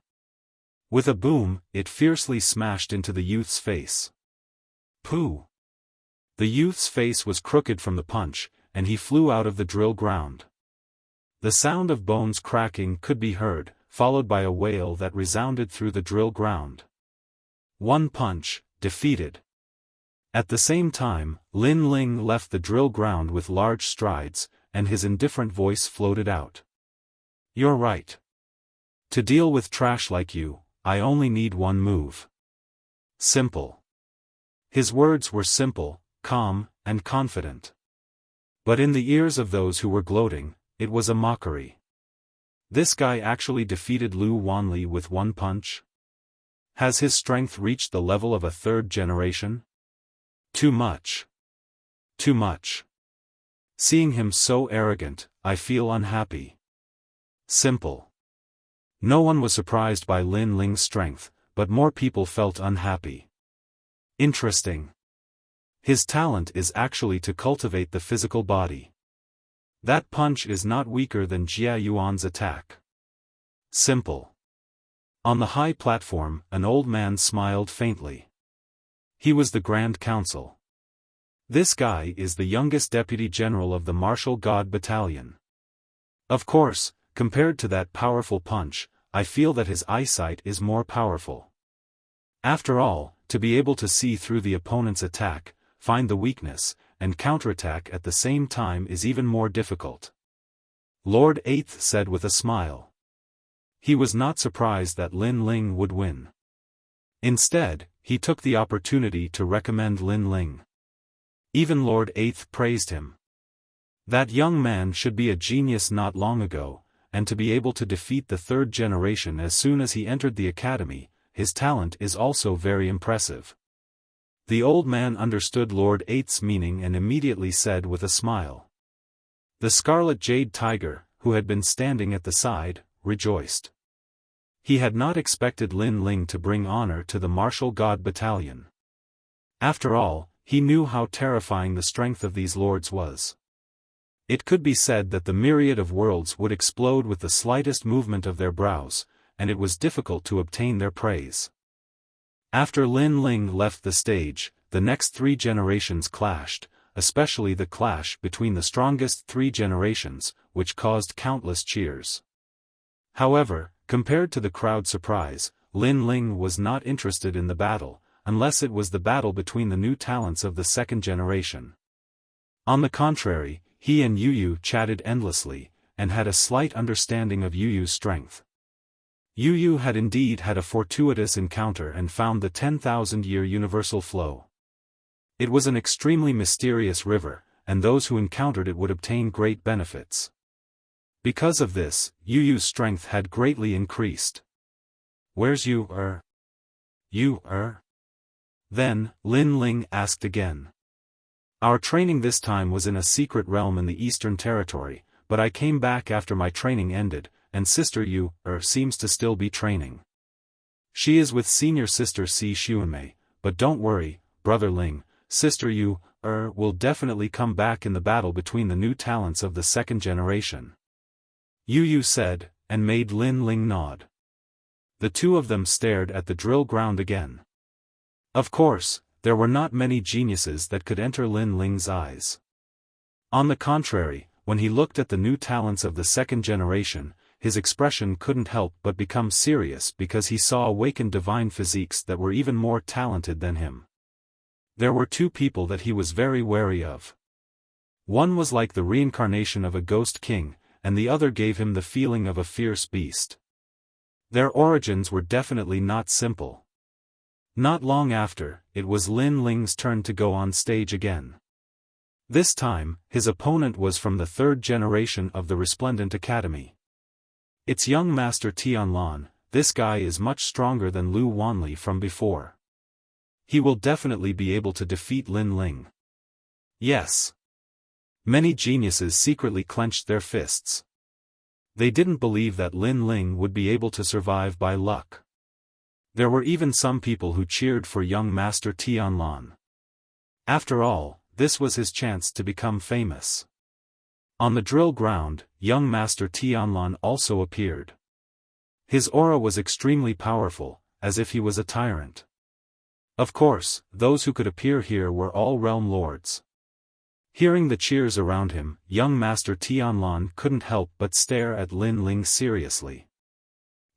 With a boom, it fiercely smashed into the youth's face. Pooh! The youth's face was crooked from the punch, and he flew out of the drill ground. The sound of bones cracking could be heard, followed by a wail that resounded through the drill ground. One punch, defeated. At the same time, Lin Ling left the drill ground with large strides, and his indifferent voice floated out. You're right. To deal with trash like you, I only need one move. Simple. His words were simple, calm, and confident. But in the ears of those who were gloating, it was a mockery. This guy actually defeated Lu Wanli with one punch? Has his strength reached the level of a 3rd generation? Too much. Too much. Seeing him so arrogant, I feel unhappy. Simple. No one was surprised by Lin Ling's strength, but more people felt unhappy. Interesting. His talent is actually to cultivate the physical body. That punch is not weaker than Jia Yuan's attack. Simple. On the high platform, an old man smiled faintly. He was the Grand Council. This guy is the youngest Deputy General of the Martial God Battalion. Of course, compared to that powerful punch, I feel that his eyesight is more powerful. After all, to be able to see through the opponent's attack, find the weakness, and counterattack at the same time is even more difficult. Lord Eighth said with a smile. He was not surprised that Lin Ling would win. Instead, he took the opportunity to recommend Lin Ling. Even Lord Eighth praised him. That young man should be a genius not long ago, and to be able to defeat the 3rd generation as soon as he entered the academy, his talent is also very impressive. The old man understood Lord Eighth's meaning and immediately said with a smile. The Scarlet Jade Tiger, who had been standing at the side, rejoiced. He had not expected Lin Ling to bring honor to the Martial God Battalion. After all, he knew how terrifying the strength of these lords was. It could be said that the myriad of worlds would explode with the slightest movement of their brows, and it was difficult to obtain their praise. After Lin Ling left the stage, the next 3 generations clashed, especially the clash between the strongest 3 generations, which caused countless cheers. However, compared to the crowd's surprise, Lin Ling was not interested in the battle, unless it was the battle between the new talents of the second generation. On the contrary, he and Yu Yu chatted endlessly, and had a slight understanding of Yu Yu's strength. Yu Yu had indeed had a fortuitous encounter and found the 10,000-year universal flow. It was an extremely mysterious river, and those who encountered it would obtain great benefits. Because of this, Yu Yu's strength had greatly increased. "Where's Yu? Yu? Then, Lin Ling asked again. "Our training this time was in a secret realm in the Eastern Territory, but I came back after my training ended, and Sister Yu seems to still be training. She is with senior sister Si Xuanmei, but don't worry, Brother Ling, Sister Yu will definitely come back in the battle between the new talents of the second generation," Yu Yu said, and made Lin Ling nod. The two of them stared at the drill ground again. Of course, there were not many geniuses that could enter Lin Ling's eyes. On the contrary, when he looked at the new talents of the second generation, his expression couldn't help but become serious because he saw awakened divine physiques that were even more talented than him. There were 2 people that he was very wary of. One was like the reincarnation of a ghost king, and the other gave him the feeling of a fierce beast. Their origins were definitely not simple. Not long after, it was Lin Ling's turn to go on stage again. This time, his opponent was from the 3rd generation of the Resplendent Academy. It's young Master Tianlan. This guy is much stronger than Lu Wanli from before. He will definitely be able to defeat Lin Ling. Yes. Many geniuses secretly clenched their fists. They didn't believe that Lin Ling would be able to survive by luck. There were even some people who cheered for young Master Tianlan. After all, this was his chance to become famous. On the drill ground, young Master Tianlan also appeared. His aura was extremely powerful, as if he was a tyrant. Of course, those who could appear here were all realm lords. Hearing the cheers around him, young Master Tianlan couldn't help but stare at Lin Ling seriously.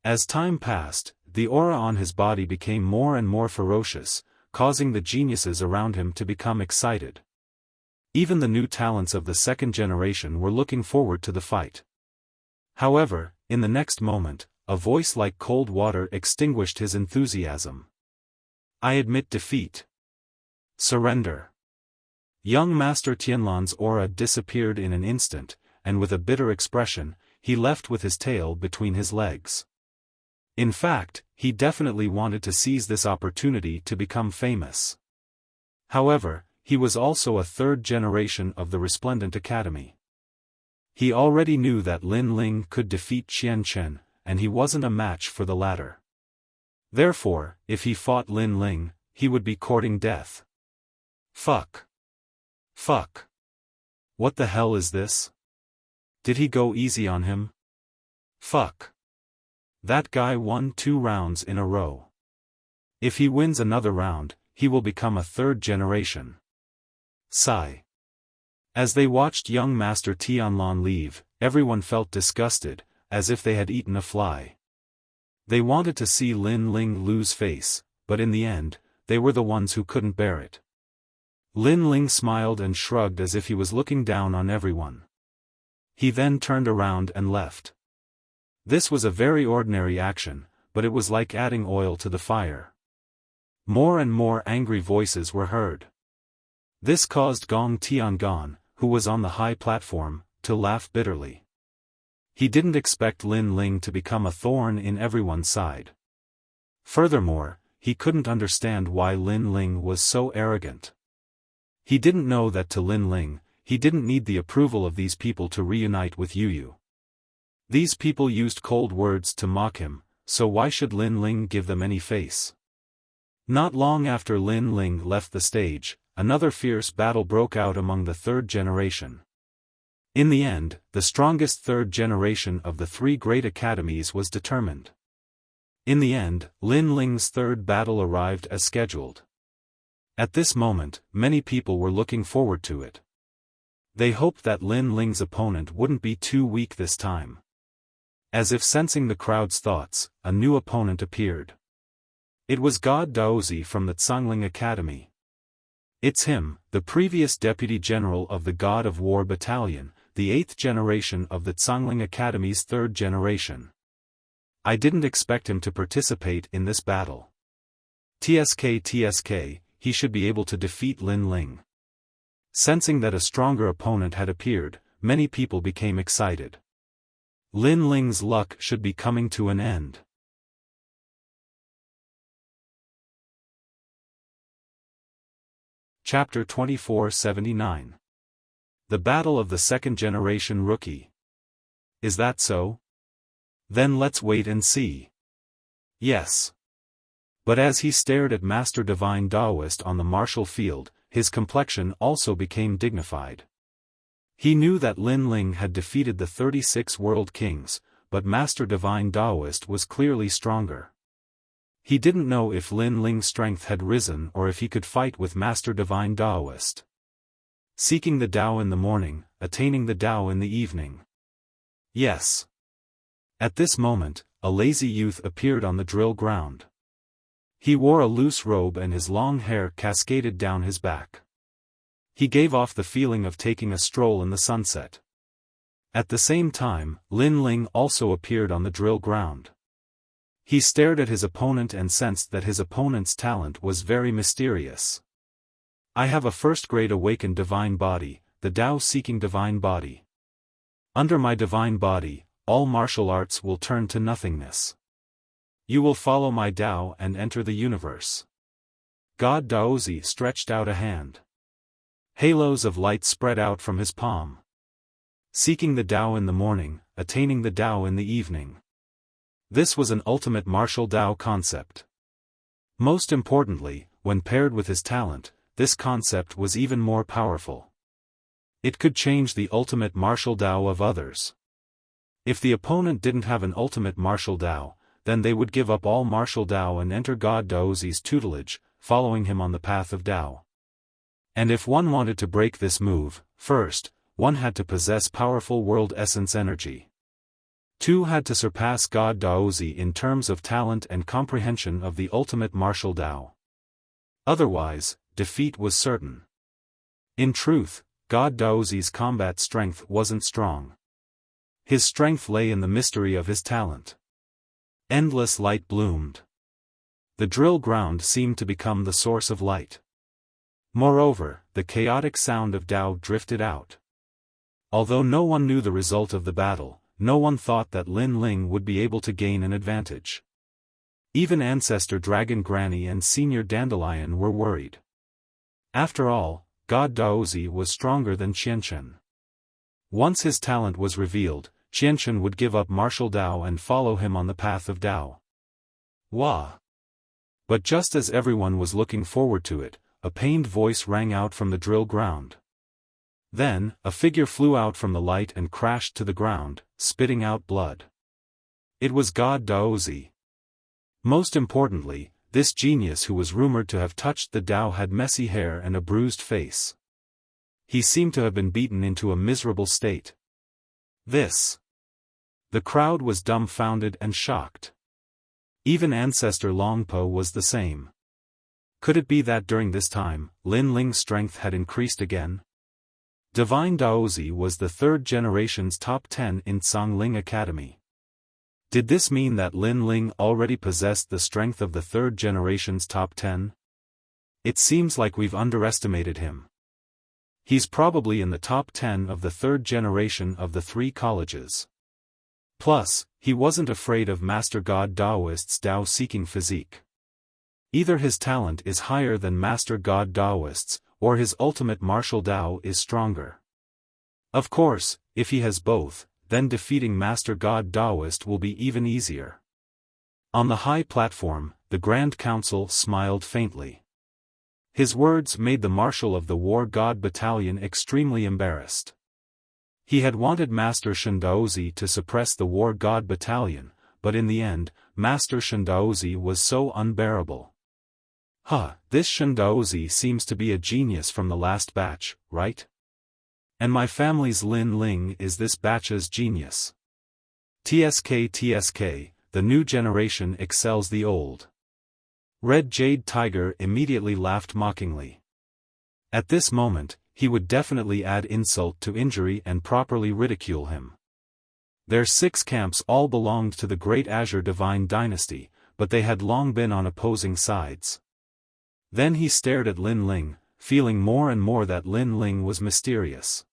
As time passed, the aura on his body became more and more ferocious, causing the geniuses around him to become excited. Even the new talents of the second generation were looking forward to the fight. However, in the next moment, a voice like cold water extinguished his enthusiasm. "I admit defeat. Surrender." Young Master Tianlan's aura disappeared in an instant, and with a bitter expression, he left with his tail between his legs. In fact, he definitely wanted to seize this opportunity to become famous. However, he was also a 3rd generation of the Resplendent Academy. He already knew that Lin Ling could defeat Qian Chen, and he wasn't a match for the latter. Therefore, if he fought Lin Ling, he would be courting death. Fuck. What the hell is this? Did he go easy on him? Fuck. That guy won 2 rounds in a row. If he wins another round, he will become a 3rd generation. Sigh. As they watched young Master Tianlan leave, everyone felt disgusted, as if they had eaten a fly. They wanted to see Lin Ling lose face, but in the end, they were the ones who couldn't bear it. Lin Ling smiled and shrugged as if he was looking down on everyone. He then turned around and left. This was a very ordinary action, but it was like adding oil to the fire. More and more angry voices were heard. This caused Gong Tiangan, who was on the high platform, to laugh bitterly. He didn't expect Lin Ling to become a thorn in everyone's side. Furthermore, he couldn't understand why Lin Ling was so arrogant. He didn't know that to Lin Ling, he didn't need the approval of these people to reunite with Yu Yu. These people used cold words to mock him, so why should Lin Ling give them any face? Not long after Lin Ling left the stage, another fierce battle broke out among the 3rd generation. In the end, the strongest 3rd generation of the 3 great academies was determined. In the end, Lin Ling's 3rd battle arrived as scheduled. At this moment, many people were looking forward to it. They hoped that Lin Ling's opponent wouldn't be too weak this time. As if sensing the crowd's thoughts, a new opponent appeared. It was God Daozi from the Tsangling Academy. It's him, the previous Deputy General of the God of War Battalion, the 8th generation of the Tsangling Academy's 3rd generation. I didn't expect him to participate in this battle. TSK, he should be able to defeat Lin Ling. Sensing that a stronger opponent had appeared, many people became excited. Lin Ling's luck should be coming to an end. Chapter 2479. The Battle of the 2nd Generation Rookie. Is that so? Then let's wait and see. Yes. But as he stared at Master Divine Daoist on the martial field, his complexion also became dignified. He knew that Lin Ling had defeated the 36 World Kings, but Master Divine Daoist was clearly stronger. He didn't know if Lin Ling's strength had risen or if he could fight with Master Divine Daoist. Seeking the Tao in the morning, attaining the Tao in the evening. Yes. At this moment, a lazy youth appeared on the drill ground. He wore a loose robe and his long hair cascaded down his back. He gave off the feeling of taking a stroll in the sunset. At the same time, Lin Ling also appeared on the drill ground. He stared at his opponent and sensed that his opponent's talent was very mysterious. I have a first-grade awakened divine body, the Tao-seeking divine body. Under my divine body, all martial arts will turn to nothingness. You will follow my Tao and enter the universe. God Daozi stretched out a hand. Halos of light spread out from his palm. Seeking the Tao in the morning, attaining the Tao in the evening. This was an ultimate martial Tao concept. Most importantly, when paired with his talent, this concept was even more powerful. It could change the ultimate martial Tao of others. If the opponent didn't have an ultimate martial Tao, then they would give up all martial Tao and enter God Daozi's tutelage, following him on the path of Tao. And if one wanted to break this move, first, one had to possess powerful world essence energy. Two had to surpass God Daozi in terms of talent and comprehension of the ultimate martial Tao. Otherwise, defeat was certain. In truth, God Daozi's combat strength wasn't strong. His strength lay in the mystery of his talent. Endless light bloomed. The drill ground seemed to become the source of light. Moreover, the chaotic sound of Tao drifted out. Although no one knew the result of the battle, no one thought that Lin Ling would be able to gain an advantage. Even Ancestor Dragon Granny and Senior Dandelion were worried. After all, God Daozi was stronger than Qianchen. Once his talent was revealed, Qianchen would give up martial Tao and follow him on the path of Tao. Wah! But just as everyone was looking forward to it, a pained voice rang out from the drill ground. Then, a figure flew out from the light and crashed to the ground, spitting out blood. It was God Daozi. Most importantly, this genius who was rumored to have touched the Tao had messy hair and a bruised face. He seemed to have been beaten into a miserable state. This. The crowd was dumbfounded and shocked. Even Ancestor Longpo was the same. Could it be that during this time, Lin Ling's strength had increased again? Divine Daozi was the 3rd generation's top 10 in Tsangling Academy. Did this mean that Lin Ling already possessed the strength of the 3rd generation's top 10? It seems like we've underestimated him. He's probably in the top 10 of the 3rd generation of the 3 colleges. Plus, he wasn't afraid of Master God Daoist's Tao-seeking physique. Either his talent is higher than Master God Daoist's, or his ultimate martial Tao is stronger. Of course, if he has both, then defeating Master God Daoist will be even easier. On the high platform, the Grand Council smiled faintly. His words made the Marshal of the War God Battalion extremely embarrassed. He had wanted Master Shendaozi to suppress the War God Battalion, but in the end, Master Shendaozi was so unbearable. This Shendaozi seems to be a genius from the last batch, right? And my family's Lin Ling is this batch's genius. TSK, the new generation excels the old. Red Jade Tiger immediately laughed mockingly. At this moment, he would definitely add insult to injury and properly ridicule him. Their 6 camps all belonged to the Great Azure Divine Dynasty, but they had long been on opposing sides. Then he stared at Lin Ling, feeling more and more that Lin Ling was mysterious.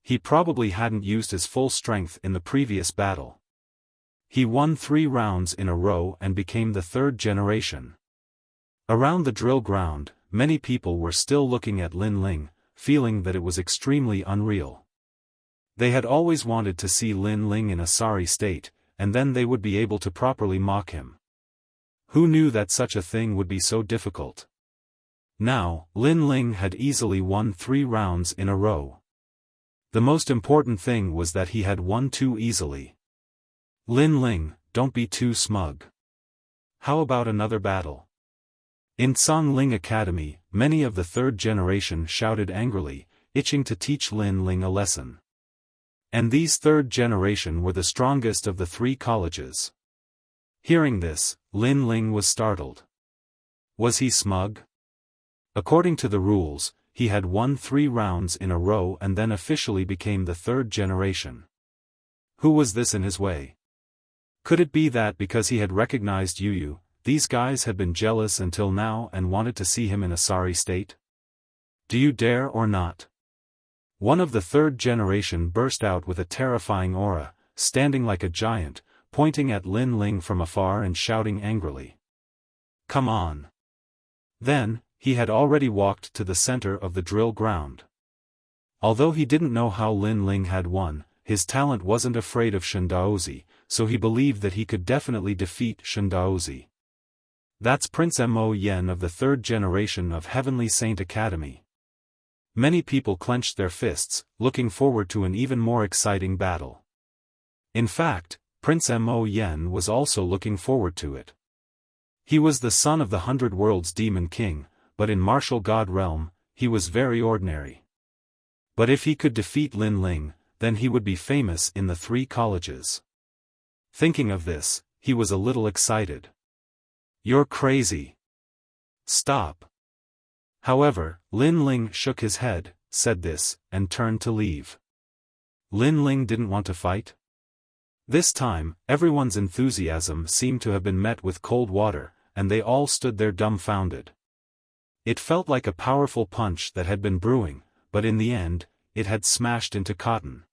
He probably hadn't used his full strength in the previous battle. He won 3 rounds in a row and became the 3rd generation. Around the drill ground, many people were still looking at Lin Ling, feeling that it was extremely unreal. They had always wanted to see Lin Ling in a sorry state, and then they would be able to properly mock him. Who knew that such a thing would be so difficult? Now, Lin Ling had easily won 3 rounds in a row. The most important thing was that he had won 2 easily. Lin Ling, don't be too smug. How about another battle? In Songling Academy, many of the 3rd generation shouted angrily, itching to teach Lin Ling a lesson. And these 3rd generation were the strongest of the 3 colleges. Hearing this, Lin Ling was startled. Was he smug? According to the rules, he had won 3 rounds in a row and then officially became the 3rd generation. Who was this in his way? Could it be that because he had recognized Yu, these guys had been jealous until now and wanted to see him in a sorry state? Do you dare or not? One of the 3rd generation burst out with a terrifying aura, standing like a giant, pointing at Lin Ling from afar and shouting angrily. Come on. Then, he had already walked to the center of the drill ground. Although he didn't know how Lin Ling had won, his talent wasn't afraid of Shendaozi, so he believed that he could definitely defeat Shendaozi. That's Prince Mo Yen of the 3rd generation of Heavenly Saint Academy. Many people clenched their fists, looking forward to an even more exciting battle. In fact, Prince Mo Yen was also looking forward to it. He was the son of the 100 Worlds Demon King, but in Martial God realm, he was very ordinary. But if he could defeat Lin Ling, then he would be famous in the 3 colleges. Thinking of this, he was a little excited. You're crazy. Stop. However, Lin Ling shook his head, said this, and turned to leave. Lin Ling didn't want to fight? This time, everyone's enthusiasm seemed to have been met with cold water, and they all stood there dumbfounded. It felt like a powerful punch that had been brewing, but in the end, it had smashed into cotton.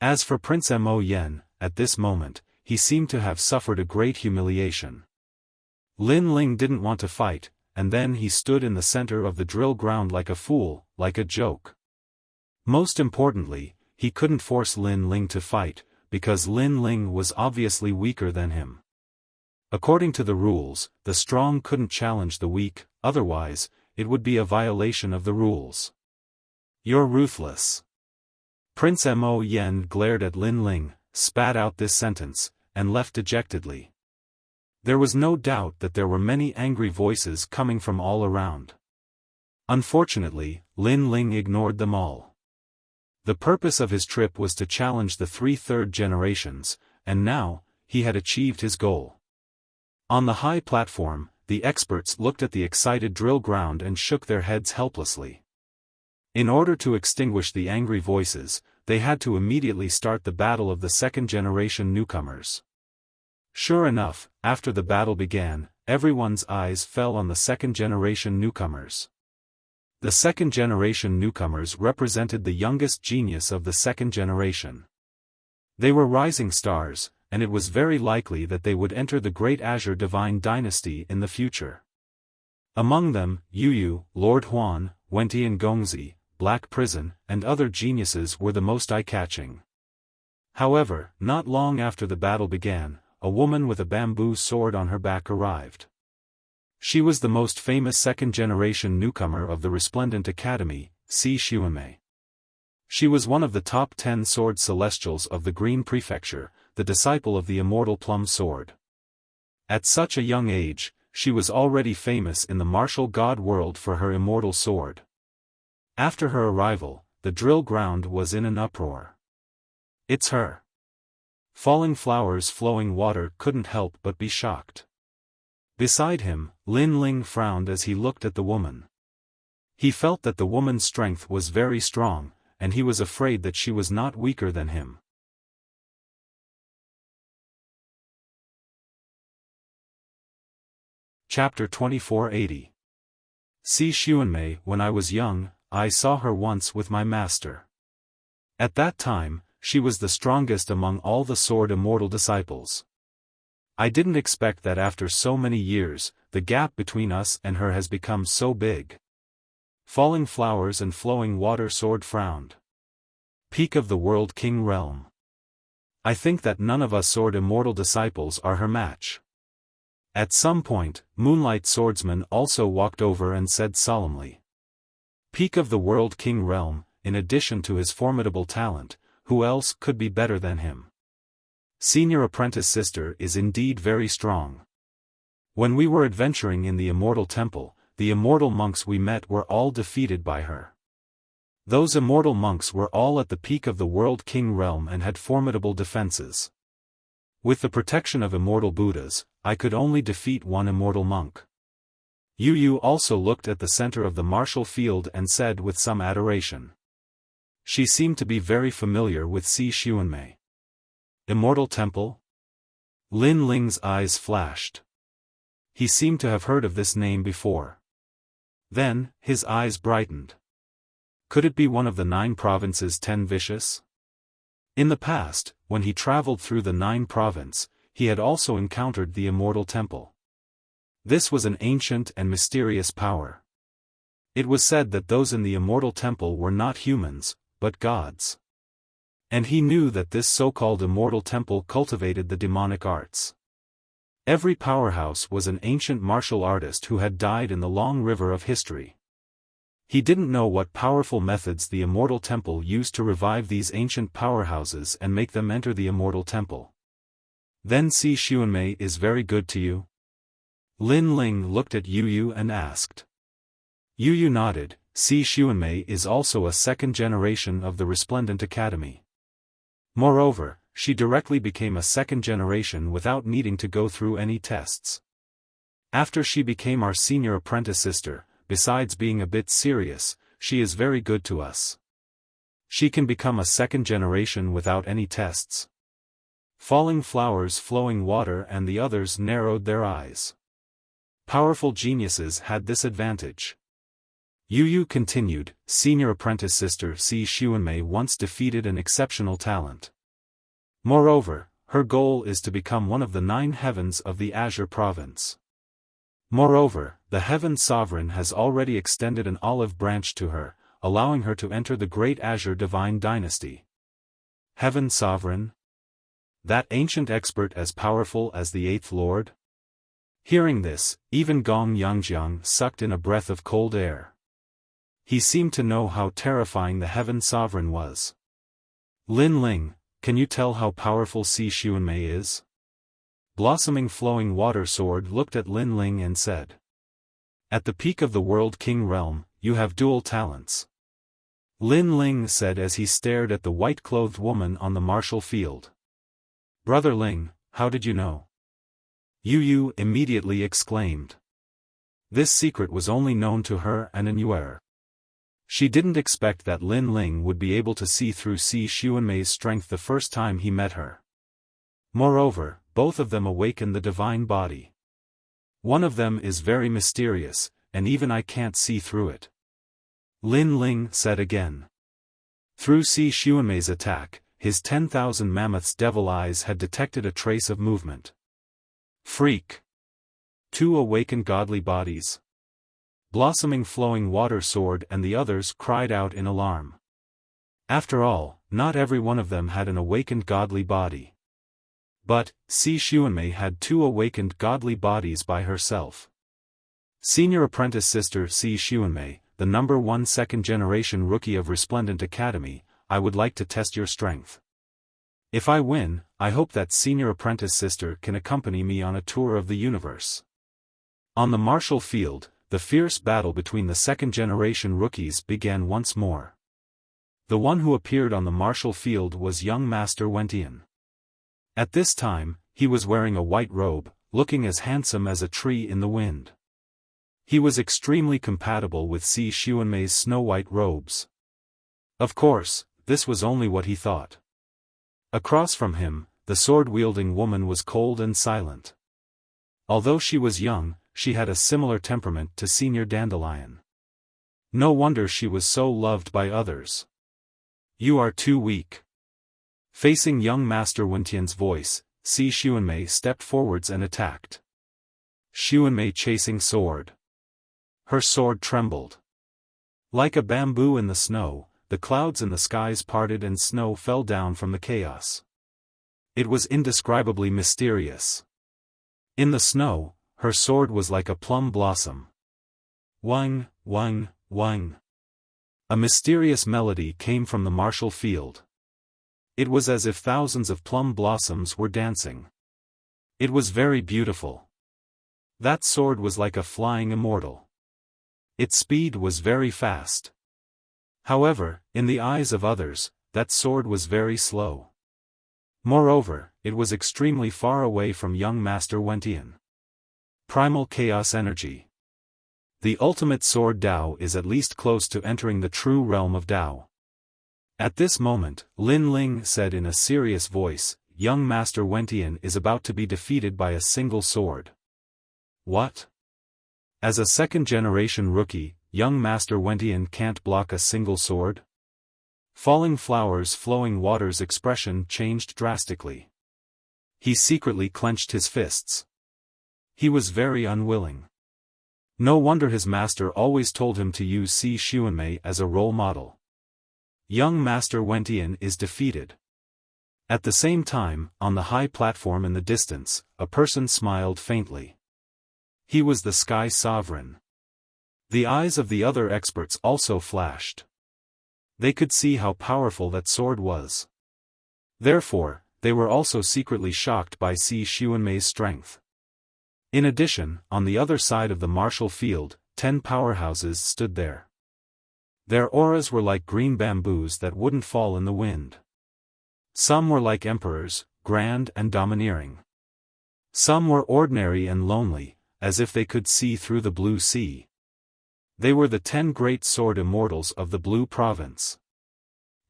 As for Prince Mo Yen, at this moment, he seemed to have suffered a great humiliation. Lin Ling didn't want to fight, and then he stood in the center of the drill ground like a fool, like a joke. Most importantly, he couldn't force Lin Ling to fight, because Lin Ling was obviously weaker than him. According to the rules, the strong couldn't challenge the weak, otherwise, it would be a violation of the rules. You're ruthless. Prince Mo Yen glared at Lin Ling, spat out this sentence, and left dejectedly. There was no doubt that there were many angry voices coming from all around. Unfortunately, Lin Ling ignored them all. The purpose of his trip was to challenge the 3 3rd generations, and now, he had achieved his goal. On the high platform, the experts looked at the excited drill ground and shook their heads helplessly. In order to extinguish the angry voices, they had to immediately start the battle of the 2nd generation newcomers. Sure enough, after the battle began, everyone's eyes fell on the 2nd generation newcomers. The 2nd generation newcomers represented the youngest genius of the 2nd generation. They were rising stars, and it was very likely that they would enter the Great Azure Divine Dynasty in the future. Among them, Yu, Lord Huan, Wentian Gongzi, Black Prison, and other geniuses were the most eye-catching. However, not long after the battle began, a woman with a bamboo sword on her back arrived. She was the most famous 2nd generation newcomer of the Resplendent Academy, Si Xuanmei. She was one of the top 10 sword celestials of the Green Prefecture, the disciple of the immortal Plum Sword. At such a young age, she was already famous in the martial god world for her immortal sword. After her arrival, the drill ground was in an uproar. "It's her." Falling Flowers Flowing Water couldn't help but be shocked. Beside him, Lin Ling frowned as he looked at the woman. He felt that the woman's strength was very strong, and he was afraid that she was not weaker than him. Chapter 2480. See Xuanmei. When I was young, I saw her once with my master. At that time, she was the strongest among all the sword immortal disciples. I didn't expect that after so many years, the gap between us and her has become so big. Falling Flowers and Flowing Water Sword frowned. Peak of the World King Realm. I think that none of us sword immortal disciples are her match. At some point, Moonlight Swordsman also walked over and said solemnly. Peak of the World King Realm, in addition to his formidable talent, who else could be better than him? Senior Apprentice Sister is indeed very strong. When we were adventuring in the Immortal Temple, the immortal monks we met were all defeated by her. Those immortal monks were all at the peak of the World King Realm and had formidable defenses. With the protection of immortal Buddhas, I could only defeat one immortal monk. Yu Yu also looked at the center of the martial field and said with some adoration. She seemed to be very familiar with Si Xuanmei. Immortal Temple? Lin Ling's eyes flashed. He seemed to have heard of this name before. Then, his eyes brightened. Could it be one of the 9 provinces 10 vicious? In the past, when he traveled through the 9 province, he had also encountered the Immortal Temple. This was an ancient and mysterious power. It was said that those in the Immortal Temple were not humans, but gods. And he knew that this so-called Immortal Temple cultivated the demonic arts. Every powerhouse was an ancient martial artist who had died in the long river of history. He didn't know what powerful methods the Immortal Temple used to revive these ancient powerhouses and make them enter the Immortal Temple. Then Si Xuanmei is very good to you? Lin Ling looked at Yu Yu and asked. Yu Yu nodded. Si Xuanmei is also a 2nd generation of the Resplendent Academy. Moreover, she directly became a 2nd generation without needing to go through any tests. After she became our senior apprentice sister, besides being a bit serious, she is very good to us. She can become a 2nd generation without any tests. Falling Flowers Flowing Water and the others narrowed their eyes. Powerful geniuses had this advantage. Yu Yu continued, Senior Apprentice Sister Si Xuanmei once defeated an exceptional talent. Moreover, her goal is to become one of the 9 heavens of the Azure Province. Moreover, the Heaven Sovereign has already extended an olive branch to her, allowing her to enter the Great Azure Divine Dynasty. Heaven Sovereign? That ancient expert as powerful as the 8th Lord? Hearing this, even Gong Yangjiang sucked in a breath of cold air. He seemed to know how terrifying the Heaven Sovereign was. Lin Ling, can you tell how powerful Si Xuanmei is? Blossoming Flowing Water Sword looked at Lin Ling and said. At the peak of the World King Realm, you have dual talents. Lin Ling said as he stared at the white-clothed woman on the martial field. Brother Ling, how did you know? Yu Yu immediately exclaimed. This secret was only known to her and an Yuer. She didn't expect that Lin Ling would be able to see through Si Xuanmei's strength the first time he met her. Moreover, both of them awaken the divine body. One of them is very mysterious, and even I can't see through it. Lin Ling said again. Through Si Xuanmei's attack, his 10,000 mammoths' devil eyes had detected a trace of movement. Freak! 2 awakened godly bodies. Blossoming Flowing Water Sword and the others cried out in alarm. After all, not every one of them had an awakened godly body. But, Si Xuanmei had 2 awakened godly bodies by herself. Senior Apprentice Sister Si Xuanmei, the number 1 2nd-generation rookie of Resplendent Academy, I would like to test your strength. If I win, I hope that Senior Apprentice Sister can accompany me on a tour of the universe. On the martial field, the fierce battle between the second-generation rookies began once more. The one who appeared on the martial field was young Master Wentian. At this time, he was wearing a white robe, looking as handsome as a tree in the wind. He was extremely compatible with Si Xuanmei's snow-white robes. Of course, this was only what he thought. Across from him, the sword-wielding woman was cold and silent. Although she was young, she had a similar temperament to Senior Dandelion. No wonder she was so loved by others. "You are too weak." Facing young Master Wentian's voice, Si Xuanmei stepped forwards and attacked. Xuanmei chasing sword. Her sword trembled. Like a bamboo in the snow, the clouds in the skies parted and snow fell down from the chaos. It was indescribably mysterious. In the snow, her sword was like a plum blossom. Wang, wang, wang. A mysterious melody came from the martial field. It was as if thousands of plum blossoms were dancing. It was very beautiful. That sword was like a flying immortal. Its speed was very fast. However, in the eyes of others, that sword was very slow. Moreover, it was extremely far away from young Master Wentian. Primal Chaos Energy. The ultimate sword Dao is at least close to entering the true realm of Dao. At this moment, Lin Ling said in a serious voice, "Young Master Wentian is about to be defeated by a single sword." What? As a second-generation rookie, young Master Wentian can't block a single sword? Falling Flowers Flowing Water's expression changed drastically. He secretly clenched his fists. He was very unwilling. No wonder his master always told him to use Si Xuanmei as a role model. Young Master Wentian is defeated. At the same time, on the high platform in the distance, a person smiled faintly. He was the Sky Sovereign. The eyes of the other experts also flashed. They could see how powerful that sword was. Therefore, they were also secretly shocked by Si Xuanmei's strength. In addition, on the other side of the martial field, 10 powerhouses stood there. Their auras were like green bamboos that wouldn't fall in the wind. Some were like emperors, grand and domineering. Some were ordinary and lonely, as if they could see through the blue sea. They were the 10 great sword immortals of the Blue Province.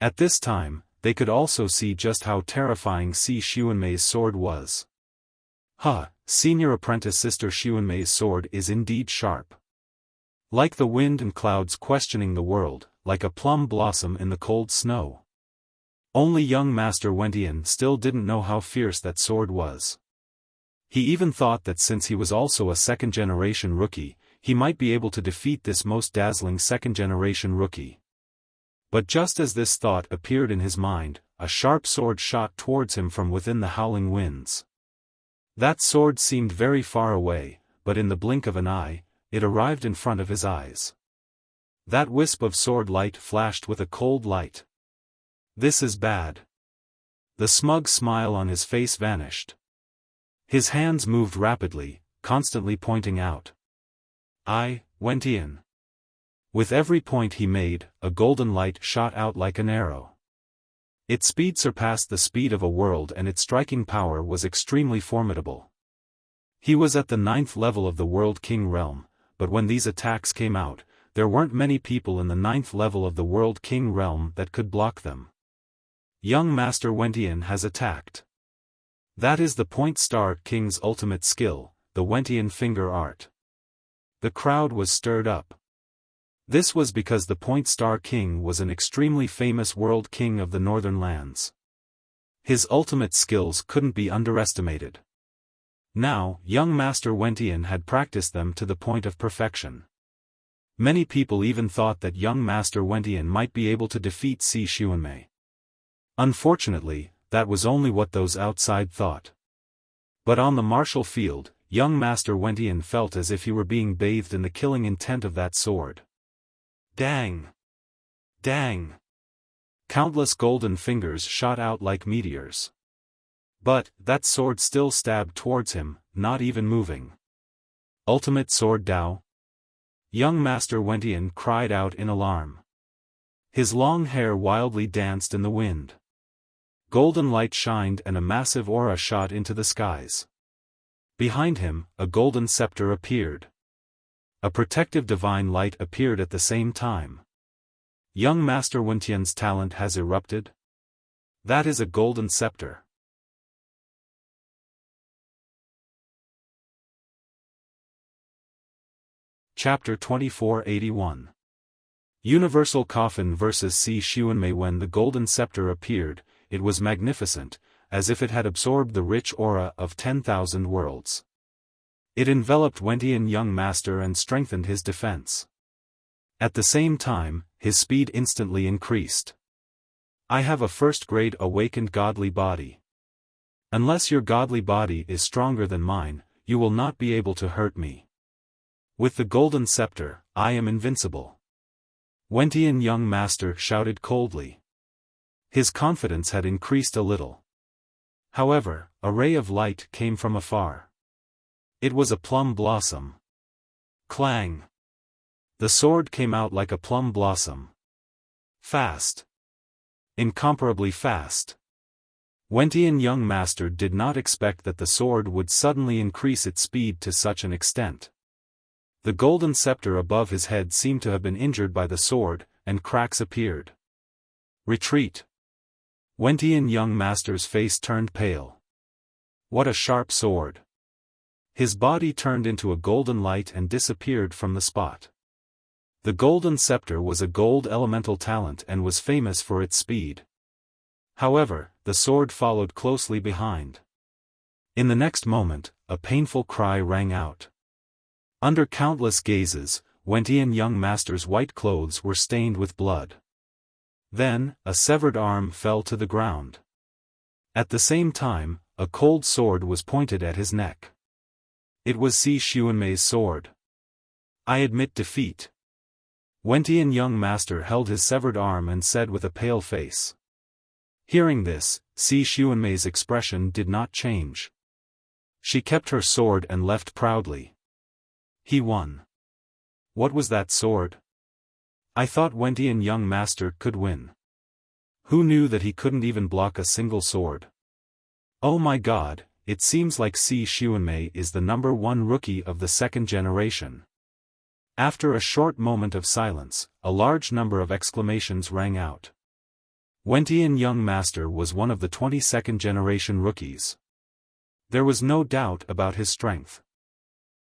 At this time, they could also see just how terrifying Si Xuanmei's sword was. Senior Apprentice Sister Xuanmei's sword is indeed sharp. Like the wind and clouds questioning the world, like a plum blossom in the cold snow. Only young Master Wentian still didn't know how fierce that sword was. He even thought that since he was also a second-generation rookie, he might be able to defeat this most dazzling second-generation rookie. But just as this thought appeared in his mind, a sharp sword shot towards him from within the howling winds. That sword seemed very far away, but in the blink of an eye, it arrived in front of his eyes. That wisp of sword light flashed with a cold light. This is bad. The smug smile on his face vanished. His hands moved rapidly, constantly pointing out. Wentian. With every point he made, a golden light shot out like an arrow. Its speed surpassed the speed of a world and its striking power was extremely formidable. He was at the 9th level of the World King realm, but when these attacks came out, there weren't many people in the 9th level of the World King realm that could block them. Young Master Wentian has attacked. That is the Point Star King's ultimate skill, the Wentian Finger Art. The crowd was stirred up. This was because the Point Star King was an extremely famous world king of the northern lands. His ultimate skills couldn't be underestimated. Now, young Master Wentian had practiced them to the point of perfection. Many people even thought that young Master Wentian might be able to defeat Si Xuanmei. Unfortunately, that was only what those outside thought. But on the martial field, young Master Wentian felt as if he were being bathed in the killing intent of that sword. Dang! Dang! Countless golden fingers shot out like meteors. But, that sword still stabbed towards him, not even moving. Ultimate Sword Dao? Young Master Wentian cried out in alarm. His long hair wildly danced in the wind. Golden light shined and a massive aura shot into the skies. Behind him, a golden scepter appeared. A protective divine light appeared at the same time. Young Master Wentian's talent has erupted? That is a golden scepter. Chapter 2481. Universal Coffin vs. Si Xuanmei. When the golden scepter appeared, it was magnificent, as if it had absorbed the rich aura of 10,000 worlds. It enveloped Wentian Young Master and strengthened his defense. At the same time, his speed instantly increased. I have a first-grade awakened godly body. Unless your godly body is stronger than mine, you will not be able to hurt me. With the golden scepter, I am invincible. Wentian Young Master shouted coldly. His confidence had increased a little. However, a ray of light came from afar. It was a plum blossom. Clang! The sword came out like a plum blossom. Fast. Incomparably fast. Wentian Young Master did not expect that the sword would suddenly increase its speed to such an extent. The golden scepter above his head seemed to have been injured by the sword, and cracks appeared. Retreat! Wentian Young Master's face turned pale. What a sharp sword! His body turned into a golden light and disappeared from the spot. The golden scepter was a gold elemental talent and was famous for its speed. However, the sword followed closely behind. In the next moment, a painful cry rang out. Under countless gazes, Wentian Young Master's white clothes were stained with blood. Then, a severed arm fell to the ground. At the same time, a cold sword was pointed at his neck. It was Si Xuanmei's sword. I admit defeat. Wentian Young Master held his severed arm and said with a pale face. Hearing this, Si Xuanmei's expression did not change. She kept her sword and left proudly. He won. What was that sword? I thought Wentian Young Master could win. Who knew that he couldn't even block a single sword? Oh my god, it seems like Si Xuanmei is the #1 rookie of the second generation. After a short moment of silence, a large number of exclamations rang out. Wentian Young Master was one of the 22nd generation rookies. There was no doubt about his strength.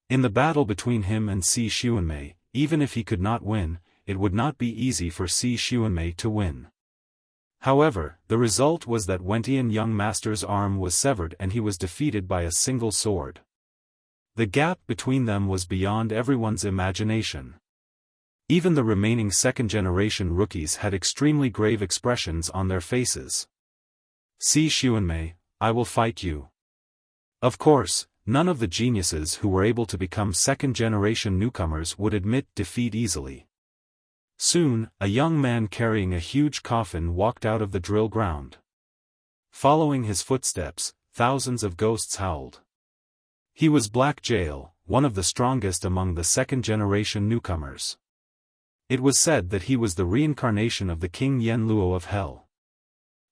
In the battle between him and Si Xuanmei, even if he could not win, it would not be easy for Si Xuanmei to win. However, the result was that Wentian Young Master's arm was severed and he was defeated by a single sword. The gap between them was beyond everyone's imagination. Even the remaining second-generation rookies had extremely grave expressions on their faces. Si Xuanmei, I will fight you. Of course, none of the geniuses who were able to become second-generation newcomers would admit defeat easily. Soon, a young man carrying a huge coffin walked out of the drill ground. Following his footsteps, thousands of ghosts howled. He was Black Jail, one of the strongest among the second-generation newcomers. It was said that he was the reincarnation of the King Yen Luo of Hell.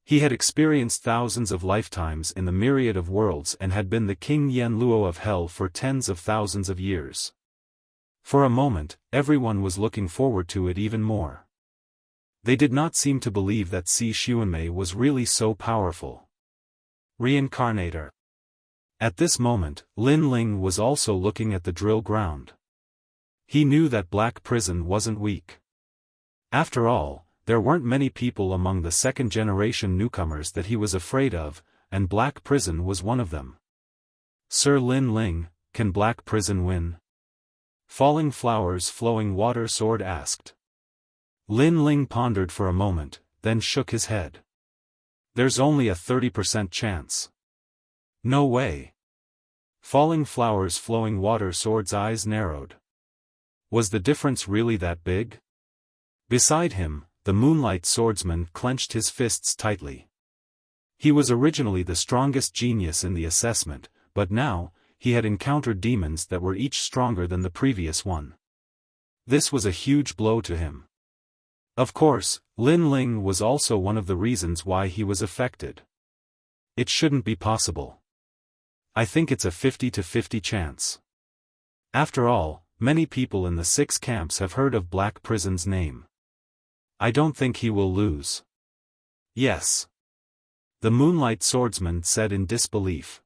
He had experienced thousands of lifetimes in the myriad of worlds and had been the King Yen Luo of Hell for tens of thousands of years. For a moment, everyone was looking forward to it even more. They did not seem to believe that Si Xuanmei was really so powerful. Reincarnator. At this moment, Lin Ling was also looking at the drill ground. He knew that Black Prison wasn't weak. After all, there weren't many people among the second-generation newcomers that he was afraid of, and Black Prison was one of them. Sir Lin Ling, can Black Prison win? Falling Flowers Flowing Water Sword asked. Lin Ling pondered for a moment, then shook his head. There's only a 30% chance. No way. Falling Flowers Flowing Water Sword's eyes narrowed. Was the difference really that big? Beside him, the Moonlight Swordsman clenched his fists tightly. He was originally the strongest genius in the assessment, but now, he had encountered demons that were each stronger than the previous one. This was a huge blow to him. Of course, Lin Ling was also one of the reasons why he was affected. It shouldn't be possible. I think it's a 50-50 chance. After all, many people in the 6 camps have heard of Black Prison's name. I don't think he will lose. Yes. The Moonlight Swordsman said in disbelief.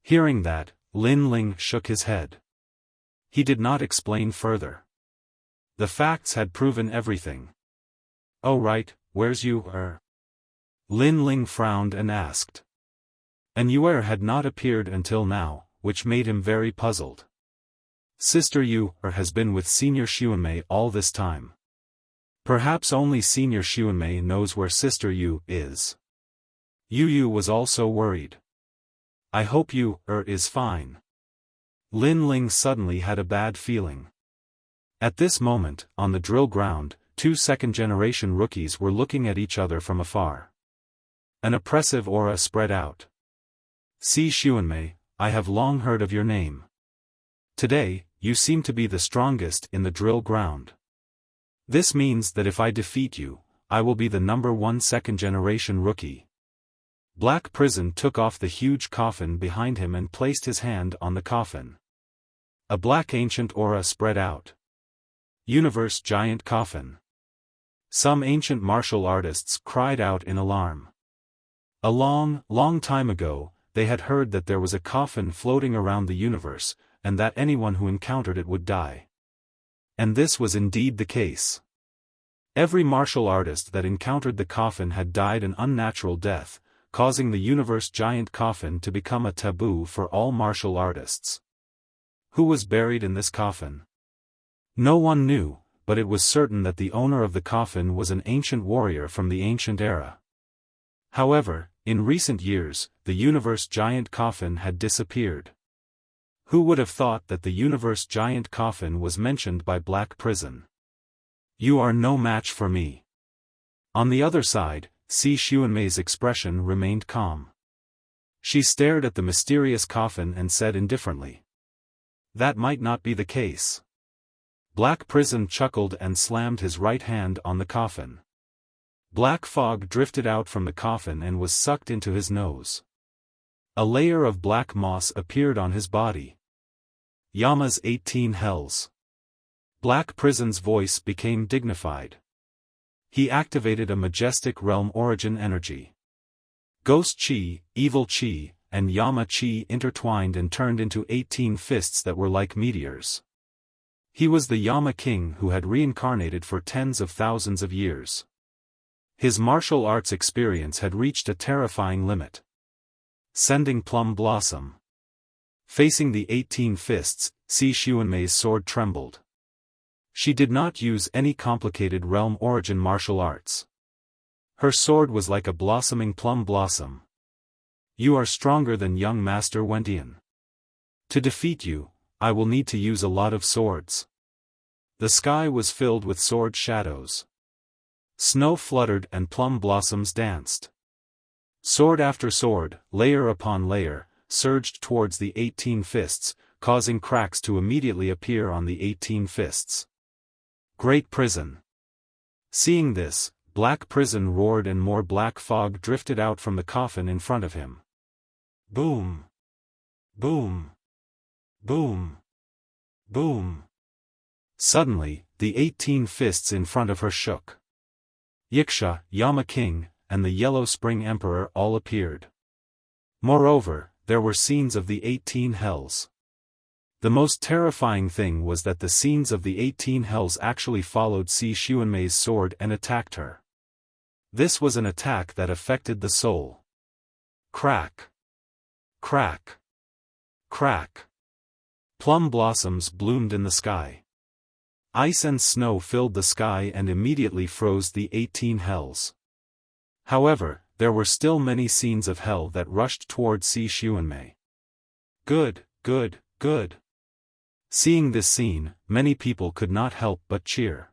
Hearing that, Lin Ling shook his head. He did not explain further. The facts had proven everything. Oh right, where's Yu-er? Lin Ling frowned and asked. And Yu-er had not appeared until now, which made him very puzzled. Sister Yu-er has been with Senior Xuanmei all this time. Perhaps only Senior Xuanmei knows where Sister Yu is. Yu was also worried. I hope Yu-er is fine. Lin Ling suddenly had a bad feeling. At this moment, on the drill ground, 2 second-generation rookies were looking at each other from afar. An oppressive aura spread out. See Xuanmei, I have long heard of your name. Today, you seem to be the strongest in the drill ground. This means that if I defeat you, I will be the #1 second-generation rookie. Black Prison took off the huge coffin behind him and placed his hand on the coffin. A black ancient aura spread out. Universe Giant Coffin. Some ancient martial artists cried out in alarm. A long, long time ago, they had heard that there was a coffin floating around the universe, and that anyone who encountered it would die. And this was indeed the case. Every martial artist that encountered the coffin had died an unnatural death, causing the Universe Giant Coffin to become a taboo for all martial artists. Who was buried in this coffin? No one knew, but it was certain that the owner of the coffin was an ancient warrior from the ancient era. However, in recent years, the Universe Giant Coffin had disappeared. Who would have thought that the Universe Giant Coffin was mentioned by Black Prison? You are no match for me. On the other side, Si Xuanmei's expression remained calm. She stared at the mysterious coffin and said indifferently. That might not be the case. Black Prison chuckled and slammed his right hand on the coffin. Black fog drifted out from the coffin and was sucked into his nose. A layer of black moss appeared on his body. Yama's 18 hells. Black Prison's voice became dignified. He activated a majestic realm origin energy. Ghost Chi, Evil Chi, and Yama Chi intertwined and turned into 18 fists that were like meteors. He was the Yama King who had reincarnated for tens of thousands of years. His martial arts experience had reached a terrifying limit. Sending Plum Blossom. Facing the 18 fists, Si Xuanmei's sword trembled. She did not use any complicated realm origin martial arts. Her sword was like a blossoming plum blossom. You are stronger than young Master Wentian. To defeat you, I will need to use a lot of swords. The sky was filled with sword shadows. Snow fluttered and plum blossoms danced. Sword after sword, layer upon layer, surged towards the 18 fists, causing cracks to immediately appear on the 18 fists. Great Prison. Seeing this, Black Prison roared and more black fog drifted out from the coffin in front of him. Boom! Boom! Boom! Boom! Suddenly, the 18 fists in front of her shook. Yiksha, Yama King, and the Yellow Spring Emperor all appeared. Moreover, there were scenes of the 18 hells. The most terrifying thing was that the scenes of the 18 hells actually followed Si Xuanmei's sword and attacked her. This was an attack that affected the soul. Crack! Crack! Crack! Plum blossoms bloomed in the sky. Ice and snow filled the sky and immediately froze the 18 hells. However, there were still many scenes of hell that rushed toward Si Xuanmei. Good, good, good. Seeing this scene, many people could not help but cheer.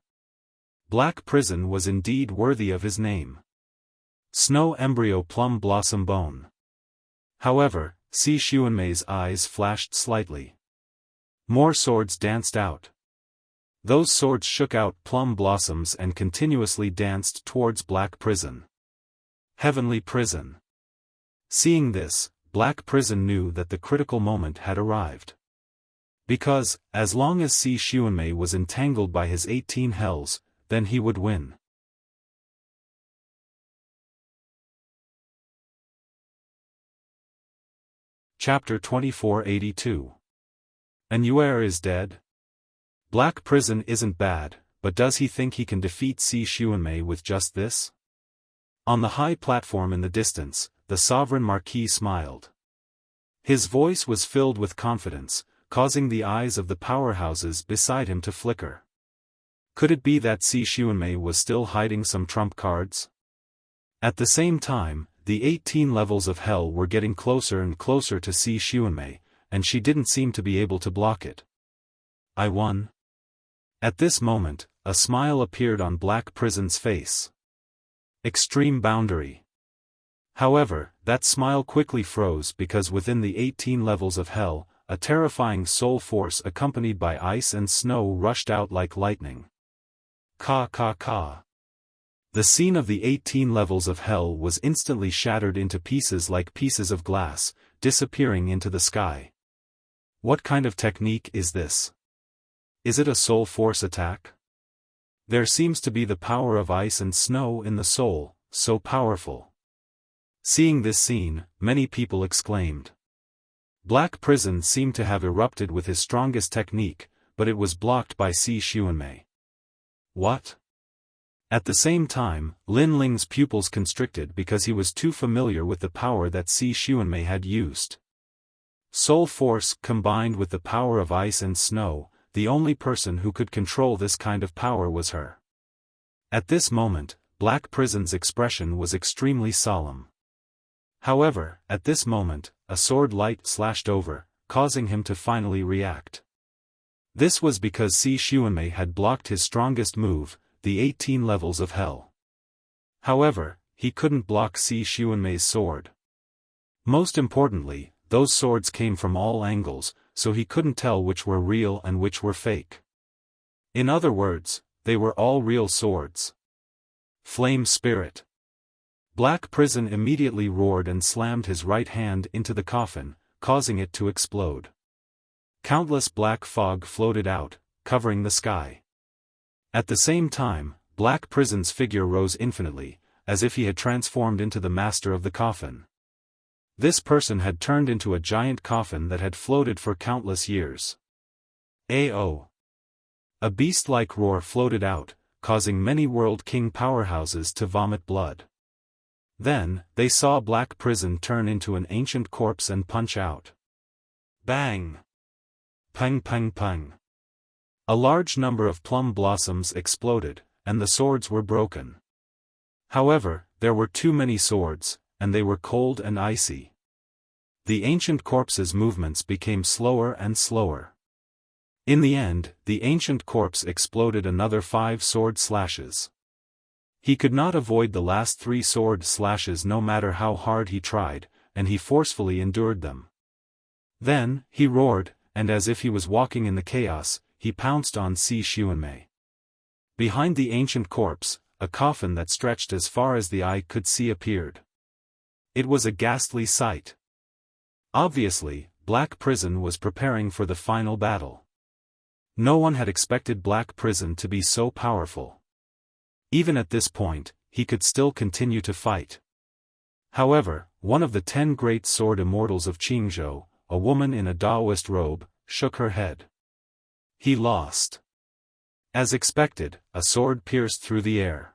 Black Prison was indeed worthy of his name. Snow Embryo Plum Blossom Bone. However, Si Xuanmei's eyes flashed slightly. More swords danced out. Those swords shook out plum blossoms and continuously danced towards Black Prison. Heavenly Prison. Seeing this, Black Prison knew that the critical moment had arrived. Because, as long as Si Xuanmei was entangled by his 18 hells, then he would win. Chapter 2482. Anuer is dead? Black Prison isn't bad, but does he think he can defeat Si Xuanmei with just this? On the high platform in the distance, the Sovereign Marquis smiled. His voice was filled with confidence, causing the eyes of the powerhouses beside him to flicker. Could it be that Si Xuanmei was still hiding some trump cards? At the same time, the 18 levels of hell were getting closer and closer to Si Xuanmei, and she didn't seem to be able to block it. I won. At this moment, a smile appeared on Black Prison's face. Extreme boundary. However, that smile quickly froze because within the 18 levels of hell, a terrifying soul force accompanied by ice and snow rushed out like lightning. Ka ka ka. The scene of the 18 levels of hell was instantly shattered into pieces like pieces of glass, disappearing into the sky. What kind of technique is this? Is it a soul force attack? There seems to be the power of ice and snow in the soul, so powerful. Seeing this scene, many people exclaimed. Black Prison seemed to have erupted with his strongest technique, but it was blocked by Si Xuanmei. What? At the same time, Lin Ling's pupils constricted because he was too familiar with the power that Si Xuanmei had used. Soul force combined with the power of ice and snow, the only person who could control this kind of power was her. At this moment, Black Prison's expression was extremely solemn. However, at this moment, a sword light slashed over, causing him to finally react. This was because Si Xuanmei had blocked his strongest move, the 18 levels of hell. However, he couldn't block Si Xuanmei's sword. Most importantly, those swords came from all angles, so he couldn't tell which were real and which were fake. In other words, they were all real swords. Flame Spirit. Black Prison immediately roared and slammed his right hand into the coffin, causing it to explode. Countless black fog floated out, covering the sky. At the same time, Black Prison's figure rose infinitely, as if he had transformed into the master of the coffin. This person had turned into a giant coffin that had floated for countless years. A.O. A beast-like roar floated out, causing many World King powerhouses to vomit blood. Then, they saw Black Prison turn into an ancient corpse and punch out. Bang! Pang pang pang. A large number of plum blossoms exploded, and the swords were broken. However, there were too many swords, and they were cold and icy. The ancient corpse's movements became slower and slower. In the end, the ancient corpse exploded another 5 sword slashes. He could not avoid the last 3 sword slashes no matter how hard he tried, and he forcefully endured them. Then, he roared, and as if he was walking in the chaos, he pounced on Si Xuanmei. Behind the ancient corpse, a coffin that stretched as far as the eye could see appeared. It was a ghastly sight. Obviously, Black Prison was preparing for the final battle. No one had expected Black Prison to be so powerful. Even at this point, he could still continue to fight. However, one of the 10 great sword immortals of Qingzhou, a woman in a Taoist robe, shook her head. He lost. As expected, a sword pierced through the air.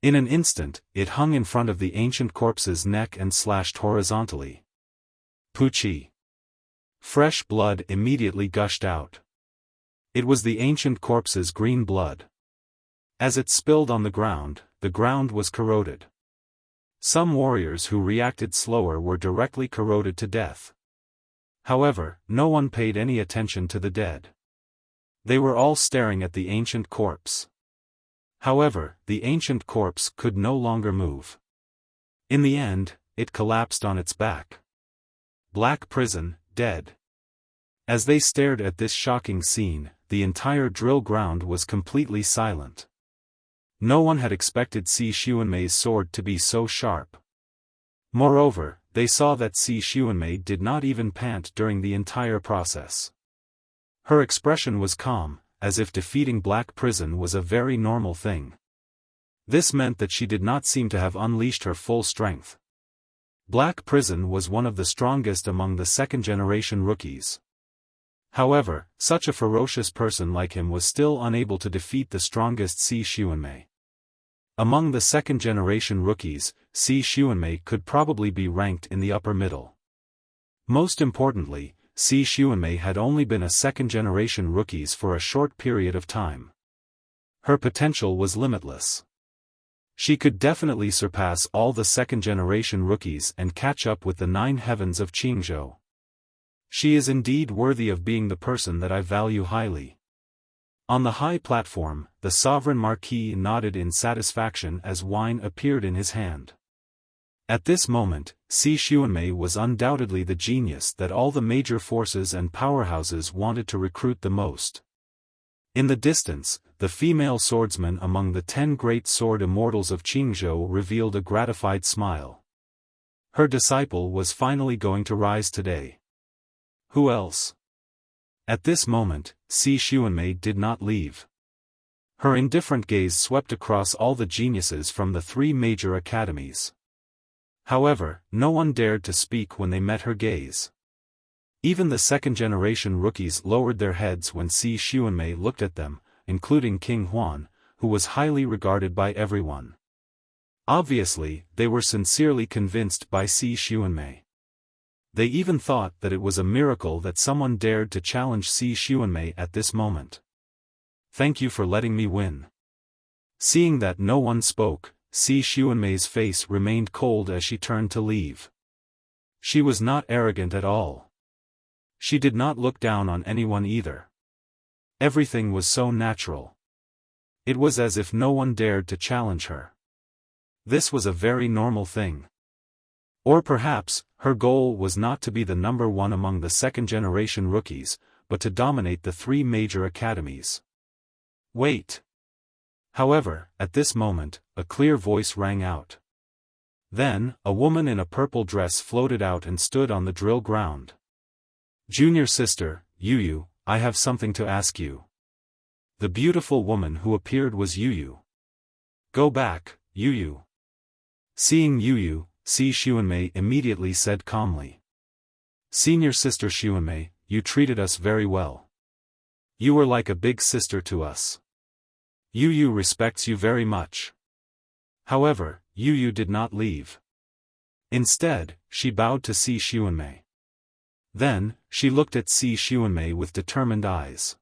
In an instant, it hung in front of the ancient corpse's neck and slashed horizontally. Puchi. Fresh blood immediately gushed out. It was the ancient corpse's green blood. As it spilled on the ground was corroded. Some warriors who reacted slower were directly corroded to death. However, no one paid any attention to the dead. They were all staring at the ancient corpse. However, the ancient corpse could no longer move. In the end, it collapsed on its back. Black prison, dead. As they stared at this shocking scene, the entire drill ground was completely silent. No one had expected Xuanmei's sword to be so sharp. Moreover, they saw that Xuanmei did not even pant during the entire process. Her expression was calm, as if defeating Black Prison was a very normal thing. This meant that she did not seem to have unleashed her full strength. Black Prison was one of the strongest among the second-generation rookies. However, such a ferocious person like him was still unable to defeat the strongest Xuanmei. Among the second-generation rookies, Xuanmei could probably be ranked in the upper middle. Most importantly, Xuanmei had only been a second-generation rookie for a short period of time. Her potential was limitless. She could definitely surpass all the second-generation rookies and catch up with the 9 heavens of Qingzhou. She is indeed worthy of being the person that I value highly. On the high platform, the sovereign marquis nodded in satisfaction as wine appeared in his hand. At this moment, Xuanmei was undoubtedly the genius that all the major forces and powerhouses wanted to recruit the most. In the distance, the female swordsman among the 10 great sword immortals of Qingzhou revealed a gratified smile. Her disciple was finally going to rise today. Who else? At this moment, Xuanmei did not leave. Her indifferent gaze swept across all the geniuses from the 3 major academies. However, no one dared to speak when they met her gaze. Even the second-generation rookies lowered their heads when Xuanmei looked at them, including King Huan, who was highly regarded by everyone. Obviously, they were sincerely convinced by Xuanmei. They even thought that it was a miracle that someone dared to challenge Xuanmei at this moment. Thank you for letting me win. Seeing that no one spoke, Xuanmei's face remained cold as she turned to leave. She was not arrogant at all. She did not look down on anyone either. Everything was so natural. It was as if no one dared to challenge her. This was a very normal thing. Or perhaps, her goal was not to be the number 1 among the second-generation rookies, but to dominate the 3 major academies. Wait. However, at this moment, a clear voice rang out. Then, a woman in a purple dress floated out and stood on the drill ground. Junior sister, Yu, I have something to ask you. The beautiful woman who appeared was Yu. Go back, Yu. Seeing Yu, Xuanmei immediately said calmly. Senior sister Xuanmei, you treated us very well. You were like a big sister to us. Yu respects you very much. However, Yu did not leave. Instead, she bowed to Xuanmei. Then, she looked at Xuanmei with determined eyes.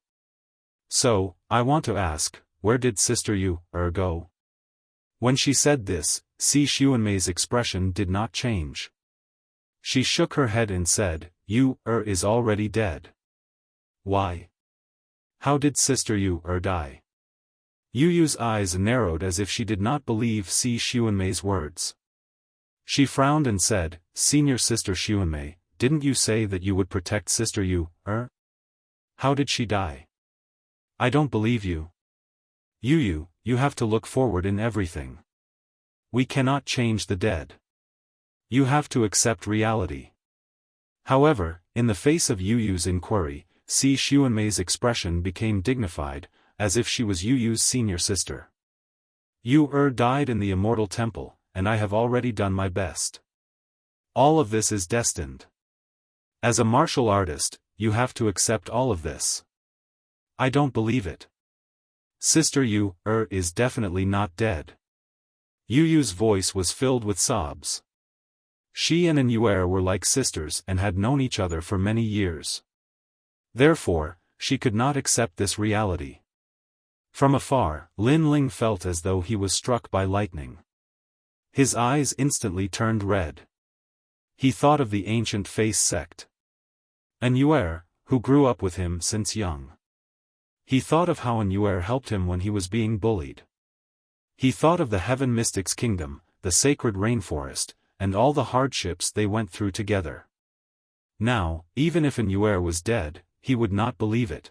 So, I want to ask, where did Sister Yu go? When she said this, Xuanmei's expression did not change. She shook her head and said, Yu is already dead. Why? How did Sister Yu die? Yu's eyes narrowed as if she did not believe Xuanmei's words. She frowned and said, Senior Sister Xuanmei, didn't you say that you would protect Sister Yu? How did she die? I don't believe you. Yu, you have to look forward in everything. We cannot change the dead. You have to accept reality. However, in the face of Yu's inquiry, Xuanmei's expression became dignified, as if she was Yu's senior sister. Yu died in the immortal temple, and I have already done my best. All of this is destined. As a martial artist, you have to accept all of this. I don't believe it. Sister Yu is definitely not dead. Yu's voice was filled with sobs. She and Yu were like sisters and had known each other for many years. Therefore, she could not accept this reality. From afar, Lin Ling felt as though he was struck by lightning. His eyes instantly turned red. He thought of the ancient face sect. And Yu, who grew up with him since young. He thought of how Yu helped him when he was being bullied. He thought of the Heaven Mystics Kingdom, the sacred rainforest, and all the hardships they went through together. Now, even if Yuer was dead, he would not believe it.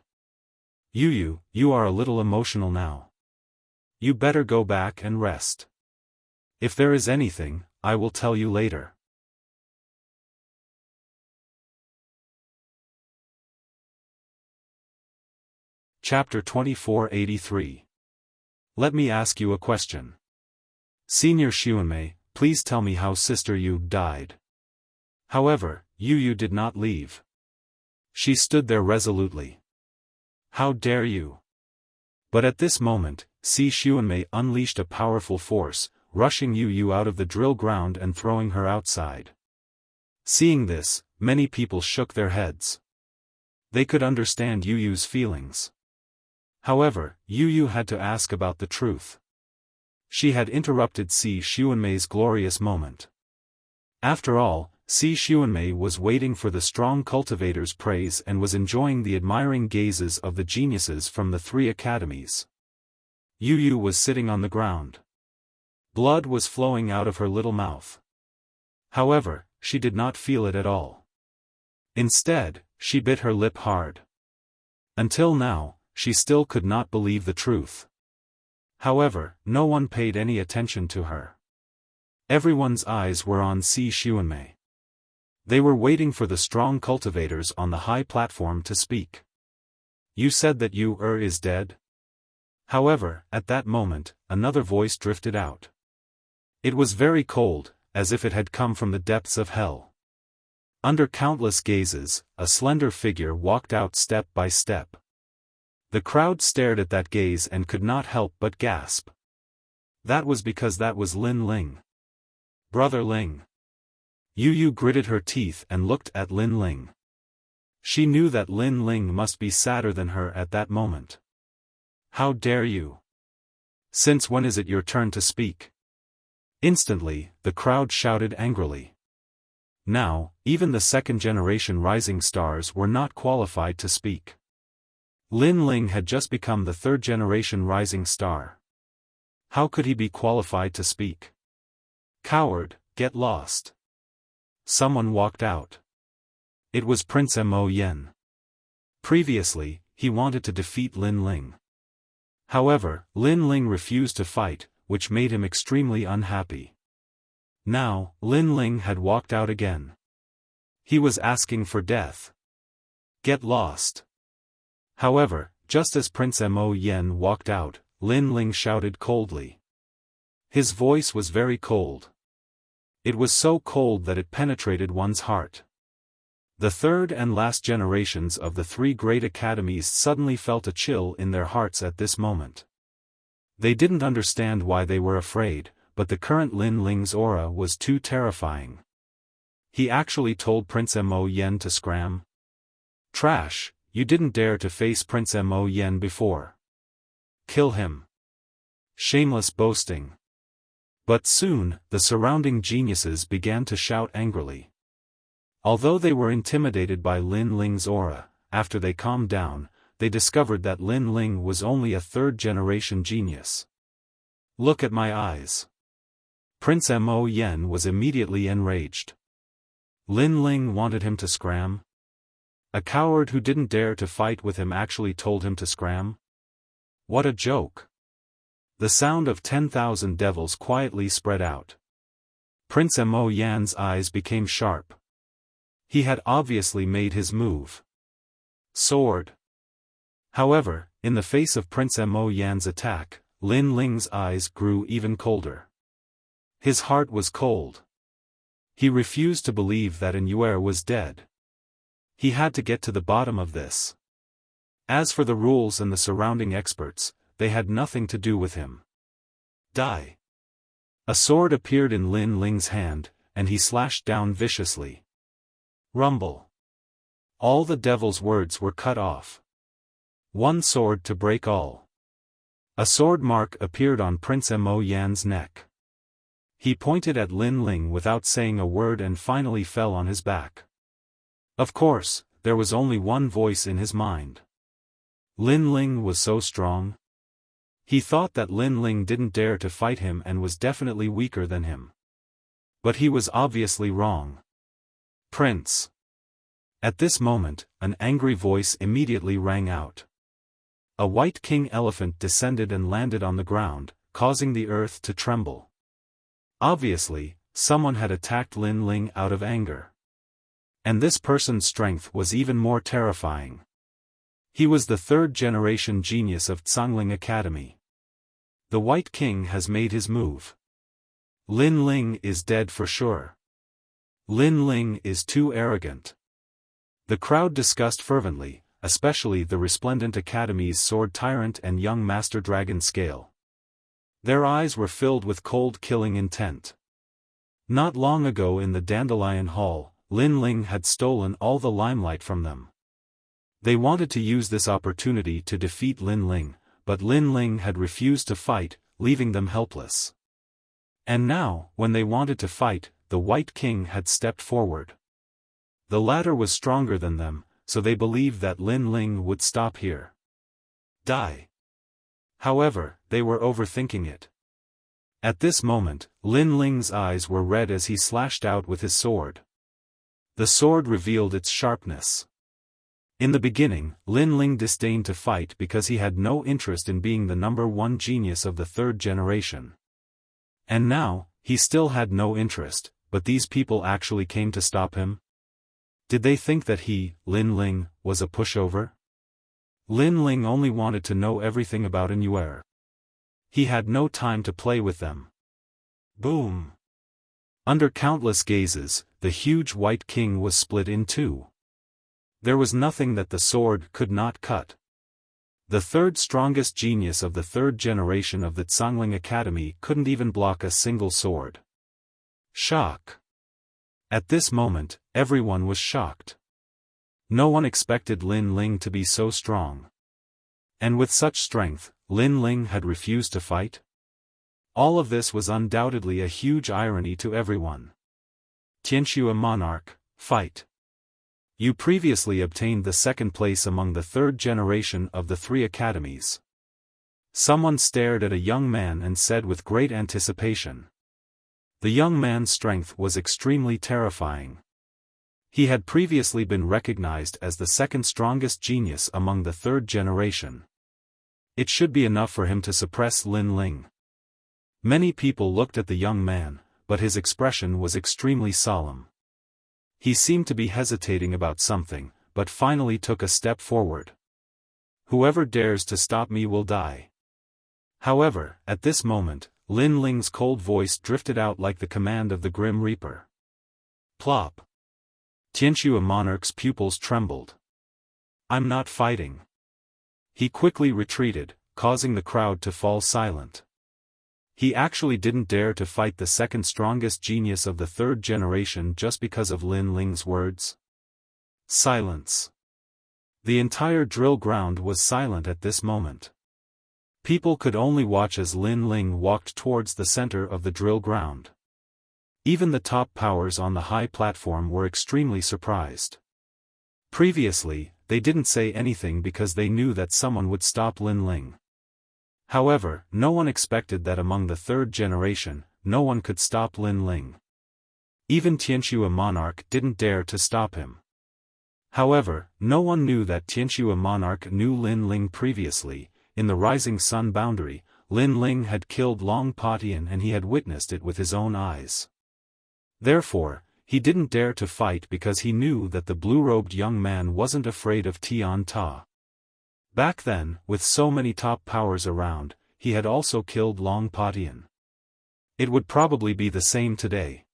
You are a little emotional now. You better go back and rest. If there is anything, I will tell you later. Chapter 2483. Let me ask you a question. Senior Xuanmei, please tell me how Sister Yu died. However, Yu did not leave. She stood there resolutely. How dare you? But at this moment, Si Xuanmei unleashed a powerful force, rushing Yu out of the drill ground and throwing her outside. Seeing this, many people shook their heads. They could understand Yu's feelings. However, Yu had to ask about the truth. She had interrupted Si Xuanmei's glorious moment. After all, Si Xuanmei was waiting for the strong cultivator's praise and was enjoying the admiring gazes of the geniuses from the 3 academies. Yu was sitting on the ground. Blood was flowing out of her little mouth. However, she did not feel it at all. Instead, she bit her lip hard. Until now, she still could not believe the truth. However, no one paid any attention to her. Everyone's eyes were on Si Xuanmei. They were waiting for the strong cultivators on the high platform to speak. You said that Yu is dead? However, at that moment, another voice drifted out. It was very cold, as if it had come from the depths of hell. Under countless gazes, a slender figure walked out step by step. The crowd stared at that gaze and could not help but gasp. That was because that was Lin Ling. Brother Ling. Yu gritted her teeth and looked at Lin Ling. She knew that Lin Ling must be sadder than her at that moment. How dare you? Since when is it your turn to speak? Instantly, the crowd shouted angrily. Now, even the second-generation rising stars were not qualified to speak. Lin Ling had just become the third-generation rising star. How could he be qualified to speak? Coward, get lost. Someone walked out. It was Prince Mo Yen. Previously, he wanted to defeat Lin Ling. However, Lin Ling refused to fight, which made him extremely unhappy. Now, Lin Ling had walked out again. He was asking for death. Get lost. However, just as Prince Mo Yen walked out, Lin Ling shouted coldly. His voice was very cold. It was so cold that it penetrated one's heart. The third and last generations of the 3 great academies suddenly felt a chill in their hearts at this moment. They didn't understand why they were afraid, but the current Lin Ling's aura was too terrifying. He actually told Prince Mo Yen to scram. Trash, you didn't dare to face Prince Mo Yen before. Kill him. Shameless boasting. But soon, the surrounding geniuses began to shout angrily. Although they were intimidated by Lin Ling's aura, after they calmed down, they discovered that Lin Ling was only a 3rd-generation genius. Look at my eyes. Prince Mo Yen was immediately enraged. Lin Ling wanted him to scram? A coward who didn't dare to fight with him actually told him to scram? What a joke. The sound of 10,000 devils quietly spread out. Prince Mo Yan's eyes became sharp. He had obviously made his move. Sword. However, in the face of Prince Mo Yan's attack, Lin Ling's eyes grew even colder. His heart was cold. He refused to believe that Yuer was dead. He had to get to the bottom of this. As for the rules and the surrounding experts, they had nothing to do with him. Die. A sword appeared in Lin Ling's hand, and he slashed down viciously. Rumble. All the devil's words were cut off. One sword to break all. A sword mark appeared on Prince Mo Yan's neck. He pointed at Lin Ling without saying a word and finally fell on his back. Of course, there was only one voice in his mind. Lin Ling was so strong. He thought that Lin Ling didn't dare to fight him and was definitely weaker than him. But he was obviously wrong. Prince. At this moment, an angry voice immediately rang out. A white king elephant descended and landed on the ground, causing the earth to tremble. Obviously, someone had attacked Lin Ling out of anger. And this person's strength was even more terrifying. He was the third-generation genius of Tsangling Academy. The White King has made his move. Lin Ling is dead for sure. Lin Ling is too arrogant. The crowd discussed fervently, especially the Resplendent Academy's Sword Tyrant and young Master Dragon Scale. Their eyes were filled with cold killing intent. Not long ago in the Dandelion Hall, Lin Ling had stolen all the limelight from them. They wanted to use this opportunity to defeat Lin Ling, but Lin Ling had refused to fight, leaving them helpless. And now, when they wanted to fight, the White King had stepped forward. The latter was stronger than them, so they believed that Lin Ling would stop here. Die. However, they were overthinking it. At this moment, Lin Ling's eyes were red as he slashed out with his sword. The sword revealed its sharpness. In the beginning, Lin Ling disdained to fight because he had no interest in being the #1 genius of the third generation. And now, he still had no interest, but these people actually came to stop him? Did they think that he, Lin Ling, was a pushover? Lin Ling only wanted to know everything about An'Yuer. He had no time to play with them. Boom! Under countless gazes, the huge White King was split in two. There was nothing that the sword could not cut. The third strongest genius of the third generation of the Tsangling Academy couldn't even block a single sword. Shock. At this moment, everyone was shocked. No one expected Lin Ling to be so strong. And with such strength, Lin Ling had refused to fight? All of this was undoubtedly a huge irony to everyone. Tianxue Monarch, fight. You previously obtained the second place among the third generation of the 3 academies. Someone stared at a young man and said with great anticipation. The young man's strength was extremely terrifying. He had previously been recognized as the second strongest genius among the third generation. It should be enough for him to suppress Lin Ling. Many people looked at the young man, but his expression was extremely solemn. He seemed to be hesitating about something, but finally took a step forward. Whoever dares to stop me will die. However, at this moment, Lin Ling's cold voice drifted out like the command of the Grim Reaper. Plop. Tianxue Monarch's pupils trembled. I'm not fighting. He quickly retreated, causing the crowd to fall silent. He actually didn't dare to fight the second strongest genius of the third generation just because of Lin Ling's words. Silence. The entire drill ground was silent at this moment. People could only watch as Lin Ling walked towards the center of the drill ground. Even the top powers on the high platform were extremely surprised. Previously, they didn't say anything because they knew that someone would stop Lin Ling. However, no one expected that among the third generation, no one could stop Lin Ling. Even Tianxue Monarch didn't dare to stop him. However, no one knew that Tianxue Monarch knew Lin Ling previously. In the Rising Sun boundary, Lin Ling had killed Long Patian and he had witnessed it with his own eyes. Therefore, he didn't dare to fight because he knew that the blue-robed young man wasn't afraid of Tian Ta. Back then, with so many top powers around, he had also killed Long Patian. It would probably be the same today.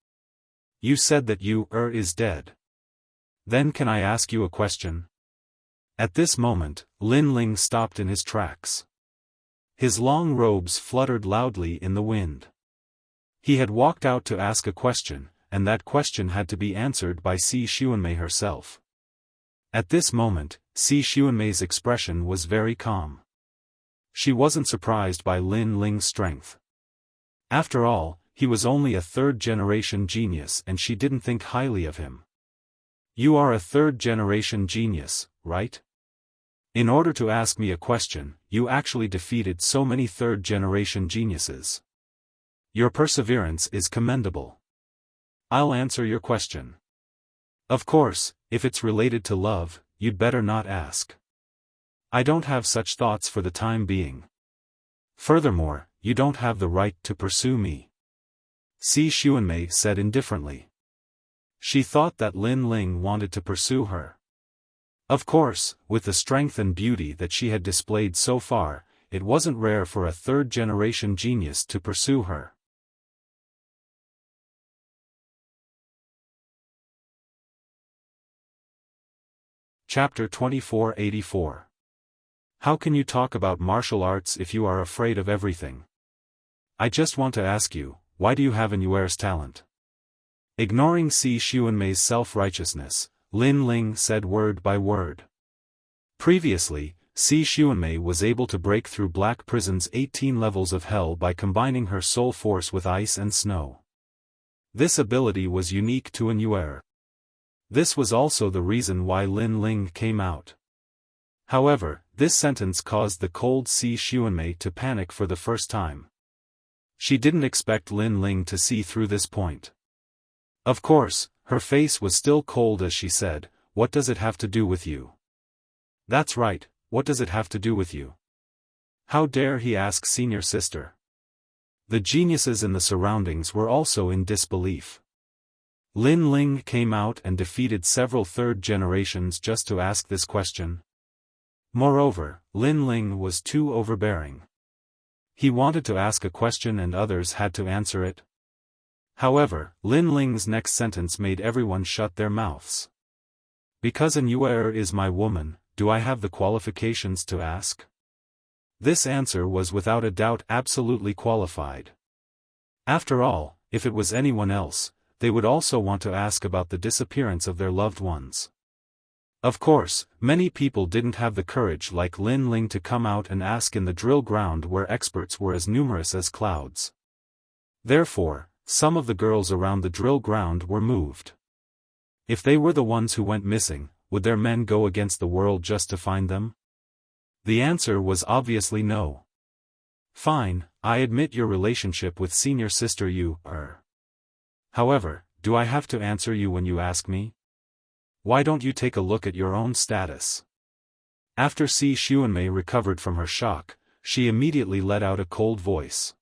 You said that is dead. Then can I ask you a question? At this moment, Lin Ling stopped in his tracks. His long robes fluttered loudly in the wind. He had walked out to ask a question, and that question had to be answered by Si Xuanmei herself. At this moment, Si Xuanmei's expression was very calm. She wasn't surprised by Lin Ling's strength. After all, he was only a third-generation genius and she didn't think highly of him. You are a third-generation genius, right? In order to ask me a question, you actually defeated so many third-generation geniuses. Your perseverance is commendable. I'll answer your question. Of course, if it's related to love, you'd better not ask. I don't have such thoughts for the time being. Furthermore, you don't have the right to pursue me. Si Xuanmei said indifferently. She thought that Lin Ling wanted to pursue her. Of course, with the strength and beauty that she had displayed so far, it wasn't rare for a third-generation genius to pursue her. Chapter 2484. How can you talk about martial arts if you are afraid of everything? I just want to ask you, why do you have an Yuer's talent? Ignoring Si Xuanmei's self-righteousness, Lin Ling said word by word. Previously, Si Xuanmei was able to break through Black Prison's 18 levels of hell by combining her soul force with ice and snow. This ability was unique to an Yuer. This was also the reason why Lin Ling came out. However, this sentence caused the cold Si Xuanmei to panic for the first time. She didn't expect Lin Ling to see through this point. Of course, her face was still cold as she said, "What does it have to do with you?" "That's right, what does it have to do with you? How dare he ask senior sister?" The geniuses in the surroundings were also in disbelief. Lin Ling came out and defeated several third generations just to ask this question. Moreover, Lin Ling was too overbearing. He wanted to ask a question and others had to answer it. However, Lin Ling's next sentence made everyone shut their mouths. "Because an Yuer is my woman, do I have the qualifications to ask?" This answer was without a doubt absolutely qualified. After all, if it was anyone else, they would also want to ask about the disappearance of their loved ones. Of course, many people didn't have the courage like Lin Ling to come out and ask in the drill ground where experts were as numerous as clouds. Therefore, some of the girls around the drill ground were moved. If they were the ones who went missing, would their men go against the world just to find them? The answer was obviously no. "Fine, I admit your relationship with senior sister Yuer. However, do I have to answer you when you ask me? Why don't you take a look at your own status?" After Si Xuanmei recovered from her shock, she immediately let out a cold voice.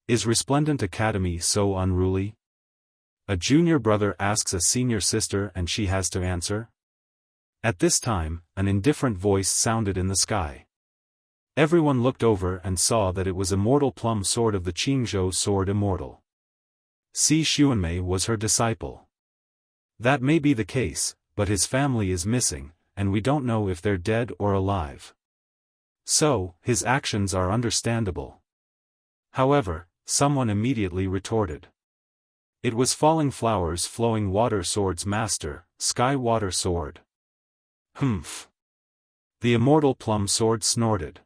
"Is Resplendent Academy so unruly? A junior brother asks a senior sister and she has to answer?" At this time, an indifferent voice sounded in the sky. Everyone looked over and saw that it was Immortal Plum Sword of the Qingzhou Sword Immortal. Si Xuanmei was her disciple. That may be the case, but his family is missing, and we don't know if they're dead or alive. So, his actions are understandable. However, someone immediately retorted. It was Falling Flowers Flowing Water Sword's master, Sky Water Sword. Humph. The Immortal Plum Sword snorted.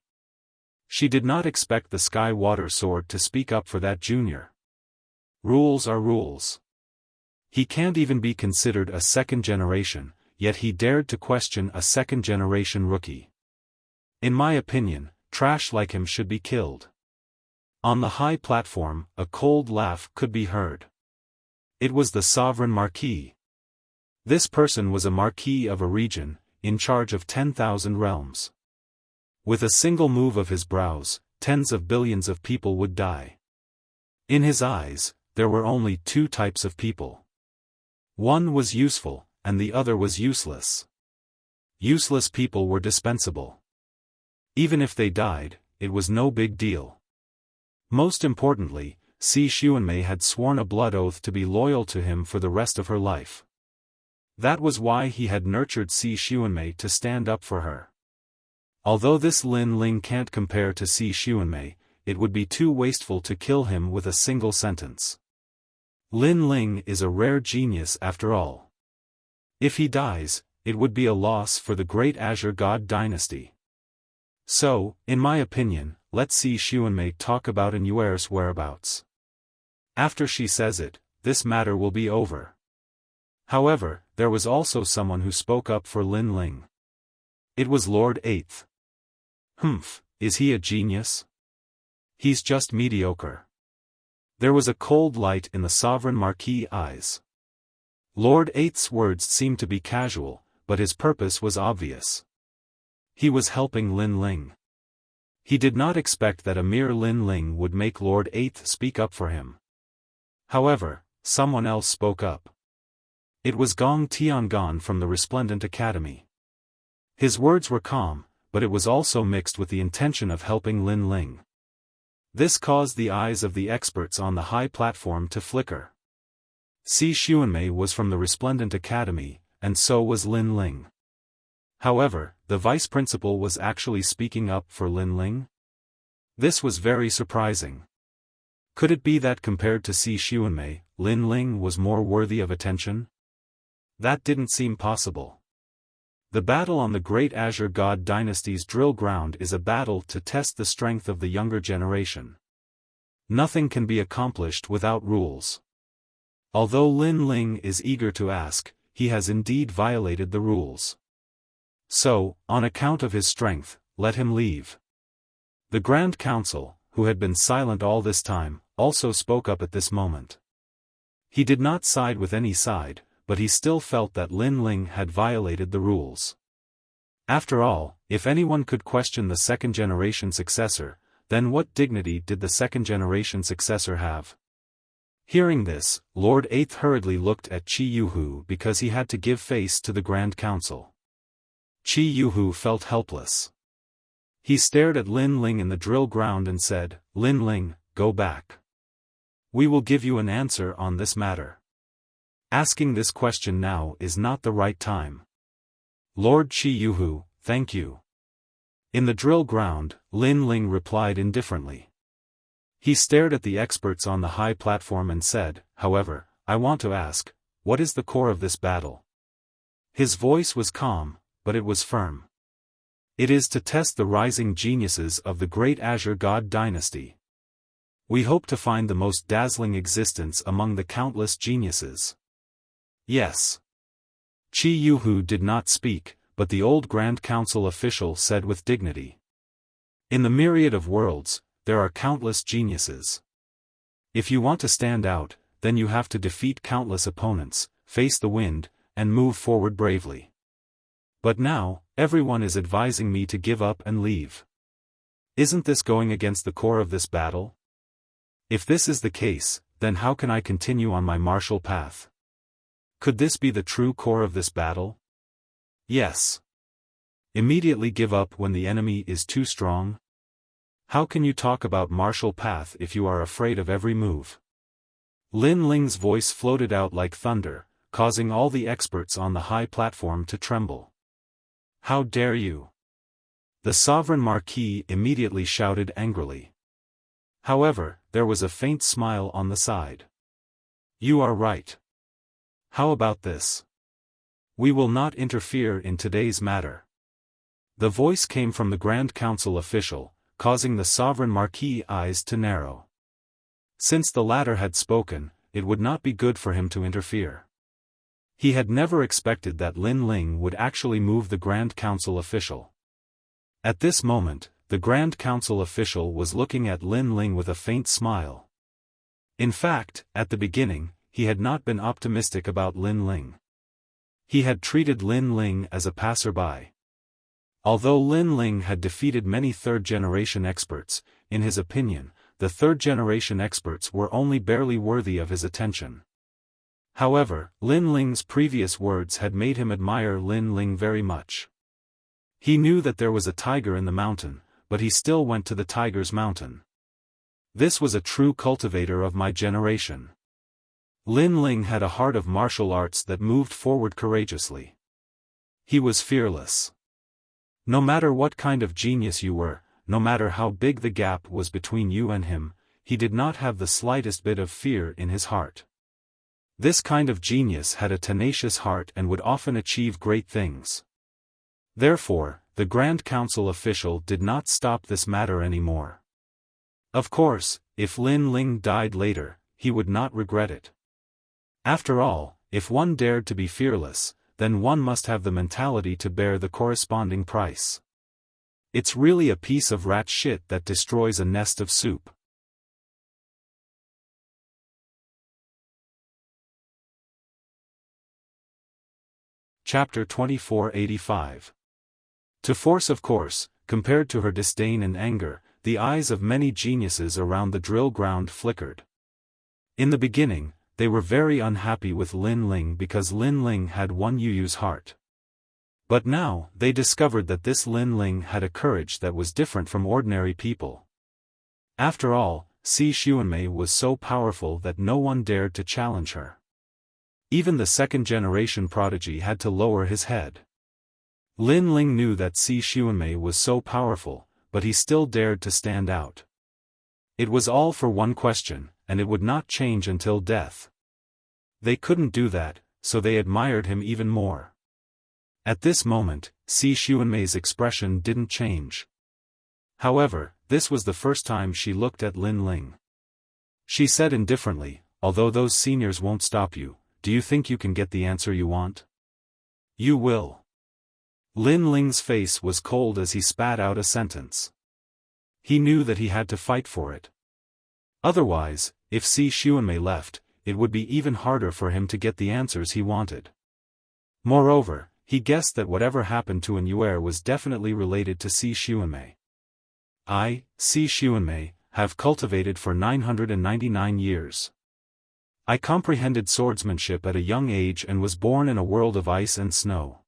She did not expect the Sky Water Sword to speak up for that junior. Rules are rules. He can't even be considered a second generation, yet he dared to question a second generation rookie. In my opinion, trash like him should be killed. On the high platform, a cold laugh could be heard. It was the Sovereign Marquis. This person was a marquis of a region, in charge of 10,000 realms. With a single move of his brows, tens of billions of people would die. In his eyes, there were only two types of people. One was useful, and the other was useless. Useless people were dispensable. Even if they died, it was no big deal. Most importantly, Si Xuanmei had sworn a blood oath to be loyal to him for the rest of her life. That was why he had nurtured Si Xuanmei to stand up for her. Although this Lin Ling can't compare to Si Xuanmei, it would be too wasteful to kill him with a single sentence. Lin Ling is a rare genius after all. If he dies, it would be a loss for the great Azure God dynasty. So, in my opinion, let Si Xuanmei talk about an Yuer's whereabouts. After she says it, this matter will be over. However, there was also someone who spoke up for Lin Ling. It was Lord Eighth. Humph, is he a genius? He's just mediocre. There was a cold light in the Sovereign Marquis' eyes. Lord Eighth's words seemed to be casual, but his purpose was obvious. He was helping Lin Ling. He did not expect that a mere Lin Ling would make Lord Eighth speak up for him. However, someone else spoke up. It was Gong Tiangan from the Resplendent Academy. His words were calm, but it was also mixed with the intention of helping Lin Ling. This caused the eyes of the experts on the high platform to flicker. Si Xuanmei was from the Resplendent Academy, and so was Lin Ling. However, the vice principal was actually speaking up for Lin Ling? This was very surprising. Could it be that compared to Si Xuanmei, Lin Ling was more worthy of attention? That didn't seem possible. The battle on the Great Azure God Dynasty's drill ground is a battle to test the strength of the younger generation. Nothing can be accomplished without rules. Although Lin Ling is eager to ask, he has indeed violated the rules. So, on account of his strength, let him leave. The Grand Council, who had been silent all this time, also spoke up at this moment. He did not side with any side, but he still felt that Lin Ling had violated the rules. After all, if anyone could question the second-generation successor, then what dignity did the second-generation successor have? Hearing this, Lord Eighth hurriedly looked at Qi Yuhu because he had to give face to the Grand Council. Qi Yuhu felt helpless. He stared at Lin Ling in the drill ground and said, "Lin Ling, go back. We will give you an answer on this matter. Asking this question now is not the right time." Lord Qi Yuhu, thank you. In the drill ground, Lin Ling replied indifferently. He stared at the experts on the high platform and said, "However, I want to ask, what is the core of this battle?" His voice was calm, but it was firm. It is to test the rising geniuses of the Great Azure God Dynasty. We hope to find the most dazzling existence among the countless geniuses. Yes. Qi Yuhu did not speak, but the old Grand Council official said with dignity. In the myriad of worlds, there are countless geniuses. If you want to stand out, then you have to defeat countless opponents, face the wind, and move forward bravely. But now, everyone is advising me to give up and leave. Isn't this going against the core of this battle? If this is the case, then how can I continue on my martial path? Could this be the true core of this battle? Yes. Immediately give up when the enemy is too strong? How can you talk about martial path if you are afraid of every move? Lin Ling's voice floated out like thunder, causing all the experts on the high platform to tremble. How dare you? The Sovereign Marquis immediately shouted angrily. However, there was a faint smile on the side. You are right. How about this? We will not interfere in today's matter. The voice came from the Grand Council official, causing the Sovereign Marquis' eyes to narrow. Since the latter had spoken, it would not be good for him to interfere. He had never expected that Lin Ling would actually move the Grand Council official. At this moment, the Grand Council official was looking at Lin Ling with a faint smile. In fact, at the beginning, he had not been optimistic about Lin Ling. He had treated Lin Ling as a passerby. Although Lin Ling had defeated many third-generation experts, in his opinion, the third-generation experts were only barely worthy of his attention. However, Lin Ling's previous words had made him admire Lin Ling very much. He knew that there was a tiger in the mountain, but he still went to the tiger's mountain. This was a true cultivator of my generation. Lin Ling had a heart of martial arts that moved forward courageously. He was fearless. No matter what kind of genius you were, no matter how big the gap was between you and him, he did not have the slightest bit of fear in his heart. This kind of genius had a tenacious heart and would often achieve great things. Therefore, the Grand Council official did not stop this matter anymore. Of course, if Lin Ling died later, he would not regret it. After all, if one dared to be fearless, then one must have the mentality to bear the corresponding price. It's really a piece of rat shit that destroys a nest of soup. Chapter 2485. To force of course, compared to her disdain and anger, the eyes of many geniuses around the drill ground flickered. In the beginning, they were very unhappy with Lin Ling because Lin Ling had won Yu Yu's heart. But now, they discovered that this Lin Ling had a courage that was different from ordinary people. After all, Xiaofan was so powerful that no one dared to challenge her. Even the second-generation prodigy had to lower his head. Lin Ling knew that Xiaofan was so powerful, but he still dared to stand out. It was all for one question, and it would not change until death. They couldn't do that, so they admired him even more. At this moment, Xiaofan's expression didn't change. However, this was the first time she looked at Lin Ling. She said indifferently, "Although those seniors won't stop you, do you think you can get the answer you want?" "You will." Lin Ling's face was cold as he spat out a sentence. He knew that he had to fight for it. Otherwise, if Xiaofan left, it would be even harder for him to get the answers he wanted. Moreover, he guessed that whatever happened to An was definitely related to Xiaofan. Xiaofan, have cultivated for 999 years. I comprehended swordsmanship at a young age and was born in a world of ice and snow.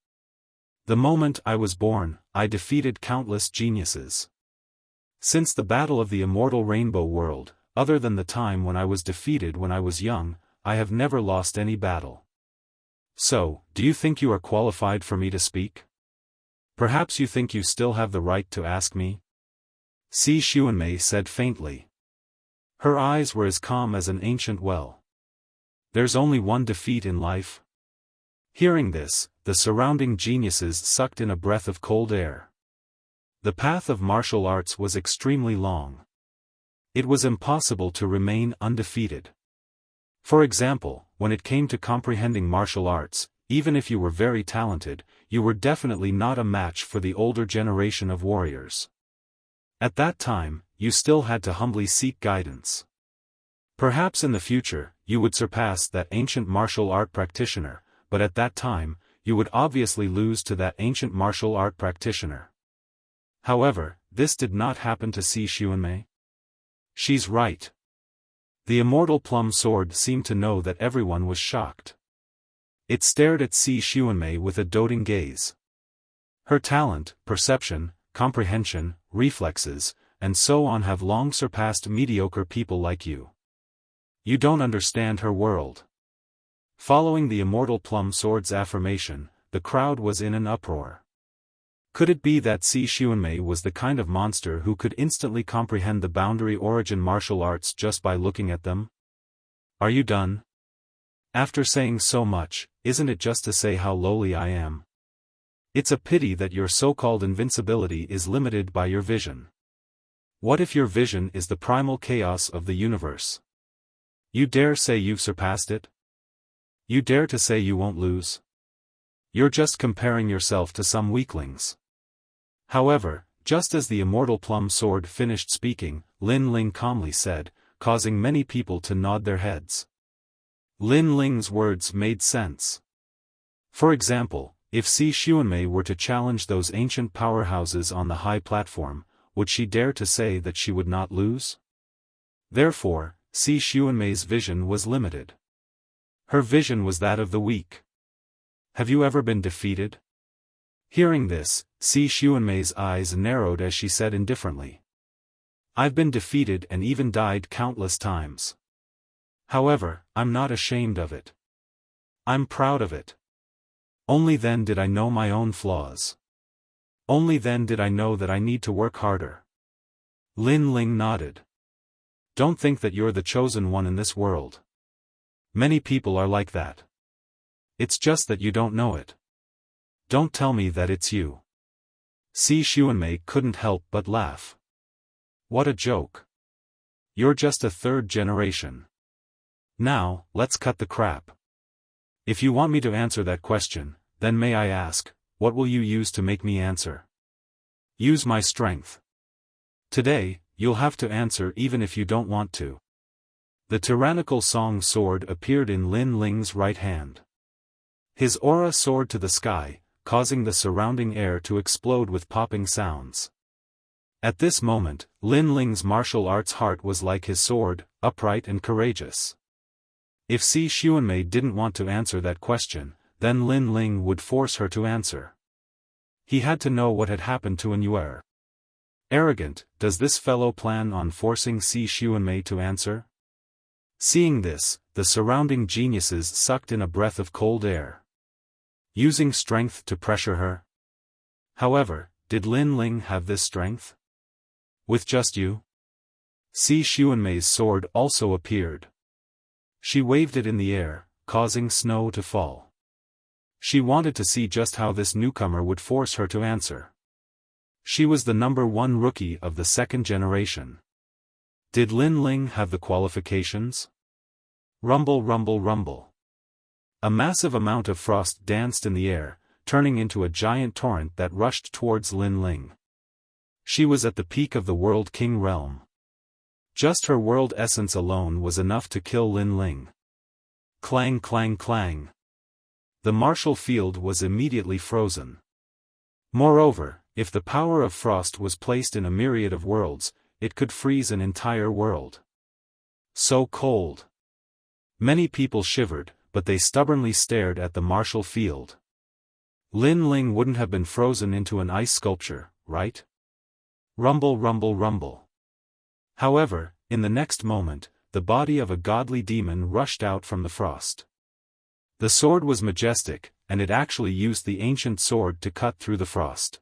The moment I was born, I defeated countless geniuses. Since the battle of the immortal rainbow world, other than the time when I was defeated when I was young, I have never lost any battle. So, do you think you are qualified for me to speak? Perhaps you think you still have the right to ask me? Xiaofan said faintly. Her eyes were as calm as an ancient well. There's only one defeat in life. Hearing this, the surrounding geniuses sucked in a breath of cold air. The path of martial arts was extremely long. It was impossible to remain undefeated. For example, when it came to comprehending martial arts, even if you were very talented, you were definitely not a match for the older generation of warriors. At that time, you still had to humbly seek guidance. Perhaps in the future, you would surpass that ancient martial art practitioner, but at that time, you would obviously lose to that ancient martial art practitioner. However, this did not happen to Xiaofan. She's right. The immortal plum sword seemed to know that everyone was shocked. It stared at Xiaofan with a doting gaze. Her talent, perception, comprehension, reflexes, and so on have long surpassed mediocre people like you. You don't understand her world. Following the immortal plum sword's affirmation, the crowd was in an uproar. Could it be that Xiaofan was the kind of monster who could instantly comprehend the boundary origin martial arts just by looking at them? Are you done? After saying so much, isn't it just to say how lowly I am? It's a pity that your so-called invincibility is limited by your vision. What if your vision is the primal chaos of the universe? You dare say you've surpassed it? You dare to say you won't lose? You're just comparing yourself to some weaklings. However, just as the immortal plum sword finished speaking, Lin Ling calmly said, causing many people to nod their heads. Lin Ling's words made sense. For example, if Xiaofan were to challenge those ancient powerhouses on the high platform, would she dare to say that she would not lose? Therefore, Xiaofan's vision was limited. Her vision was that of the weak. Have you ever been defeated? Hearing this, Xiaofan's eyes narrowed as she said indifferently. I've been defeated and even died countless times. However, I'm not ashamed of it. I'm proud of it. Only then did I know my own flaws. Only then did I know that I need to work harder. Lin Ling nodded. Don't think that you're the chosen one in this world. Many people are like that. It's just that you don't know it. Don't tell me that it's you. Xiaofan couldn't help but laugh. What a joke. You're just a third generation. Now, let's cut the crap. If you want me to answer that question, then may I ask, what will you use to make me answer? Use my strength. Today, you'll have to answer even if you don't want to. The tyrannical song sword appeared in Lin Ling's right hand. His aura soared to the sky, causing the surrounding air to explode with popping sounds. At this moment, Lin Ling's martial arts heart was like his sword, upright and courageous. If Si Xuanmei didn't want to answer that question, then Lin Ling would force her to answer. He had to know what had happened to An'er. Arrogant, does this fellow plan on forcing Si Xuanmei to answer? Seeing this, the surrounding geniuses sucked in a breath of cold air. Using strength to pressure her? However, did Lin Ling have this strength? With just you? Si Xuanmei's sword also appeared. She waved it in the air, causing snow to fall. She wanted to see just how this newcomer would force her to answer. She was the #1 rookie of the second generation. Did Lin Ling have the qualifications? Rumble, rumble, rumble. A massive amount of frost danced in the air, turning into a giant torrent that rushed towards Lin Ling. She was at the peak of the World King realm. Just her world essence alone was enough to kill Lin Ling. Clang, clang, clang. The martial field was immediately frozen. Moreover, if the power of frost was placed in a myriad of worlds, it could freeze an entire world. So cold. Many people shivered, but they stubbornly stared at the martial field. Lin Ling wouldn't have been frozen into an ice sculpture, right? Rumble, rumble, rumble. However, in the next moment, the body of a godly demon rushed out from the frost. The sword was majestic, and it actually used the ancient sword to cut through the frost.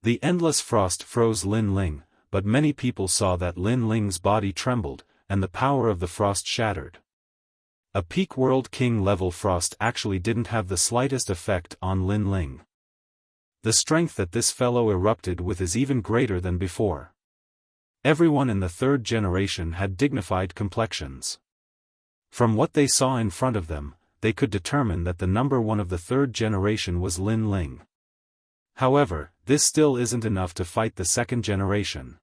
The endless frost froze Lin Ling, but many people saw that Lin Ling's body trembled, and the power of the frost shattered. A peak World King level frost actually didn't have the slightest effect on Lin Ling. The strength that this fellow erupted with is even greater than before. Everyone in the third generation had dignified complexions. From what they saw in front of them, they could determine that the #1 of the third generation was Lin Ling. However, this still isn't enough to fight the second generation.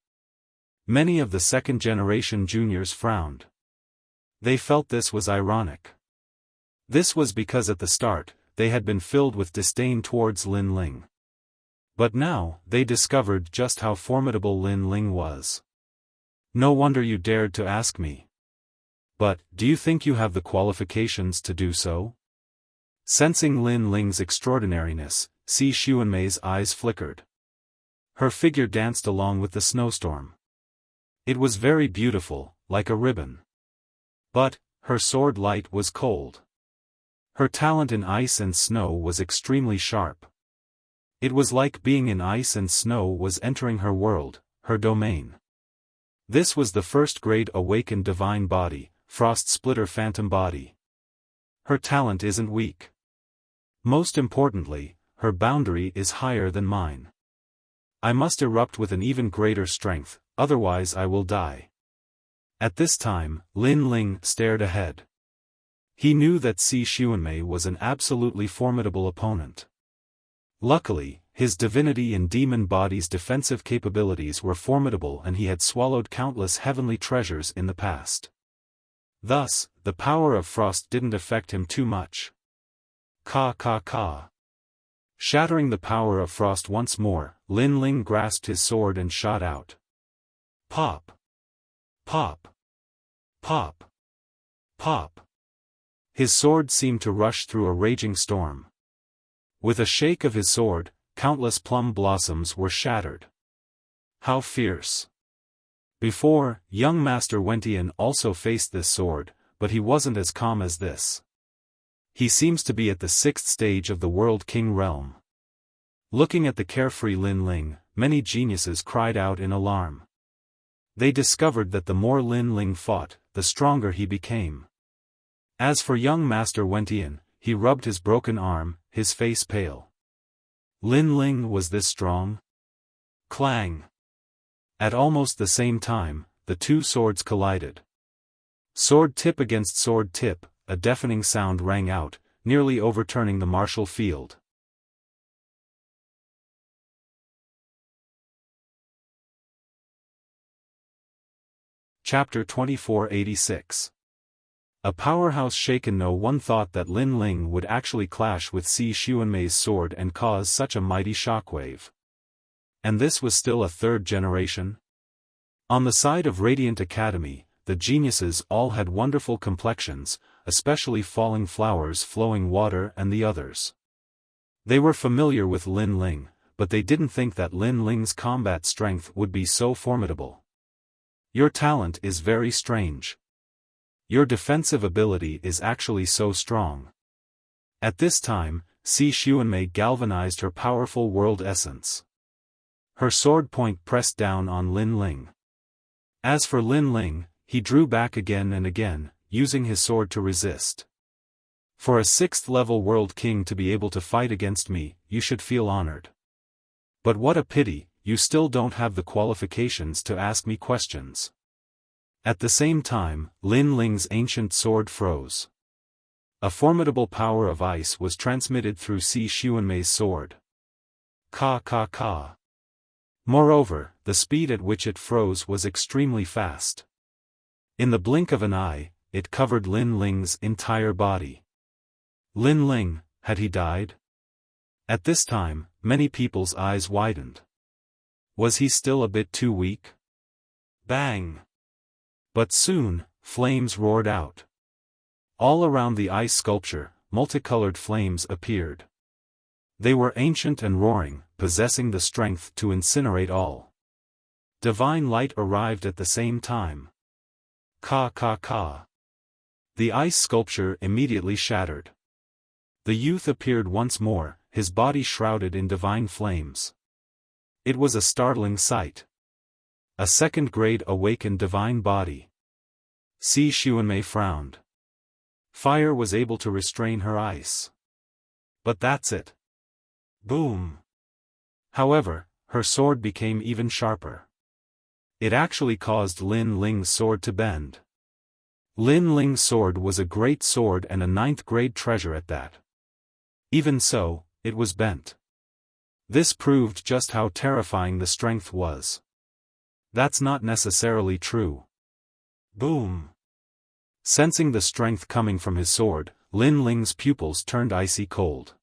Many of the second generation juniors frowned. They felt this was ironic. This was because at the start, they had been filled with disdain towards Lin Ling. But now, they discovered just how formidable Lin Ling was. No wonder you dared to ask me. But, do you think you have the qualifications to do so? Sensing Lin Ling's extraordinariness, Si Xuanmei's eyes flickered. Her figure danced along with the snowstorm. It was very beautiful, like a ribbon. But, her sword light was cold. Her talent in ice and snow was extremely sharp. It was like being in ice and snow was entering her world, her domain. This was the first-grade awakened divine body, Frost Splitter Phantom Body. Her talent isn't weak. Most importantly, her boundary is higher than mine. I must erupt with an even greater strength, otherwise I will die. At this time, Lin Ling stared ahead. He knew that Si Xuanmei was an absolutely formidable opponent. Luckily, his divinity and demon body's defensive capabilities were formidable and he had swallowed countless heavenly treasures in the past. Thus, the power of frost didn't affect him too much. Ka ka ka. Shattering the power of frost once more, Lin Ling grasped his sword and shot out. Pop. Pop. Pop. Pop. His sword seemed to rush through a raging storm. With a shake of his sword, countless plum blossoms were shattered. How fierce. Before, young Master Wentian also faced this sword, but he wasn't as calm as this. He seems to be at the 6th stage of the World King realm. Looking at the carefree Lin Ling, many geniuses cried out in alarm. They discovered that the more Lin Ling fought, the stronger he became. As for young Master Wentian, he rubbed his broken arm, his face pale. Lin Ling was this strong? Clang! At almost the same time, the two swords collided. Sword tip against sword tip, a deafening sound rang out, nearly overturning the martial field. Chapter 2486. A powerhouse shaken. No one thought that Lin Ling would actually clash with Si Xuanmei's sword and cause such a mighty shockwave. And this was still a third generation? On the side of Radiant Academy, the geniuses all had wonderful complexions, especially Falling Flowers, Flowing Water and the others. They were familiar with Lin Ling, but they didn't think that Lin Ling's combat strength would be so formidable. Your talent is very strange. Your defensive ability is actually so strong. At this time, Si Xuanmei galvanized her powerful world essence. Her sword point pressed down on Lin Ling. As for Lin Ling, he drew back again and again, using his sword to resist. For a 6th-level world king to be able to fight against me, you should feel honored. But what a pity, you still don't have the qualifications to ask me questions. At the same time, Lin Ling's ancient sword froze. A formidable power of ice was transmitted through Si Xuanmei's sword. Ka ka ka. Moreover, the speed at which it froze was extremely fast. In the blink of an eye, it covered Lin Ling's entire body. Lin Ling, had he died? At this time, many people's eyes widened. Was he still a bit too weak? Bang! But soon, flames roared out. All around the ice sculpture, multicolored flames appeared. They were ancient and roaring, possessing the strength to incinerate all. Divine light arrived at the same time. Ka ka ka. The ice sculpture immediately shattered. The youth appeared once more, his body shrouded in divine flames. It was a startling sight. A second-grade awakened divine body. Si Xuanmei frowned. Fire was able to restrain her ice. But that's it. Boom. However, her sword became even sharper. It actually caused Lin Ling's sword to bend. Lin Ling's sword was a great sword and a 9th-grade treasure at that. Even so, it was bent. This proved just how terrifying the strength was. That's not necessarily true. Boom. Sensing the strength coming from his sword, Lin Ling's pupils turned icy cold.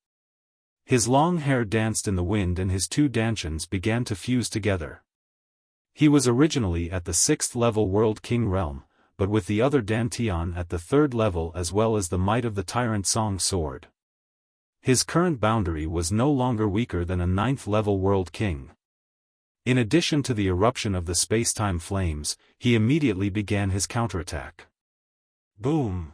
His long hair danced in the wind and his two dantians began to fuse together. He was originally at the 6th-level World King realm, but with the other dantian at the 3rd level as well as the might of the Tyrant Song sword. His current boundary was no longer weaker than a 9th-level World King. In addition to the eruption of the space-time flames, he immediately began his counterattack. Boom!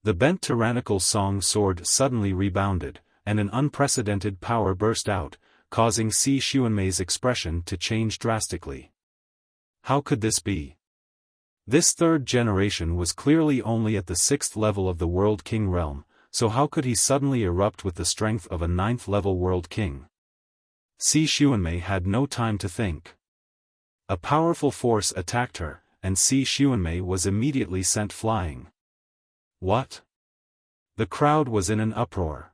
The bent tyrannical Song sword suddenly rebounded, and an unprecedented power burst out, causing Si Xuanmei's expression to change drastically. How could this be? This 3rd generation was clearly only at the 6th level of the World King realm, so how could he suddenly erupt with the strength of a 9th-level World King? Si Xuanmei had no time to think. A powerful force attacked her, and Si Xuanmei was immediately sent flying. What? The crowd was in an uproar.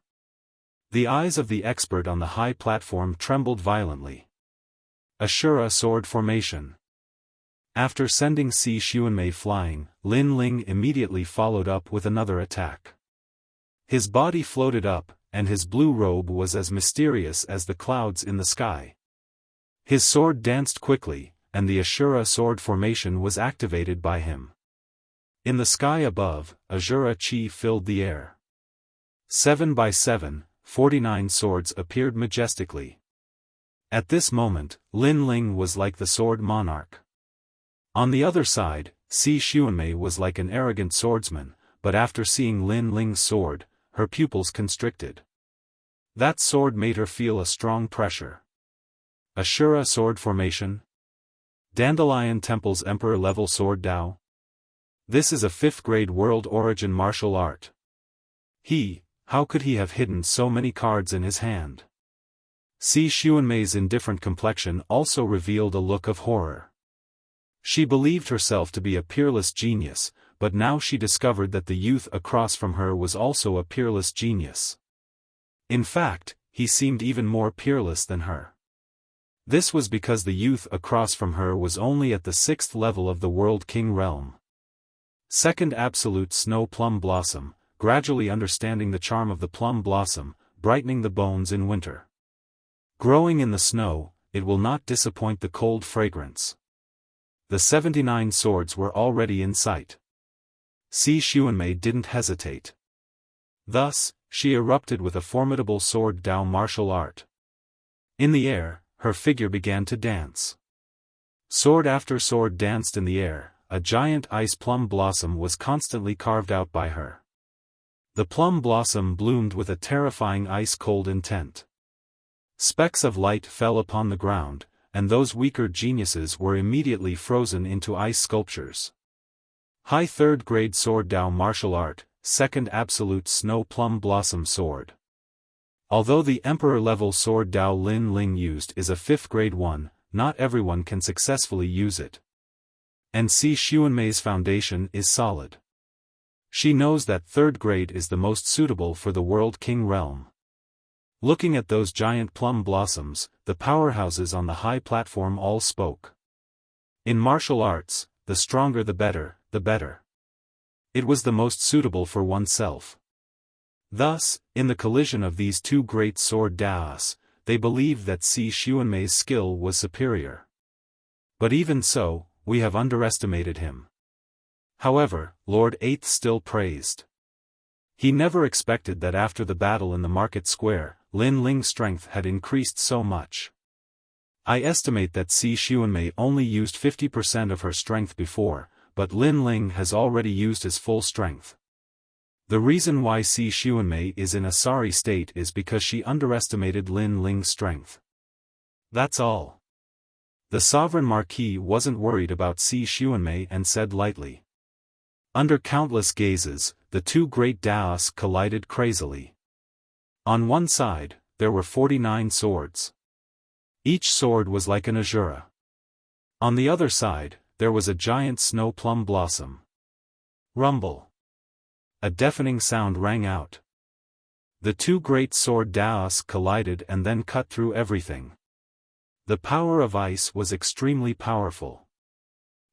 The eyes of the expert on the high platform trembled violently. Ashura sword formation. After sending Si Xuanmei flying, Lin Ling immediately followed up with another attack. His body floated up, and his blue robe was as mysterious as the clouds in the sky. His sword danced quickly, and the Ashura sword formation was activated by him. In the sky above, Ashura chi filled the air. 7 by 7, 49 swords appeared majestically. At this moment, Lin Ling was like the sword monarch. On the other side, Si Xuanmei was like an arrogant swordsman, but after seeing Lin Ling's sword, her pupils constricted. That sword made her feel a strong pressure. Ashura sword formation? Dandelion Temple's Emperor-level sword Dao? This is a 5th-grade world origin martial art. How could he have hidden so many cards in his hand? Si Xuanmei's indifferent complexion also revealed a look of horror. She believed herself to be a peerless genius, but now she discovered that the youth across from her was also a peerless genius. In fact, he seemed even more peerless than her. This was because the youth across from her was only at the 6th level of the World King realm. Second absolute snow plum blossom, gradually understanding the charm of the plum blossom, brightening the bones in winter. Growing in the snow, it will not disappoint the cold fragrance. The 79 swords were already in sight. Xuanmei didn't hesitate. Thus, she erupted with a formidable sword Dao martial art. In the air, her figure began to dance. Sword after sword danced in the air, a giant ice plum blossom was constantly carved out by her. The plum blossom bloomed with a terrifying ice-cold intent. Specks of light fell upon the ground, and those weaker geniuses were immediately frozen into ice sculptures. High third-grade sword Dao martial art, second absolute snow plum blossom sword. Although the emperor-level sword Dao Lin Ling used is a 5th grade one, not everyone can successfully use it. And Xuanmei's foundation is solid. She knows that 3rd grade is the most suitable for the World King realm. Looking at those giant plum blossoms, the powerhouses on the high platform all spoke. In martial arts, the stronger the better, the better. It was the most suitable for oneself. Thus, in the collision of these two great sword Daos, they believed that Xuanmei's skill was superior. But even so, we have underestimated him. However, Lord Eighth still praised. He never expected that after the battle in the market square, Lin Ling's strength had increased so much. I estimate that Xuanmei only used 50% of her strength before, but Lin Ling has already used his full strength. The reason why Xuanmei is in a sorry state is because she underestimated Lin Ling's strength. That's all. The sovereign marquis wasn't worried about Xuanmei and said lightly. Under countless gazes, the two great Daos collided crazily. On one side, there were 49 swords. Each sword was like an azura. On the other side, there was a giant snow plum blossom. Rumble. A deafening sound rang out. The two great sword Daos collided and then cut through everything. The power of ice was extremely powerful.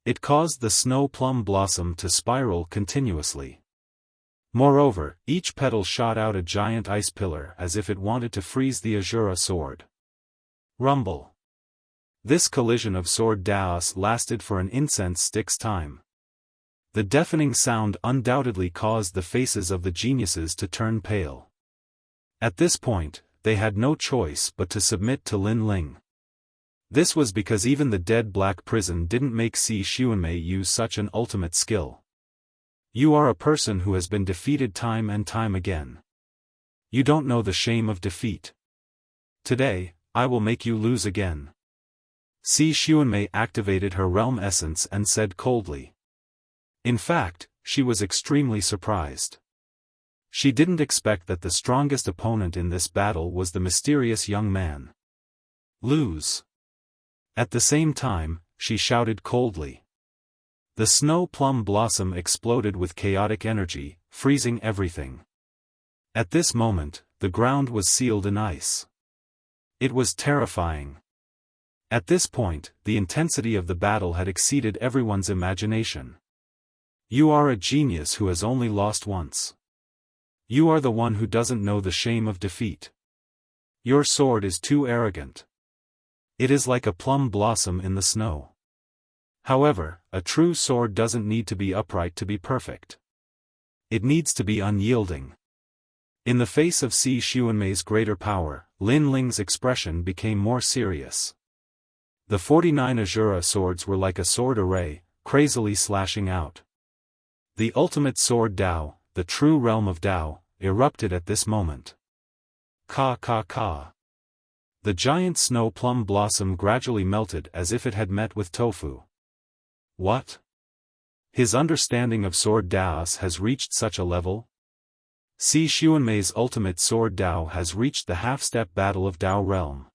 It caused the snow plum blossom to spiral continuously. Moreover, each petal shot out a giant ice pillar as if it wanted to freeze the azura sword. Rumble. This collision of sword Daos lasted for an incense stick's time. The deafening sound undoubtedly caused the faces of the geniuses to turn pale. At this point, they had no choice but to submit to Lin Ling. This was because even the dead black prison didn't make Xuanmei use such an ultimate skill. You are a person who has been defeated time and time again. You don't know the shame of defeat. Today, I will make you lose again. Xuanmei activated her realm essence and said coldly. In fact, she was extremely surprised. She didn't expect that the strongest opponent in this battle was the mysterious young man. Lose. At the same time, she shouted coldly. The snow plum blossom exploded with chaotic energy, freezing everything. At this moment, the ground was sealed in ice. It was terrifying. At this point, the intensity of the battle had exceeded everyone's imagination. You are a genius who has only lost once. You are the one who doesn't know the shame of defeat. Your sword is too arrogant. It is like a plum blossom in the snow. However, a true sword doesn't need to be upright to be perfect. It needs to be unyielding. In the face of Xuanmei's greater power, Lin Ling's expression became more serious. The 49 azura swords were like a sword array, crazily slashing out. The ultimate sword Dao, the true realm of Dao, erupted at this moment. Ka ka ka. The giant snow plum blossom gradually melted as if it had met with tofu. What? His understanding of sword Daos has reached such a level? Xuanmei's ultimate sword Dao has reached the half-step battle of Dao realm.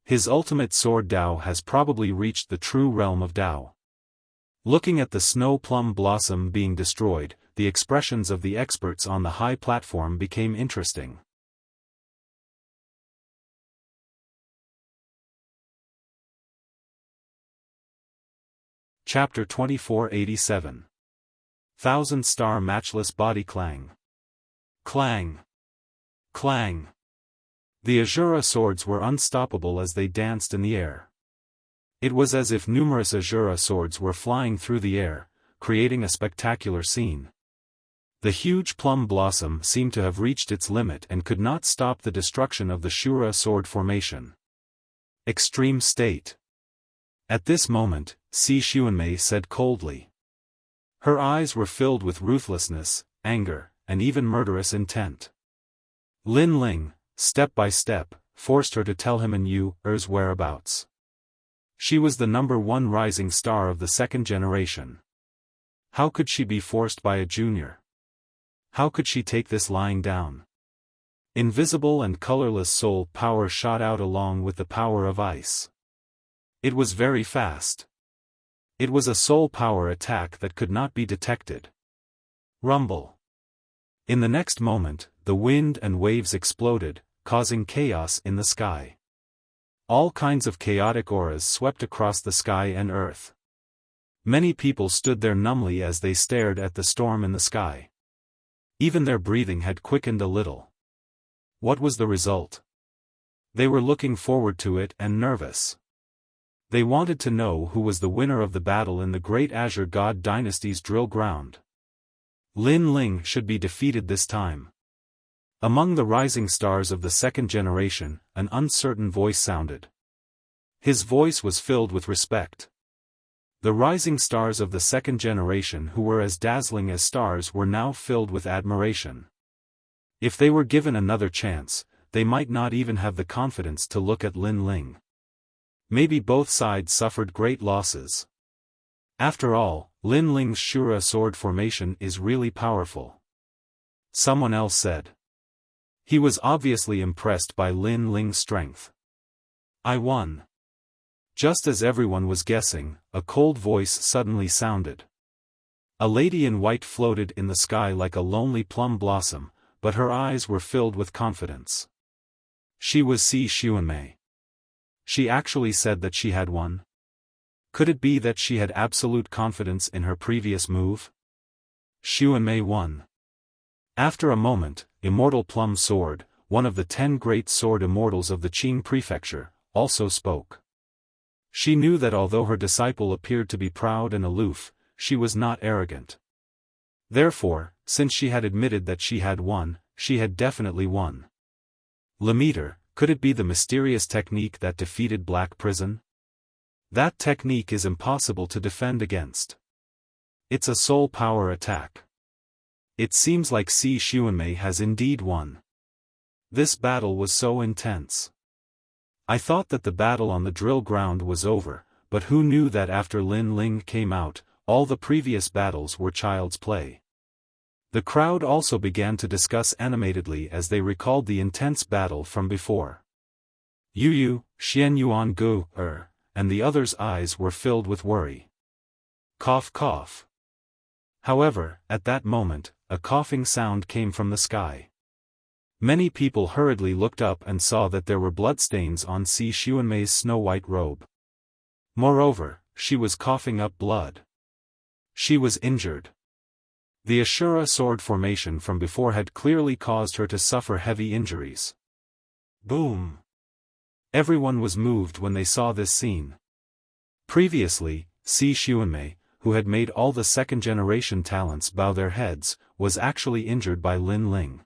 His ultimate sword Dao has probably reached the true realm of Dao. Looking at the snow plum blossom being destroyed, the expressions of the experts on the high platform became interesting. Chapter 2487. Thousand-star matchless body clang. Clang. Clang. The Azura swords were unstoppable as they danced in the air. It was as if numerous Azura swords were flying through the air, creating a spectacular scene. The huge plum blossom seemed to have reached its limit and could not stop the destruction of the Shura sword formation. Extreme state. At this moment, Si Xuanmei said coldly. Her eyes were filled with ruthlessness, anger, and even murderous intent. Lin Ling, step by step, forced her to tell him and Yu's whereabouts. She was the #1 rising star of the second generation. How could she be forced by a junior? How could she take this lying down? Invisible and colorless soul power shot out along with the power of ice. It was very fast. It was a soul power attack that could not be detected. Rumble. In the next moment, the wind and waves exploded, causing chaos in the sky. All kinds of chaotic auras swept across the sky and earth. Many people stood there numbly as they stared at the storm in the sky. Even their breathing had quickened a little. What was the result? They were looking forward to it and nervous. They wanted to know who was the winner of the battle in the Great Azure God Dynasty's drill ground. Lin Ling should be defeated this time. Among the rising stars of the second generation, an uncertain voice sounded. His voice was filled with respect. The rising stars of the second generation who were as dazzling as stars were now filled with admiration. If they were given another chance, they might not even have the confidence to look at Lin Ling. Maybe both sides suffered great losses. After all, Lin Ling's Shura sword formation is really powerful. Someone else said. He was obviously impressed by Lin Ling's strength. I won. Just as everyone was guessing, a cold voice suddenly sounded. A lady in white floated in the sky like a lonely plum blossom, but her eyes were filled with confidence. She was Si Xuanmei. She actually said that she had won. Could it be that she had absolute confidence in her previous move? Xuanmei won. After a moment, Immortal Plum Sword, one of the 10 great sword immortals of the Qing prefecture, also spoke. She knew that although her disciple appeared to be proud and aloof, she was not arrogant. Therefore, since she had admitted that she had won, she had definitely won. Lemmeter, could it be the mysterious technique that defeated Black Prison? That technique is impossible to defend against. It's a soul power attack. It seems like Si Xuanmei has indeed won. This battle was so intense. I thought that the battle on the drill ground was over, but who knew that after Lin Ling came out, all the previous battles were child's play. The crowd also began to discuss animatedly as they recalled the intense battle from before. Yu, Xian Yuan Gu, and the others' eyes were filled with worry. Cough cough. However, at that moment, a coughing sound came from the sky. Many people hurriedly looked up and saw that there were bloodstains on Si Xuanmei's snow-white robe. Moreover, she was coughing up blood. She was injured. The Ashura sword formation from before had clearly caused her to suffer heavy injuries. Boom! Everyone was moved when they saw this scene. Previously, Si Xuanmei, who had made all the second-generation talents bow their heads, was actually injured by Lin Ling.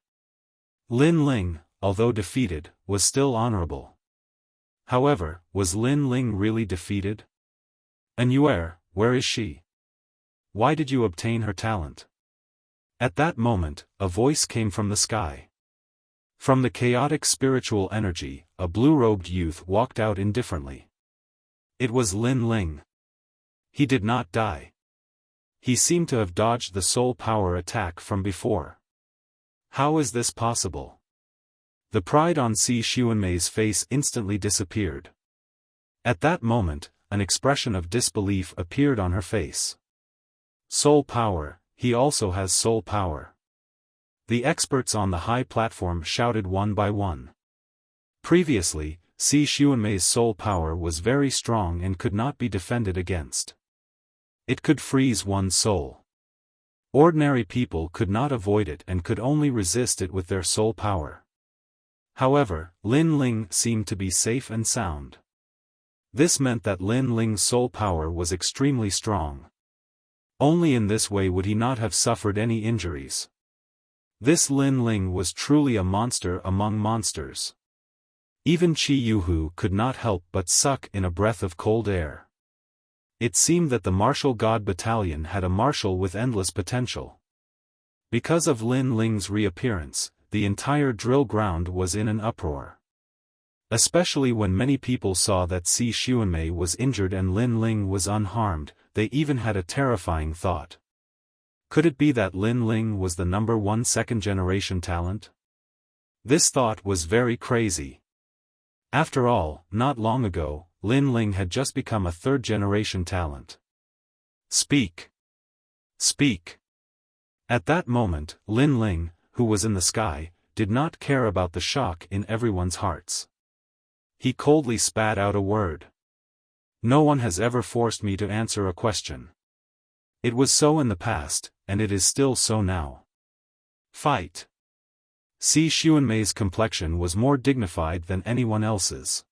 Lin Ling, although defeated, was still honorable. However, was Lin Ling really defeated? Anuer, where is she? Why did you obtain her talent? At that moment, a voice came from the sky. From the chaotic spiritual energy, a blue-robed youth walked out indifferently. It was Lin Ling. He did not die. He seemed to have dodged the soul power attack from before. How is this possible? The pride on Si Xuanmei's face instantly disappeared. At that moment, an expression of disbelief appeared on her face. Soul power, he also has soul power. The experts on the high platform shouted one by one. Previously, Si Xuanmei's soul power was very strong and could not be defended against. It could freeze one's soul. Ordinary people could not avoid it and could only resist it with their soul power. However, Lin Ling seemed to be safe and sound. This meant that Lin Ling's soul power was extremely strong. Only in this way would he not have suffered any injuries. This Lin Ling was truly a monster among monsters. Even Qi Yuhu could not help but suck in a breath of cold air. It seemed that the martial god battalion had a marshal with endless potential. Because of Lin Ling's reappearance, the entire drill ground was in an uproar. Especially when many people saw that Si Xuanmei was injured and Lin Ling was unharmed, they even had a terrifying thought. Could it be that Lin Ling was the number one second-generation talent? This thought was very crazy. After all, not long ago, Lin Ling had just become a third-generation talent. Speak! Speak! At that moment, Lin Ling, who was in the sky, did not care about the shock in everyone's hearts. He coldly spat out a word. No one has ever forced me to answer a question. It was so in the past, and it is still so now. Fight! Si Xuanmei's complexion was more dignified than anyone else's.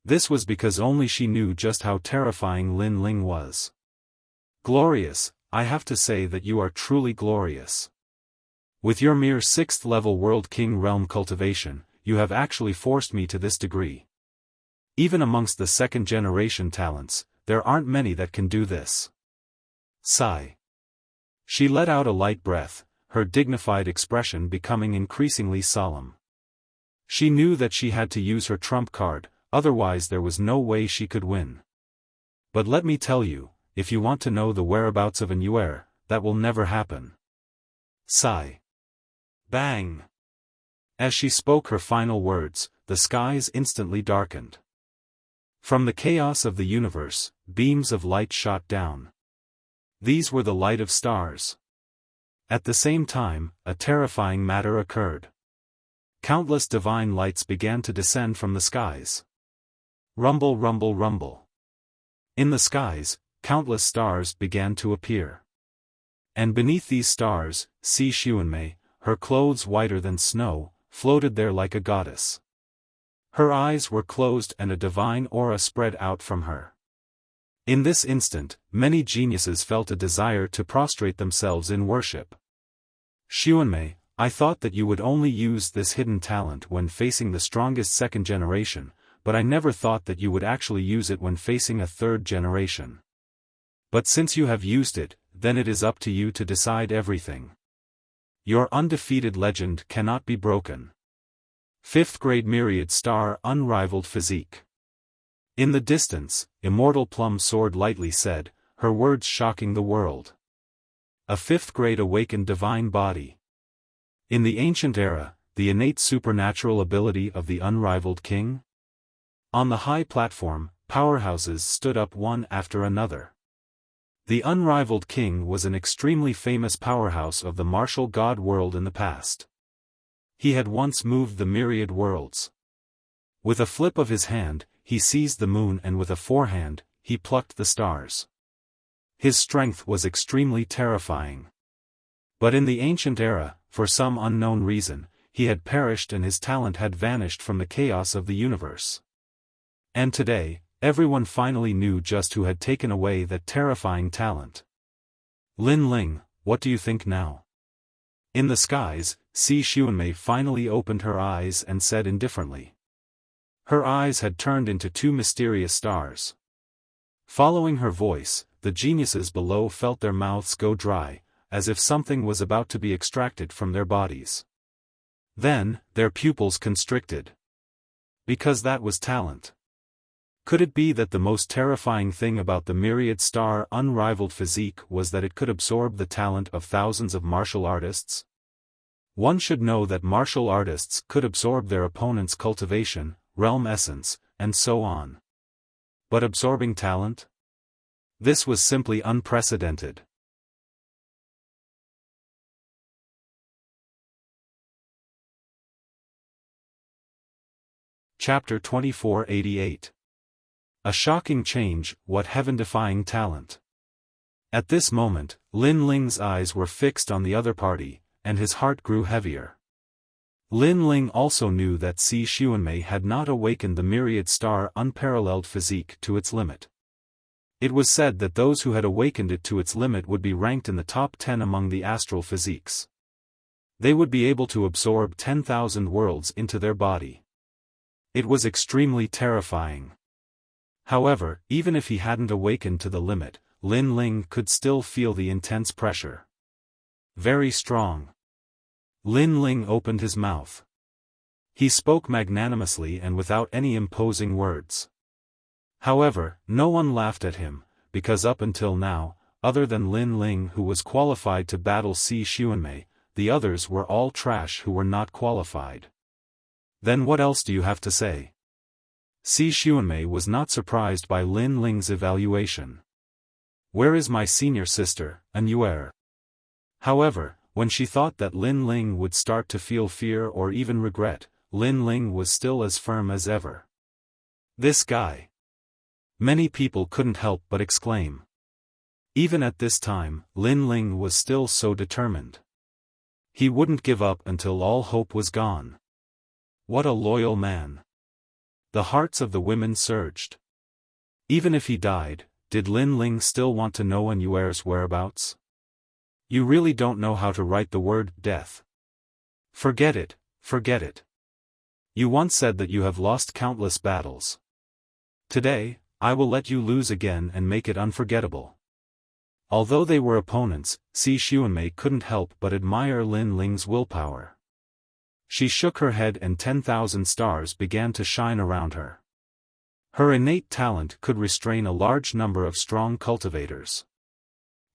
This was because only she knew just how terrifying Lin Ling was. Glorious, I have to say that you are truly glorious. With your mere 6th level World King realm cultivation, you have actually forced me to this degree. Even amongst the second-generation talents, there aren't many that can do this. Sigh. She let out a light breath, her dignified expression becoming increasingly solemn. She knew that she had to use her trump card, otherwise there was no way she could win. But let me tell you, if you want to know the whereabouts of an Yuer, that will never happen. Sigh. Bang! As she spoke her final words, the skies instantly darkened. From the chaos of the universe, beams of light shot down. These were the light of stars. At the same time, a terrifying matter occurred. Countless divine lights began to descend from the skies. Rumble, rumble, rumble. In the skies, countless stars began to appear. And beneath these stars, Si Xuanmei, her clothes whiter than snow, floated there like a goddess. Her eyes were closed and a divine aura spread out from her. In this instant, many geniuses felt a desire to prostrate themselves in worship. Xuanmei, I thought that you would only use this hidden talent when facing the strongest second generation, but I never thought that you would actually use it when facing a third generation. But since you have used it, then it is up to you to decide everything. Your undefeated legend cannot be broken. 5th grade myriad star unrivaled physique. In the distance, Immortal Plum soared lightly said, her words shocking the world. A 5th grade awakened divine body. In the ancient era, the innate supernatural ability of the unrivaled king? On the high platform, powerhouses stood up one after another. The unrivaled king was an extremely famous powerhouse of the martial god world in the past. He had once moved the myriad worlds. With a flip of his hand, he seized the moon and with a forehand, he plucked the stars. His strength was extremely terrifying. But in the ancient era, for some unknown reason, he had perished and his talent had vanished from the chaos of the universe. And today, everyone finally knew just who had taken away that terrifying talent. Lin Ling, what do you think now? In the skies, Si Xuanmei finally opened her eyes and said indifferently. Her eyes had turned into two mysterious stars. Following her voice, the geniuses below felt their mouths go dry, as if something was about to be extracted from their bodies. Then, their pupils constricted. Because that was talent. Could it be that the most terrifying thing about the myriad star unrivaled physique was that it could absorb the talent of thousands of martial artists? One should know that martial artists could absorb their opponent's cultivation, realm essence, and so on. But absorbing talent? This was simply unprecedented. Chapter 2488. A shocking change, what heaven-defying talent. At this moment, Lin Ling's eyes were fixed on the other party, and his heart grew heavier. Lin Ling also knew that Si Xuanmei had not awakened the myriad star unparalleled physique to its limit. It was said that those who had awakened it to its limit would be ranked in the top 10 among the astral physiques. They would be able to absorb 10,000 worlds into their body. It was extremely terrifying. However, even if he hadn't awakened to the limit, Lin Ling could still feel the intense pressure. Very strong. Lin Ling opened his mouth. He spoke magnanimously and without any imposing words. However, no one laughed at him, because up until now, other than Lin Ling who was qualified to battle Si Xuanmei, the others were all trash who were not qualified. Then what else do you have to say? Si Xuanmei was not surprised by Lin Ling's evaluation. Where is my senior sister, Anuer? However, when she thought that Lin Ling would start to feel fear or even regret, Lin Ling was still as firm as ever. This guy. Many people couldn't help but exclaim. Even at this time, Lin Ling was still so determined. He wouldn't give up until all hope was gone. What a loyal man. The hearts of the women surged. Even if he died, did Lin Ling still want to know Anuer's whereabouts? You really don't know how to write the word death. Forget it, forget it. You once said that you have lost countless battles. Today, I will let you lose again and make it unforgettable. Although they were opponents, Si Xuanmei couldn't help but admire Lin Ling's willpower. She shook her head and 10,000 stars began to shine around her. Her innate talent could restrain a large number of strong cultivators.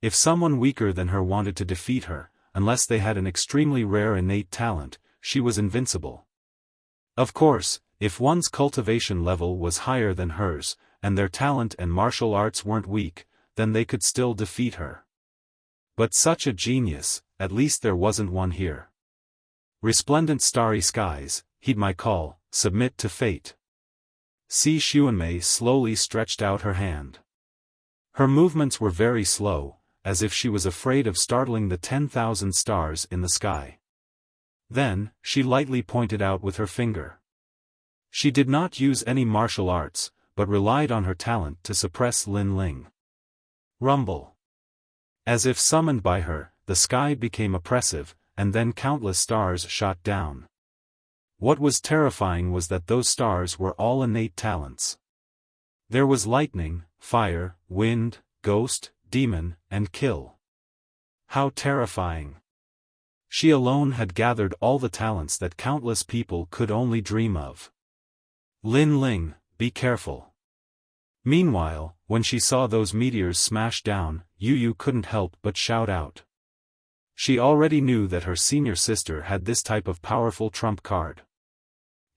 If someone weaker than her wanted to defeat her, unless they had an extremely rare innate talent, she was invincible. Of course, if one's cultivation level was higher than hers, and their talent and martial arts weren't weak, then they could still defeat her. But such a genius, at least there wasn't one here. Resplendent starry skies, heed my call, submit to fate. Si Xuanmei slowly stretched out her hand. Her movements were very slow, as if she was afraid of startling the 10,000 stars in the sky. Then, she lightly pointed out with her finger. She did not use any martial arts, but relied on her talent to suppress Lin Ling. Rumble. As if summoned by her, the sky became oppressive, and then countless stars shot down. What was terrifying was that those stars were all innate talents. There was lightning, fire, wind, ghost, demon, and kill. How terrifying. She alone had gathered all the talents that countless people could only dream of. Lin Ling, be careful. Meanwhile, when she saw those meteors smash down, Yu couldn't help but shout out. She already knew that her senior sister had this type of powerful trump card.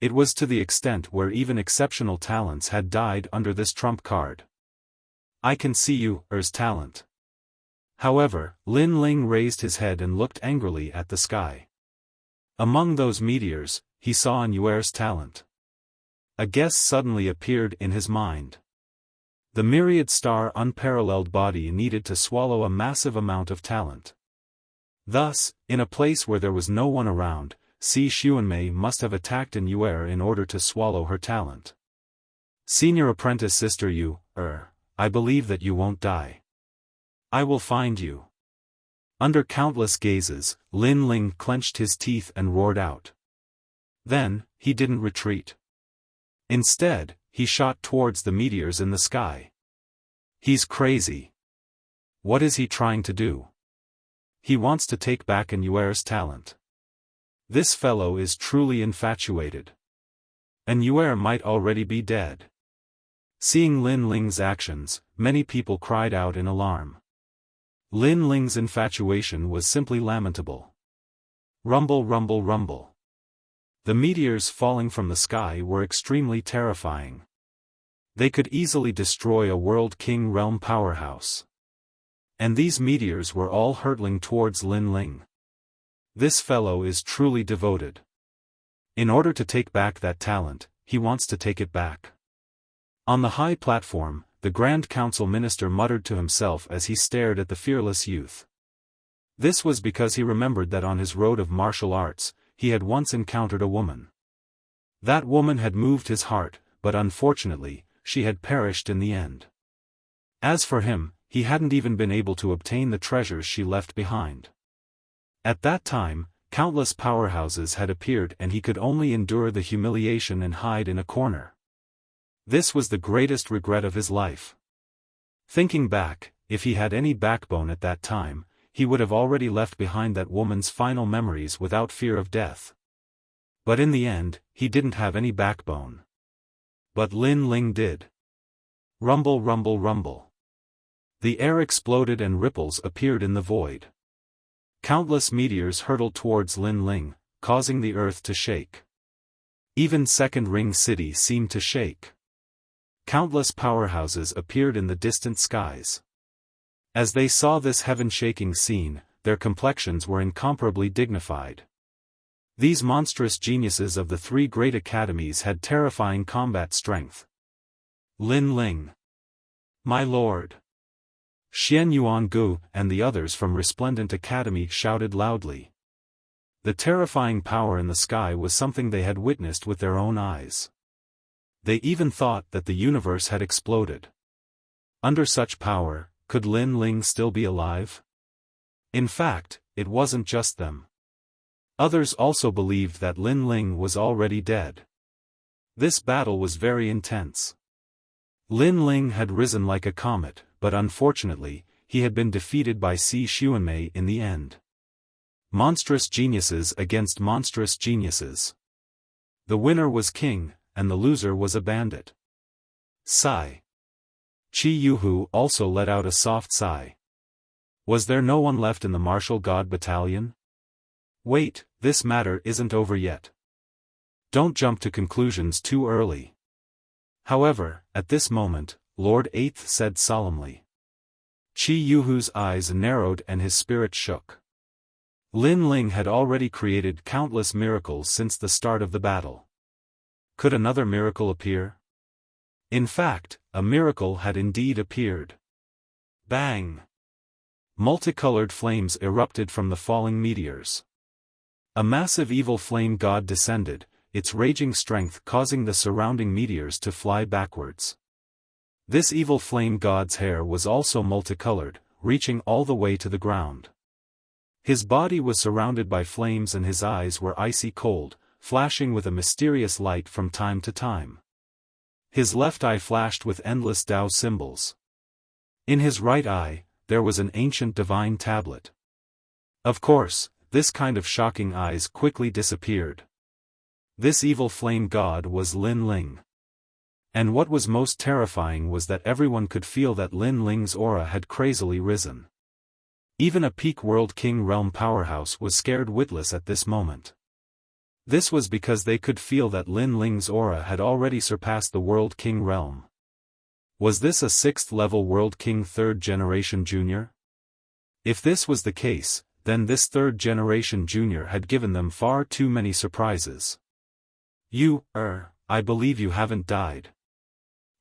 It was to the extent where even exceptional talents had died under this trump card. I can see Yu's talent. However, Lin Ling raised his head and looked angrily at the sky. Among those meteors, he saw Anuer's talent. A guess suddenly appeared in his mind. The myriad star unparalleled body needed to swallow a massive amount of talent. Thus, in a place where there was no one around, Si Xuanmei must have attacked Anuer in order to swallow her talent. Senior apprentice sister Yu, I believe that you won't die. I will find you. Under countless gazes, Lin Ling clenched his teeth and roared out. Then, he didn't retreat. Instead, he shot towards the meteors in the sky. He's crazy. What is he trying to do? He wants to take back Anuer's talent. This fellow is truly infatuated. Anuer might already be dead. Seeing Lin Ling's actions, many people cried out in alarm. Lin Ling's infatuation was simply lamentable. Rumble, rumble, rumble. The meteors falling from the sky were extremely terrifying. They could easily destroy a World King realm powerhouse. And these meteors were all hurtling towards Lin Ling. This fellow is truly devoted. In order to take back that talent, he wants to take it back. On the high platform, the Grand Council Minister muttered to himself as he stared at the fearless youth. This was because he remembered that on his road of martial arts, he had once encountered a woman. That woman had moved his heart, but unfortunately, she had perished in the end. As for him, he hadn't even been able to obtain the treasures she left behind. At that time, countless powerhouses had appeared and he could only endure the humiliation and hide in a corner. This was the greatest regret of his life. Thinking back, if he had any backbone at that time, he would have already left behind that woman's final memories without fear of death. But in the end, he didn't have any backbone. But Lin Ling did. Rumble, rumble, rumble. The air exploded and ripples appeared in the void. Countless meteors hurtled towards Lin Ling, causing the earth to shake. Even Second Ring City seemed to shake. Countless powerhouses appeared in the distant skies. As they saw this heaven-shaking scene, their complexions were incomparably dignified. These monstrous geniuses of the three great academies had terrifying combat strength. Lin Ling. My lord. Xian Yuan Gu and the others from Resplendent Academy shouted loudly. The terrifying power in the sky was something they had witnessed with their own eyes. They even thought that the universe had exploded. Under such power, could Lin Ling still be alive? In fact, it wasn't just them. Others also believed that Lin Ling was already dead. This battle was very intense. Lin Ling had risen like a comet, but unfortunately, he had been defeated by Si Xuanmei in the end. Monstrous geniuses against monstrous geniuses. The winner was king, and the loser was a bandit. Sigh. Qi Yuhu also let out a soft sigh. Was there no one left in the martial god battalion? Wait, this matter isn't over yet. Don't jump to conclusions too early. However, at this moment, Lord Eighth said solemnly. Qi Yuhu's eyes narrowed and his spirit shook. Lin Ling had already created countless miracles since the start of the battle. Could another miracle appear? In fact, a miracle had indeed appeared. Bang! Multicolored flames erupted from the falling meteors. A massive evil flame god descended, its raging strength causing the surrounding meteors to fly backwards. This evil flame god's hair was also multicolored, reaching all the way to the ground. His body was surrounded by flames and his eyes were icy cold, flashing with a mysterious light from time to time. His left eye flashed with endless Tao symbols. In his right eye, there was an ancient divine tablet. Of course, this kind of shocking eyes quickly disappeared. This evil flame god was Lin Ling. And what was most terrifying was that everyone could feel that Lin Ling's aura had crazily risen. Even a peak World King realm powerhouse was scared witless at this moment. This was because they could feel that Lin Ling's aura had already surpassed the World King realm. Was this a 6th-level World King 3rd Generation Junior? If this was the case, then this 3rd Generation Junior had given them far too many surprises. I believe you haven't died.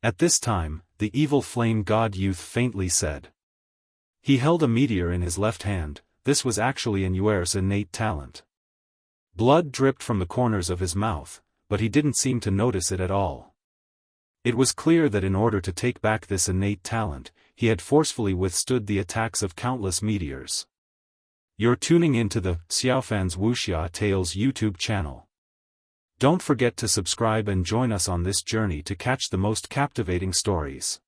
At this time, the evil flame god youth faintly said. He held a meteor in his left hand. This was actually an Yuer's innate talent. Blood dripped from the corners of his mouth, but he didn't seem to notice it at all. It was clear that in order to take back this innate talent, he had forcefully withstood the attacks of countless meteors. You're tuning into the Xiaofan's Wuxia Tales YouTube channel. Don't forget to subscribe and join us on this journey to catch the most captivating stories.